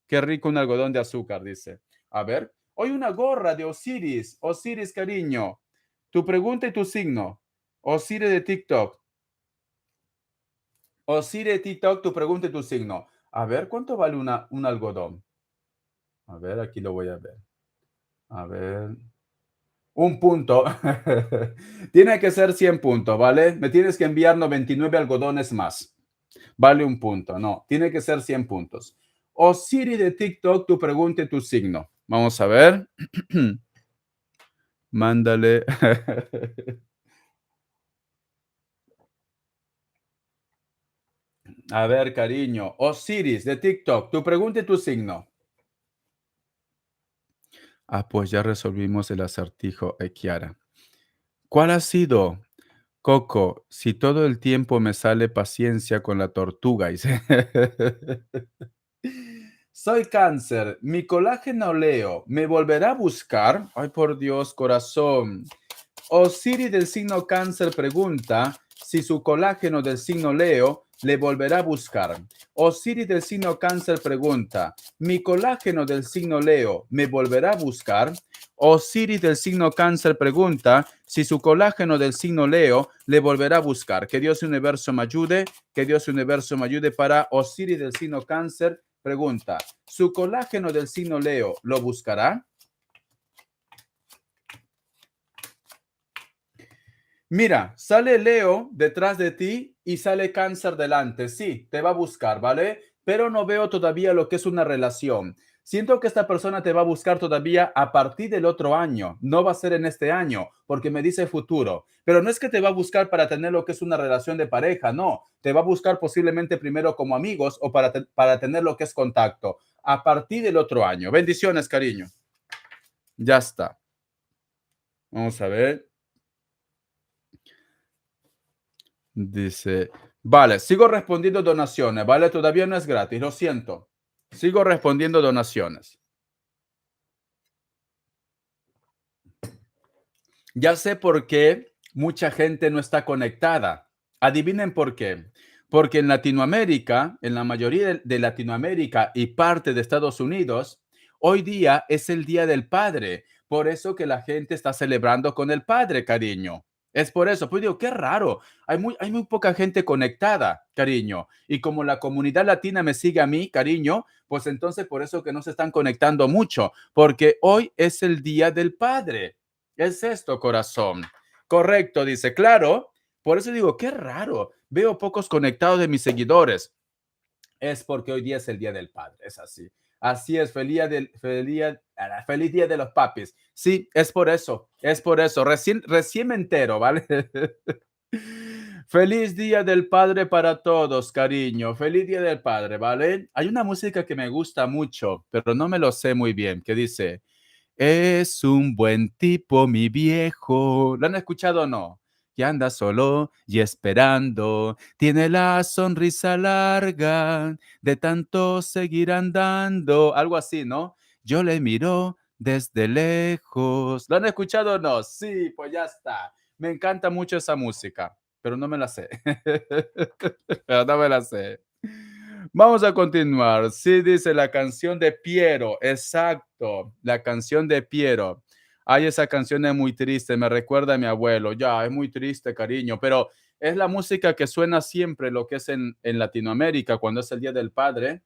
Qué rico un algodón de azúcar, dice. A ver, hoy una gorra de Osiris. Osiris, cariño. Tu pregunta y tu signo. Osiris de TikTok. Osiris de TikTok, tu pregunta y tu signo. A ver, ¿cuánto vale un algodón? A ver, aquí lo voy a ver. A ver. Un punto. Tiene que ser 100 puntos, ¿vale? Me tienes que enviar 99 algodones más. Vale un punto. No, tiene que ser 100 puntos. Osiris de TikTok, tu pregunta y tu signo. Vamos a ver. Mándale. A ver, cariño. Osiris de TikTok, tu pregunta y tu signo. Ah, pues ya resolvimos el acertijo, Kiara. ¿Cuál ha sido? Coco, si todo el tiempo me sale paciencia con la tortuga. Dice. Soy cáncer, mi colágeno Leo, ¿me volverá a buscar? Ay, por Dios, corazón. Osiris del signo cáncer pregunta si su colágeno del signo Leo le volverá a buscar. Osiris del signo cáncer pregunta, ¿mi colágeno del signo Leo me volverá a buscar? Osiris del signo cáncer pregunta si su colágeno del signo Leo le volverá a buscar. Que Dios universo me ayude, que Dios universo me ayude para Osiris del signo cáncer pregunta, ¿su colágeno del signo Leo lo buscará? Mira, sale Leo detrás de ti y sale Cáncer delante. Sí, te va a buscar, ¿vale? Pero no veo todavía lo que es una relación. Siento que esta persona te va a buscar todavía a partir del otro año. No va a ser en este año, porque me dice futuro. Pero no es que te va a buscar para tener lo que es una relación de pareja, no. Te va a buscar posiblemente primero como amigos o para tener lo que es contacto. A partir del otro año. Bendiciones, cariño. Ya está. Vamos a ver. Dice, vale, sigo respondiendo donaciones, ¿vale? Todavía no es gratis, lo siento. Sigo respondiendo donaciones. Ya sé por qué mucha gente no está conectada. Adivinen por qué. Porque en Latinoamérica, en la mayoría de Latinoamérica y parte de Estados Unidos, hoy día es el Día del Padre. Por eso que la gente está celebrando con el Padre, cariño. Es por eso. Pues digo, qué raro. Hay muy poca gente conectada, cariño. Y como la comunidad latina me sigue a mí, cariño, pues entonces por eso que no se están conectando mucho. Porque hoy es el Día del Padre. Es esto, corazón. Correcto, dice, claro. Por eso digo, qué raro. Veo pocos conectados de mis seguidores. Es porque hoy día es el Día del Padre. Es así. Así es, feliz día de los papis. Sí, es por eso. Es por eso. Recién me entero, ¿vale? Feliz Día del Padre para todos, cariño. Feliz Día del Padre, ¿vale? Hay una música que me gusta mucho, pero no me lo sé muy bien, que dice, es un buen tipo, mi viejo. ¿Lo han escuchado o no? Que anda solo y esperando. Tiene la sonrisa larga de tanto seguir andando. Algo así, ¿no? Yo le miro desde lejos. ¿Lo han escuchado o no? Sí, pues ya está. Me encanta mucho esa música, pero no me la sé. Pero no me la sé. Vamos a continuar. Sí, dice la canción de Piero. Exacto, la canción de Piero. Ay, esa canción es muy triste, me recuerda a mi abuelo. Ya, es muy triste, cariño, pero es la música que suena siempre, lo que es en Latinoamérica, cuando es el Día del Padre.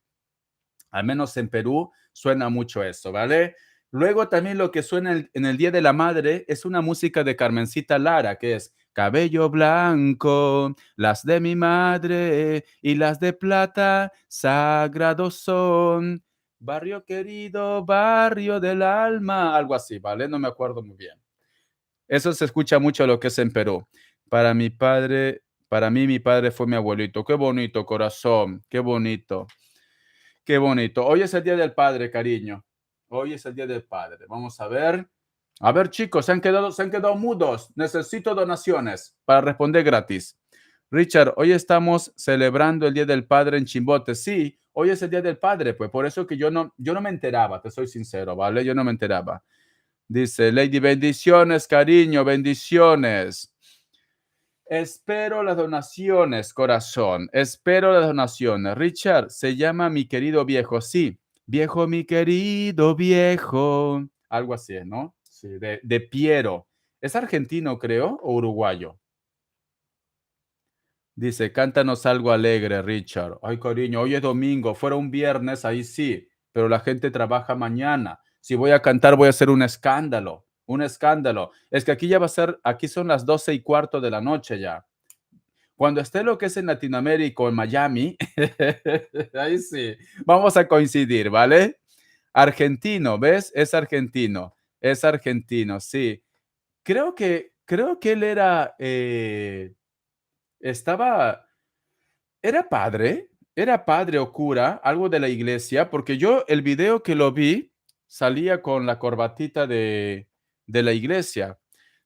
Al menos en Perú suena mucho eso, ¿vale? Luego también lo que suena en el Día de la Madre es una música de Carmencita Lara, que es cabello blanco, las de mi madre y las de plata, sagrados son. Barrio querido, barrio del alma, algo así, ¿vale? No me acuerdo muy bien. Eso se escucha mucho lo que es en Perú. Para mi padre, para mí mi padre fue mi abuelito. Qué bonito, corazón, qué bonito, qué bonito. Hoy es el Día del Padre, cariño. Hoy es el Día del Padre. Vamos a ver. A ver, chicos, se han quedado mudos. Necesito donaciones para responder gratis. Richard, hoy estamos celebrando el Día del Padre en Chimbote. Sí, hoy es el Día del Padre, pues por eso que yo no me enteraba, te soy sincero, ¿vale? Yo no me enteraba. Dice Lady, bendiciones, cariño, bendiciones. Espero las donaciones, corazón. Espero las donaciones. Richard, se llama mi querido viejo. Sí, viejo, mi querido viejo. Algo así, ¿no? Sí, de Piero. ¿Es argentino, creo, o uruguayo? Dice, cántanos algo alegre, Richard. Ay, cariño, hoy es domingo. Fuera un viernes, ahí sí, pero la gente trabaja mañana. Si voy a cantar, voy a hacer un escándalo. Un escándalo. Es que aquí ya va a ser, aquí son las 12:15 de la noche ya. Cuando esté lo que es en Latinoamérica o en Miami, ahí sí, vamos a coincidir, ¿vale? Argentino, ¿ves? Es argentino, sí. Creo que él estaba, era padre o cura, algo de la iglesia, porque yo el video que lo vi salía con la corbatita de la iglesia.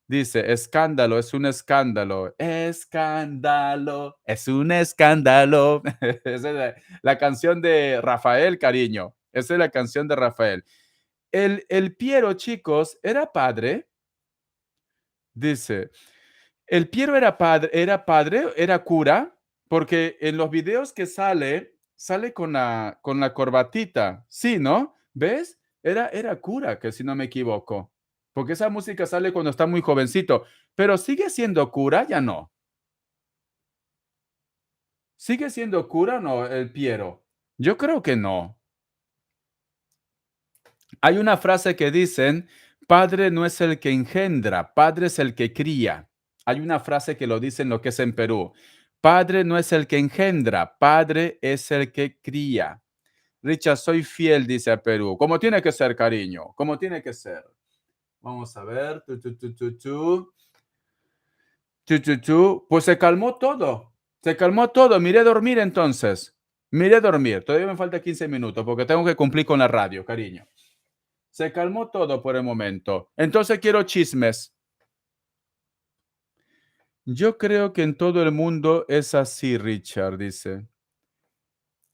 Dice, escándalo, es un escándalo, escándalo, es un escándalo. Esa es la canción de Rafael, cariño. Esa es la canción de Rafael. El Piero, chicos, era padre. Dice, el Piero era cura, porque en los videos que sale con la corbatita. Sí, ¿no? ¿Ves? Era cura, que si no me equivoco. Porque esa música sale cuando está muy jovencito. Pero sigue siendo cura, ya no. ¿Sigue siendo cura o no el Piero? Yo creo que no. Hay una frase que dicen, padre no es el que engendra, padre es el que cría. Hay una frase que lo dicen lo que es en Perú. Padre no es el que engendra, padre es el que cría. Richard, soy fiel, dice a Perú. Como tiene que ser, cariño, como tiene que ser. Vamos a ver. Pues se calmó todo. Se calmó todo. Miré a dormir entonces. Miré a dormir. Todavía me falta 15 minutos porque tengo que cumplir con la radio, cariño. Se calmó todo por el momento. Entonces quiero chismes. Yo creo que en todo el mundo es así, Richard, dice.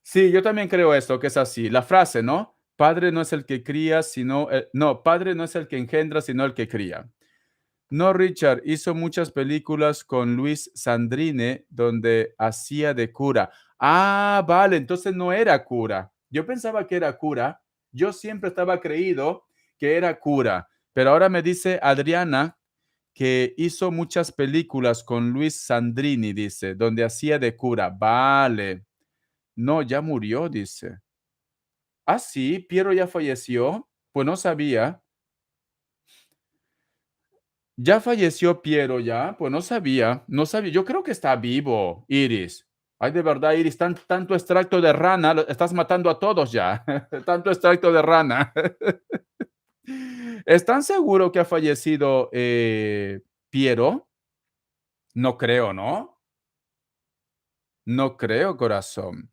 Sí, yo también creo esto, que es así. La frase, ¿no? Padre no es el que cría, sino... no, padre no es el que engendra, sino el que cría. No, Richard hizo muchas películas con Luis Sandrine donde hacía de cura. Ah, vale, entonces no era cura. Yo pensaba que era cura. Yo siempre estaba creído que era cura. Pero ahora me dice Adriana que hizo muchas películas con Luis Sandrini, dice, donde hacía de cura. Vale. No, ya murió, dice. Ah, sí, Piero ya falleció. Pues no sabía. Ya falleció Piero ya, pues no sabía, no sabía. Yo creo que está vivo, Iris. Ay, de verdad, Iris, tanto extracto de rana, estás matando a todos ya. Tanto extracto de rana. ¿Están seguros que ha fallecido Piero? No creo, ¿no? No creo, corazón.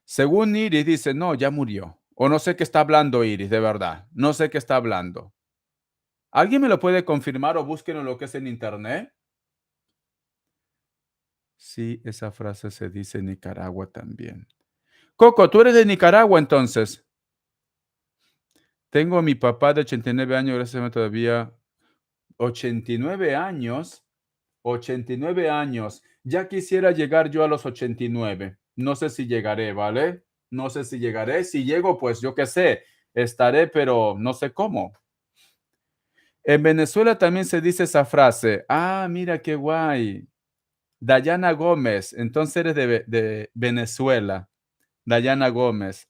Según Iris dice, no, ya murió. O no sé qué está hablando Iris, de verdad. No sé qué está hablando. ¿Alguien me lo puede confirmar o búsquenlo lo que es en internet? Sí, esa frase se dice en Nicaragua también. Coco, tú eres de Nicaragua entonces. Tengo a mi papá de 89 años, gracias a Dios todavía. 89 años, 89 años. Ya quisiera llegar yo a los 89. No sé si llegaré, ¿vale? No sé si llegaré. Si llego, pues yo qué sé, estaré, pero no sé cómo. En Venezuela también se dice esa frase. Ah, mira qué guay. Dayana Gómez, entonces eres de Venezuela. Dayana Gómez.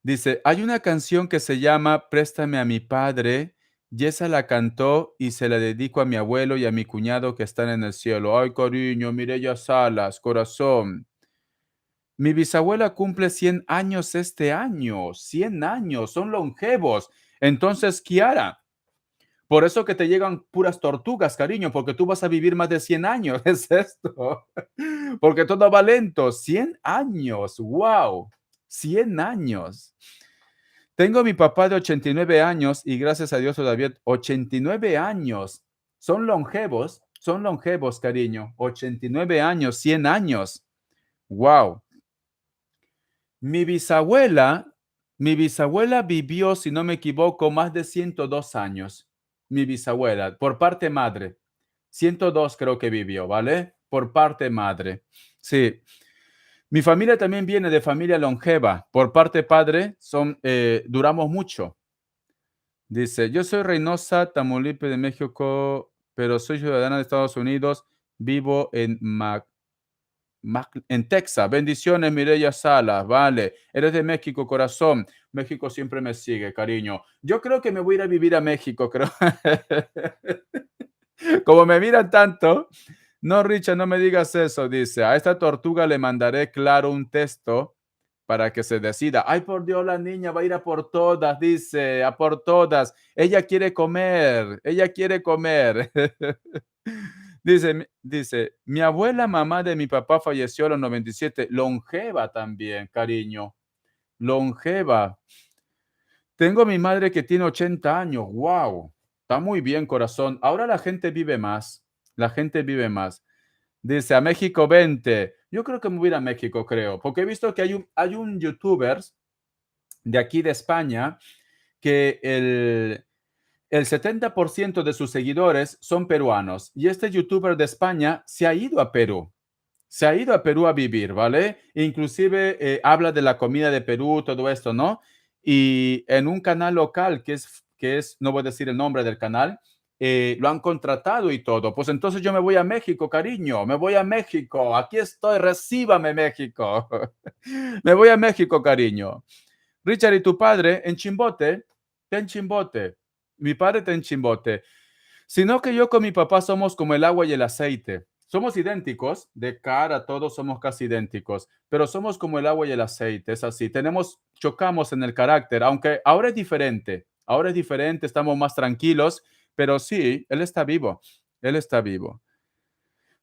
Dice, hay una canción que se llama Préstame a mi padre, y esa la cantó y se la dedico a mi abuelo y a mi cuñado que están en el cielo. Ay, cariño, Mireya Salas, corazón. Mi bisabuela cumple 100 años este año. 100 años, son longevos. Entonces, Kiara, por eso que te llegan puras tortugas, cariño, porque tú vas a vivir más de 100 años. Es esto. Porque todo va lento. 100 años. Wow. 100 años. Tengo a mi papá de 89 años y gracias a Dios todavía 89 años. Son longevos, cariño. 89 años, 100 años. Wow. Mi bisabuela, mi bisabuela vivió, si no me equivoco, más de 102 años. Mi bisabuela, por parte madre. 102 creo que vivió, ¿vale? Por parte madre. Sí. Mi familia también viene de familia longeva. Por parte padre, duramos mucho. Dice, yo soy Reynosa, Tamaulipas de México, pero soy ciudadana de Estados Unidos. Vivo en en Texas. Bendiciones, Mireya Salas. Vale. Eres de México, corazón. México siempre me sigue, cariño. Yo creo que me voy a ir a vivir a México, creo. Como me miran tanto. No, Richard, no me digas eso. Dice, a esta tortuga le mandaré claro un texto para que se decida. Ay, por Dios, la niña va a ir a por todas, dice, a por todas. Ella quiere comer, ella quiere comer. Dice, mi abuela, mamá de mi papá, falleció a los 97. Longeva también, cariño. Longeva. Tengo a mi madre que tiene 80 años. Wow. Está muy bien, corazón. Ahora la gente vive más. La gente vive más. Dice, a México 20. Yo creo que me voy a ir a México, creo. Porque he visto que hay un youtuber de aquí de España que el 70% de sus seguidores son peruanos. Y este youtuber de España se ha ido a Perú. Se ha ido a Perú a vivir, ¿vale? Inclusive habla de la comida de Perú, todo esto, ¿no? Y en un canal local no voy a decir el nombre del canal, lo han contratado y todo. Pues entonces yo me voy a México, cariño, me voy a México. Aquí estoy, recíbame México. Me voy a México, cariño. Richard, ¿y tu padre en Chimbote? Está en Chimbote. Mi padre está en Chimbote. Sino que yo con mi papá somos como el agua y el aceite. Somos idénticos, de cara todos somos casi idénticos, pero somos como el agua y el aceite, es así. Chocamos en el carácter, aunque ahora es diferente, estamos más tranquilos, pero sí, él está vivo, él está vivo.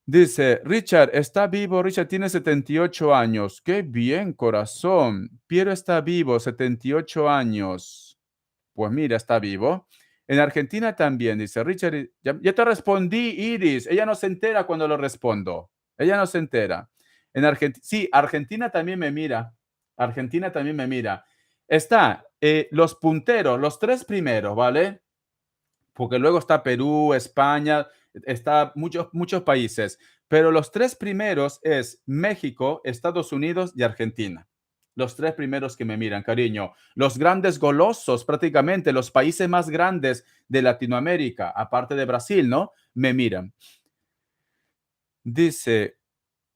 Dice, Richard, está vivo, Richard tiene 78 años. Qué bien, corazón. Piero está vivo, 78 años. Pues mira, está vivo. En Argentina también, dice Richard. Ya te respondí, Iris. Ella no se entera cuando lo respondo. Ella no se entera. En Argentina, sí, Argentina también me mira. Argentina también me mira. Está los punteros, los tres primeros, ¿vale? Porque luego está Perú, España, está muchos países. Pero los tres primeros es México, Estados Unidos y Argentina. Los tres primeros que me miran, cariño. Los grandes golosos, prácticamente los países más grandes de Latinoamérica, aparte de Brasil, ¿no? Me miran. Dice,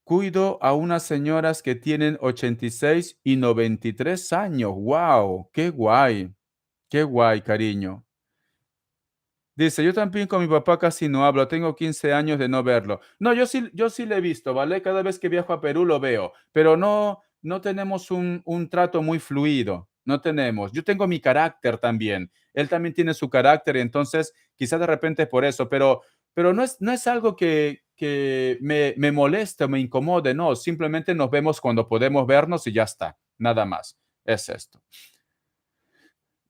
cuido a unas señoras que tienen 86 y 93 años. ¡Wow! ¡Qué guay! ¡Qué guay, cariño! Dice, yo también con mi papá casi no hablo, tengo 15 años de no verlo. No, yo sí le he visto, ¿vale? Cada vez que viajo a Perú lo veo, pero no tenemos un trato muy fluido, no tenemos. Yo tengo mi carácter también, él también tiene su carácter y entonces quizás de repente es por eso, pero no es algo que me moleste o me incomode, no, simplemente nos vemos cuando podemos vernos y ya está, nada más, es esto.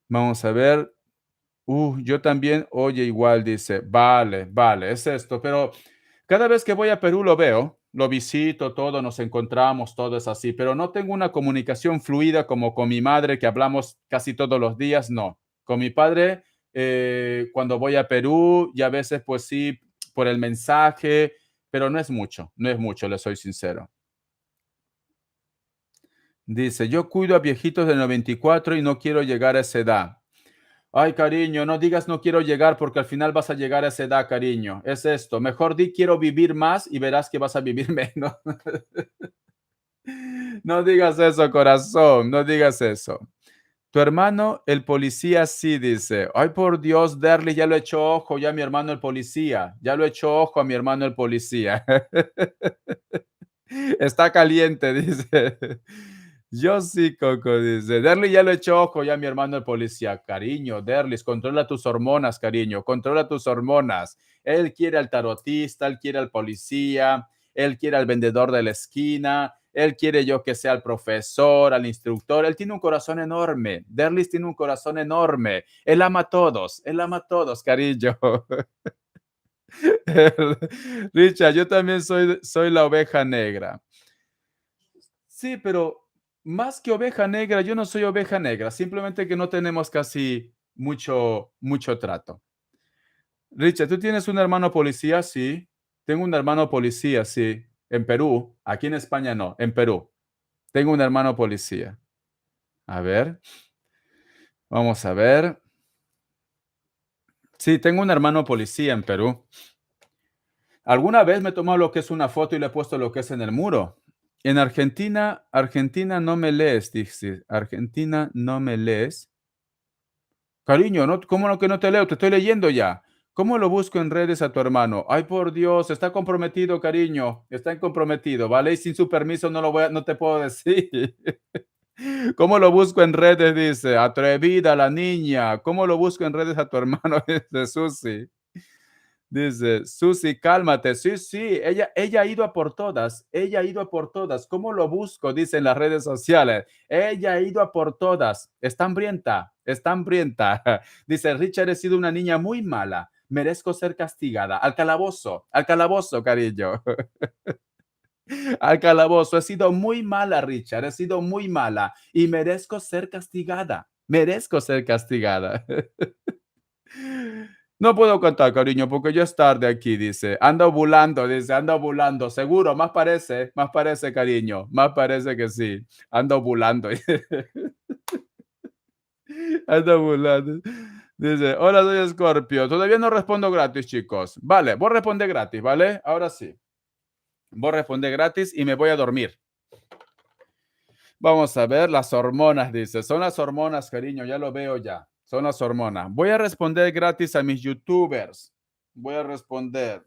Vamos a ver. Yo también, oye, igual dice, vale, vale, es esto, pero cada vez que voy a Perú lo veo, lo visito, todo, nos encontramos, todo es así, pero no tengo una comunicación fluida como con mi madre que hablamos casi todos los días, no. Con mi padre, cuando voy a Perú, y a veces pues sí, por el mensaje, pero no es mucho, le soy sincero. Dice, yo cuido a viejitos de 94 y no quiero llegar a esa edad. Ay, cariño, no digas no quiero llegar porque al final vas a llegar a esa edad, cariño. Es esto. Mejor di quiero vivir más y verás que vas a vivir menos. No digas eso, corazón. No digas eso. Tu hermano, el policía, sí dice. Ay, por Dios, Derly, ya lo he hecho ojo, ya mi hermano el policía. Ya lo he hecho ojo a mi hermano el policía. Está caliente, dice. Yo sí, Coco, dice. Derly ya lo echó ojo, ya mi hermano el policía. Cariño, Derlis, controla tus hormonas, cariño, controla tus hormonas. Él quiere al tarotista, él quiere al policía, él quiere al vendedor de la esquina, él quiere yo que sea al profesor, al instructor. Él tiene un corazón enorme. Derlis tiene un corazón enorme. Él ama a todos, cariño. Richard, yo también soy la oveja negra. Sí, pero más que oveja negra, yo no soy oveja negra, simplemente que no tenemos casi mucho trato. Richard, ¿tú tienes un hermano policía? Sí. Tengo un hermano policía, sí. En Perú, aquí en España no, en Perú. Tengo un hermano policía. A ver, vamos a ver. Sí, tengo un hermano policía en Perú. Alguna vez me he tomado lo que es una foto y le he puesto lo que es en el muro. En Argentina no me lees, dice. Argentina no me lees. Cariño, ¿no? ¿Cómo no que no te leo? Te estoy leyendo ya. ¿Cómo lo busco en redes a tu hermano? Ay, por Dios, está comprometido, cariño. Está comprometido, ¿vale? Y sin su permiso no te puedo decir. ¿Cómo lo busco en redes? Dice, atrevida la niña. ¿Cómo lo busco en redes a tu hermano? Dice Susi. Dice, Susi, cálmate. Sí, sí, ella ha ido a por todas. Ella ha ido a por todas. ¿Cómo lo busco? Dice en las redes sociales. Ella ha ido a por todas. Está hambrienta, está hambrienta. Dice, Richard, he sido una niña muy mala. Merezco ser castigada. Al calabozo, cariño. Al calabozo. He sido muy mala, Richard. He sido muy mala y merezco ser castigada. Merezco ser castigada. No puedo contar, cariño, porque ya es tarde aquí, dice. Anda ovulando. Seguro, más parece, cariño. Más parece que sí. Anda ovulando. Anda ovulando. Dice, hola, soy Scorpio. Todavía no respondo gratis, chicos. Vale, vos responde gratis, ¿vale? Ahora sí. Vos responde gratis y me voy a dormir. Vamos a ver las hormonas, dice. Son las hormonas, cariño, ya lo veo ya. Son las hormonas. Voy a responder gratis a mis youtubers. Voy a responder.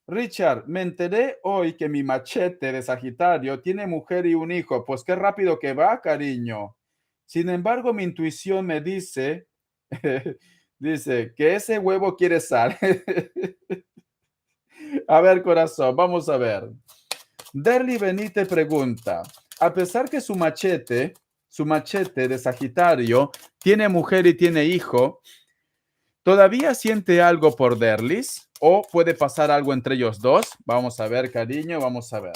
Richard, me enteré hoy que mi machete de Sagitario tiene mujer y un hijo. Pues qué rápido que va, cariño. Sin embargo, mi intuición me dice, dice que ese huevo quiere sal. A ver, corazón, vamos a ver. Derly Benítez pregunta, a pesar que su machete de Sagitario, tiene mujer y tiene hijo, ¿todavía siente algo por Derlis? ¿O puede pasar algo entre ellos dos? Vamos a ver, cariño, vamos a ver.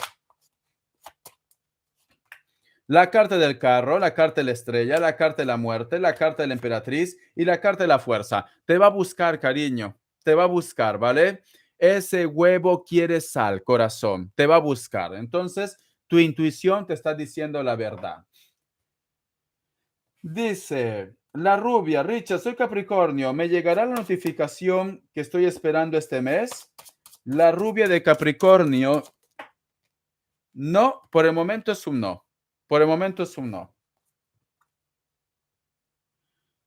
La carta del carro, la carta de la estrella, la carta de la muerte, la carta de la emperatriz y la carta de la fuerza. Te va a buscar, cariño. Te va a buscar, ¿vale? Ese huevo quiere sal, corazón. Te va a buscar. Entonces, tu intuición te está diciendo la verdad. Dice, la rubia, Richard, soy Capricornio. ¿Me llegará la notificación que estoy esperando este mes? La rubia de Capricornio, no, por el momento es un no. Por el momento es un no.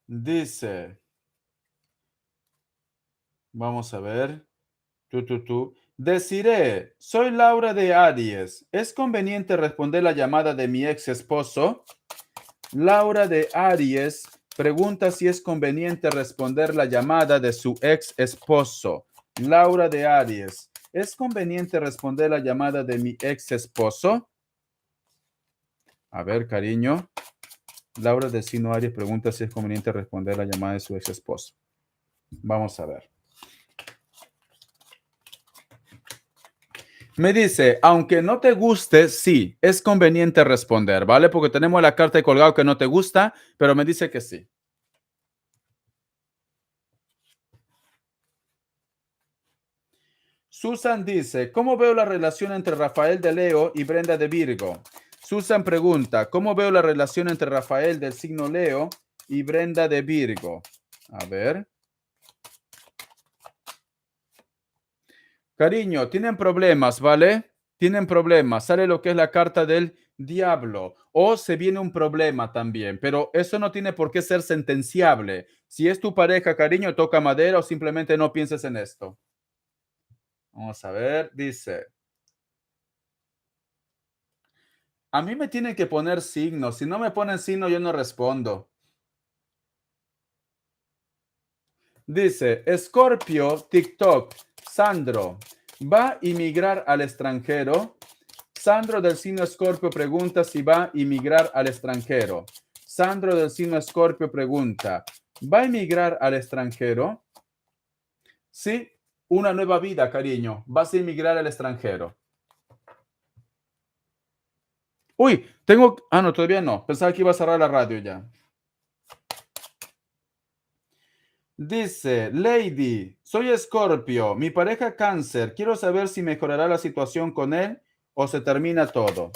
Dice, vamos a ver. Deciré, soy Laura de Aries. ¿Es conveniente responder la llamada de mi ex esposo? Laura de Aries pregunta si es conveniente responder la llamada de su ex esposo. Laura de Aries, ¿es conveniente responder la llamada de mi ex esposo? A ver, cariño. Laura de Sino Aries pregunta si es conveniente responder la llamada de su ex esposo. Vamos a ver. Me dice, aunque no te guste, sí, es conveniente responder, ¿vale? Porque tenemos la carta de colgado que no te gusta, pero me dice que sí. Susan dice, ¿cómo veo la relación entre Rafael de Leo y Brenda de Virgo? Susan pregunta, ¿cómo veo la relación entre Rafael del signo Leo y Brenda de Virgo? A ver. Cariño, tienen problemas, ¿vale? Tienen problemas. Sale lo que es la carta del diablo. O se viene un problema también, pero eso no tiene por qué ser sentenciable. Si es tu pareja, cariño, toca madera o simplemente no pienses en esto. Vamos a ver, dice. A mí me tienen que poner signos. Si no me ponen signo, yo no respondo. Dice, Scorpio, TikTok, Sandro, ¿va a inmigrar al extranjero? Sandro del signo Scorpio pregunta si va a inmigrar al extranjero. Sandro del signo Scorpio pregunta, ¿va a inmigrar al extranjero? Sí, una nueva vida, cariño. Vas a inmigrar al extranjero. Uy, tengo... Ah, no, todavía no. Pensaba que iba a cerrar la radio ya. Dice, Lady, soy Escorpio, mi pareja Cáncer, quiero saber si mejorará la situación con él o se termina todo.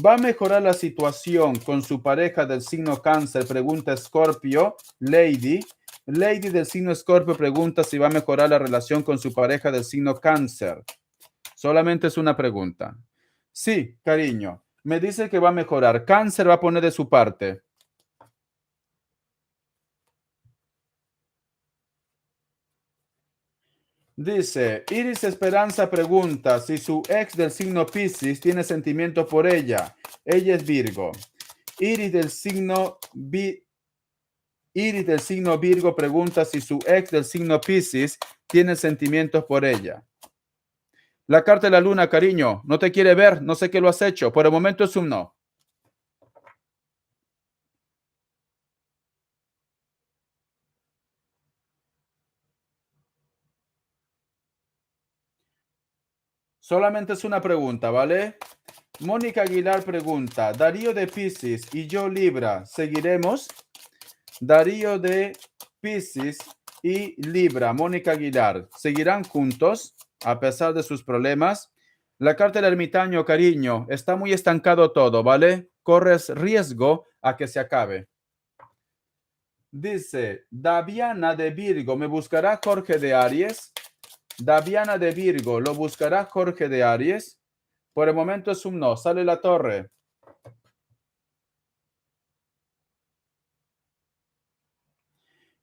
¿Va a mejorar la situación con su pareja del signo Cáncer? Pregunta Escorpio, Lady. Lady del signo Escorpio pregunta si va a mejorar la relación con su pareja del signo Cáncer. Solamente es una pregunta. Sí, cariño, me dice que va a mejorar. Cáncer va a poner de su parte. Dice, Iris Esperanza pregunta si su ex del signo Piscis tiene sentimiento por ella. Ella es Virgo. Iris del signo Iris del signo Virgo pregunta si su ex del signo Piscis tiene sentimientos por ella. La carta de la luna, cariño, no te quiere ver, no sé qué lo has hecho. Por el momento es un no. Solamente es una pregunta, ¿vale? Mónica Aguilar pregunta, Darío de Piscis y yo Libra, ¿seguiremos? Darío de Piscis y Libra, Mónica Aguilar, ¿seguirán juntos a pesar de sus problemas? La carta del ermitaño, cariño, está muy estancado todo, ¿vale? Corres riesgo a que se acabe. Dice, Daviana de Virgo, ¿me buscará Jorge de Aries? Daviana de Virgo, ¿lo buscará Jorge de Aries? Por el momento es un no, sale la torre.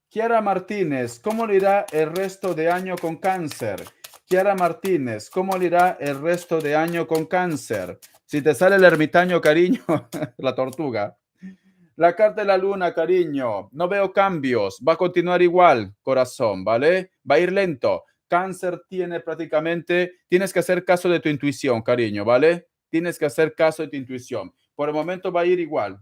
Kiara Martínez, ¿cómo le irá el resto de año con cáncer? Kiara Martínez, ¿cómo le irá el resto de año con cáncer? Si te sale el ermitaño, cariño, la tortuga. La carta de la luna, cariño, no veo cambios, va a continuar igual, corazón, ¿vale? Va a ir lento. Cáncer tiene prácticamente, tienes que hacer caso de tu intuición, cariño, ¿vale? Tienes que hacer caso de tu intuición. Por el momento va a ir igual.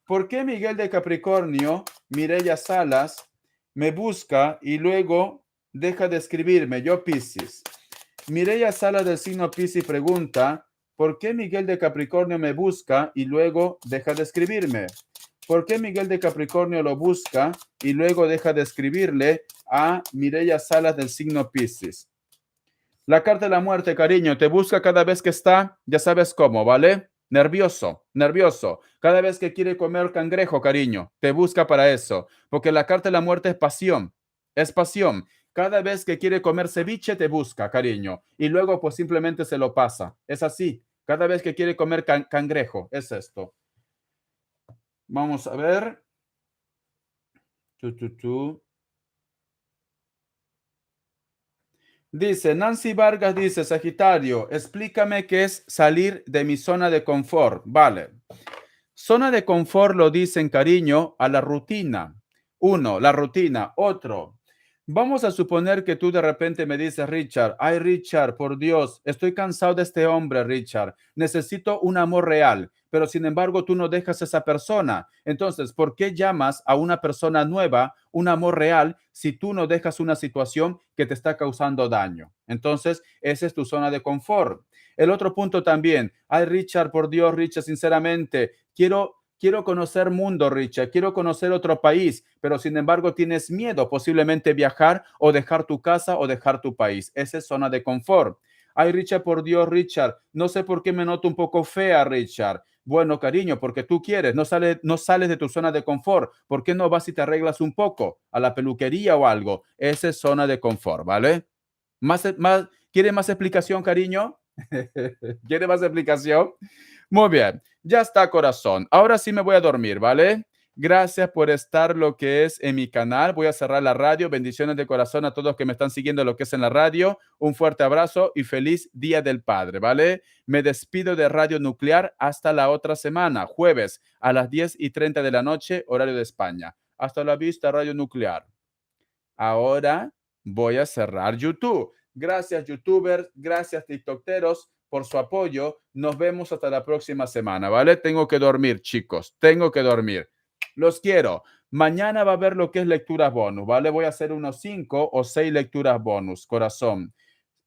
¿Por qué Miguel de Capricornio, Mireya Salas, me busca y luego deja de escribirme? Yo Piscis. Mireya Salas del signo Piscis pregunta, ¿por qué Miguel de Capricornio me busca y luego deja de escribirme? ¿Por qué Miguel de Capricornio lo busca y luego deja de escribirle a Mireya Salas del signo Piscis? La carta de la muerte, cariño, te busca cada vez que está, ya sabes cómo, ¿vale? Nervioso, nervioso. Cada vez que quiere comer cangrejo, cariño, te busca para eso. Porque la carta de la muerte es pasión. Es pasión. Cada vez que quiere comer ceviche, te busca, cariño. Y luego, pues simplemente se lo pasa. Es así. Cada vez que quiere comer cangrejo, es esto. Vamos a ver. Dice Nancy Vargas, dice Sagitario, explícame qué es salir de mi zona de confort. Vale. Zona de confort lo dicen, cariño, a la rutina. Uno, la rutina. Otro, vamos a suponer que tú de repente me dices, Richard, ay, Richard, por Dios, estoy cansado de este hombre, Richard. Necesito un amor real, pero sin embargo tú no dejas a esa persona. Entonces, ¿por qué llamas a una persona nueva un amor real si tú no dejas una situación que te está causando daño? Entonces, esa es tu zona de confort. El otro punto también, ay, Richard, por Dios, Richard, sinceramente, quiero conocer mundo, Richard, quiero conocer otro país, pero sin embargo tienes miedo posiblemente viajar o dejar tu casa o dejar tu país. Esa es zona de confort. Ay, Richard, por Dios, Richard, no sé por qué me noto un poco fea, Richard. Bueno, cariño, porque tú quieres, no sales de tu zona de confort. ¿Por qué no vas y te arreglas un poco a la peluquería o algo? Esa es zona de confort, ¿vale? ¿Quiere más explicación, cariño? ¿Quiere más explicación? Muy bien, ya está, corazón. Ahora sí me voy a dormir, ¿vale? Gracias por estar lo que es en mi canal. Voy a cerrar la radio. Bendiciones de corazón a todos que me están siguiendo lo que es en la radio. Un fuerte abrazo y feliz Día del Padre, ¿vale? Me despido de Radio Nuclear hasta la otra semana, jueves a las 10:30 de la noche, horario de España. Hasta la vista, Radio Nuclear. Ahora voy a cerrar YouTube. Gracias, YouTubers. Gracias, TikTokeros, por su apoyo. Nos vemos hasta la próxima semana, ¿vale? Tengo que dormir, chicos. Tengo que dormir. Los quiero. Mañana va a haber lo que es lecturas bonus, ¿vale? Voy a hacer unos 5 o 6 lecturas bonus, corazón.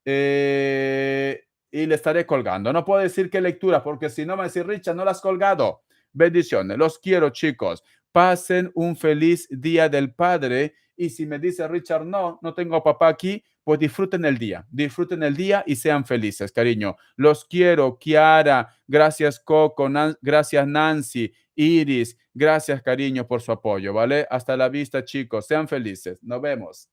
Y le estaré colgando. No puedo decir qué lectura, porque si no me decís, Richard, no la has colgado. Bendiciones. Los quiero, chicos. Pasen un feliz Día del Padre. Y si me dice Richard, no, no tengo a papá aquí, pues disfruten el día y sean felices, cariño. Los quiero, Kiara, gracias Coco, gracias Nancy, Iris, gracias cariño por su apoyo, ¿vale? Hasta la vista, chicos, sean felices, nos vemos.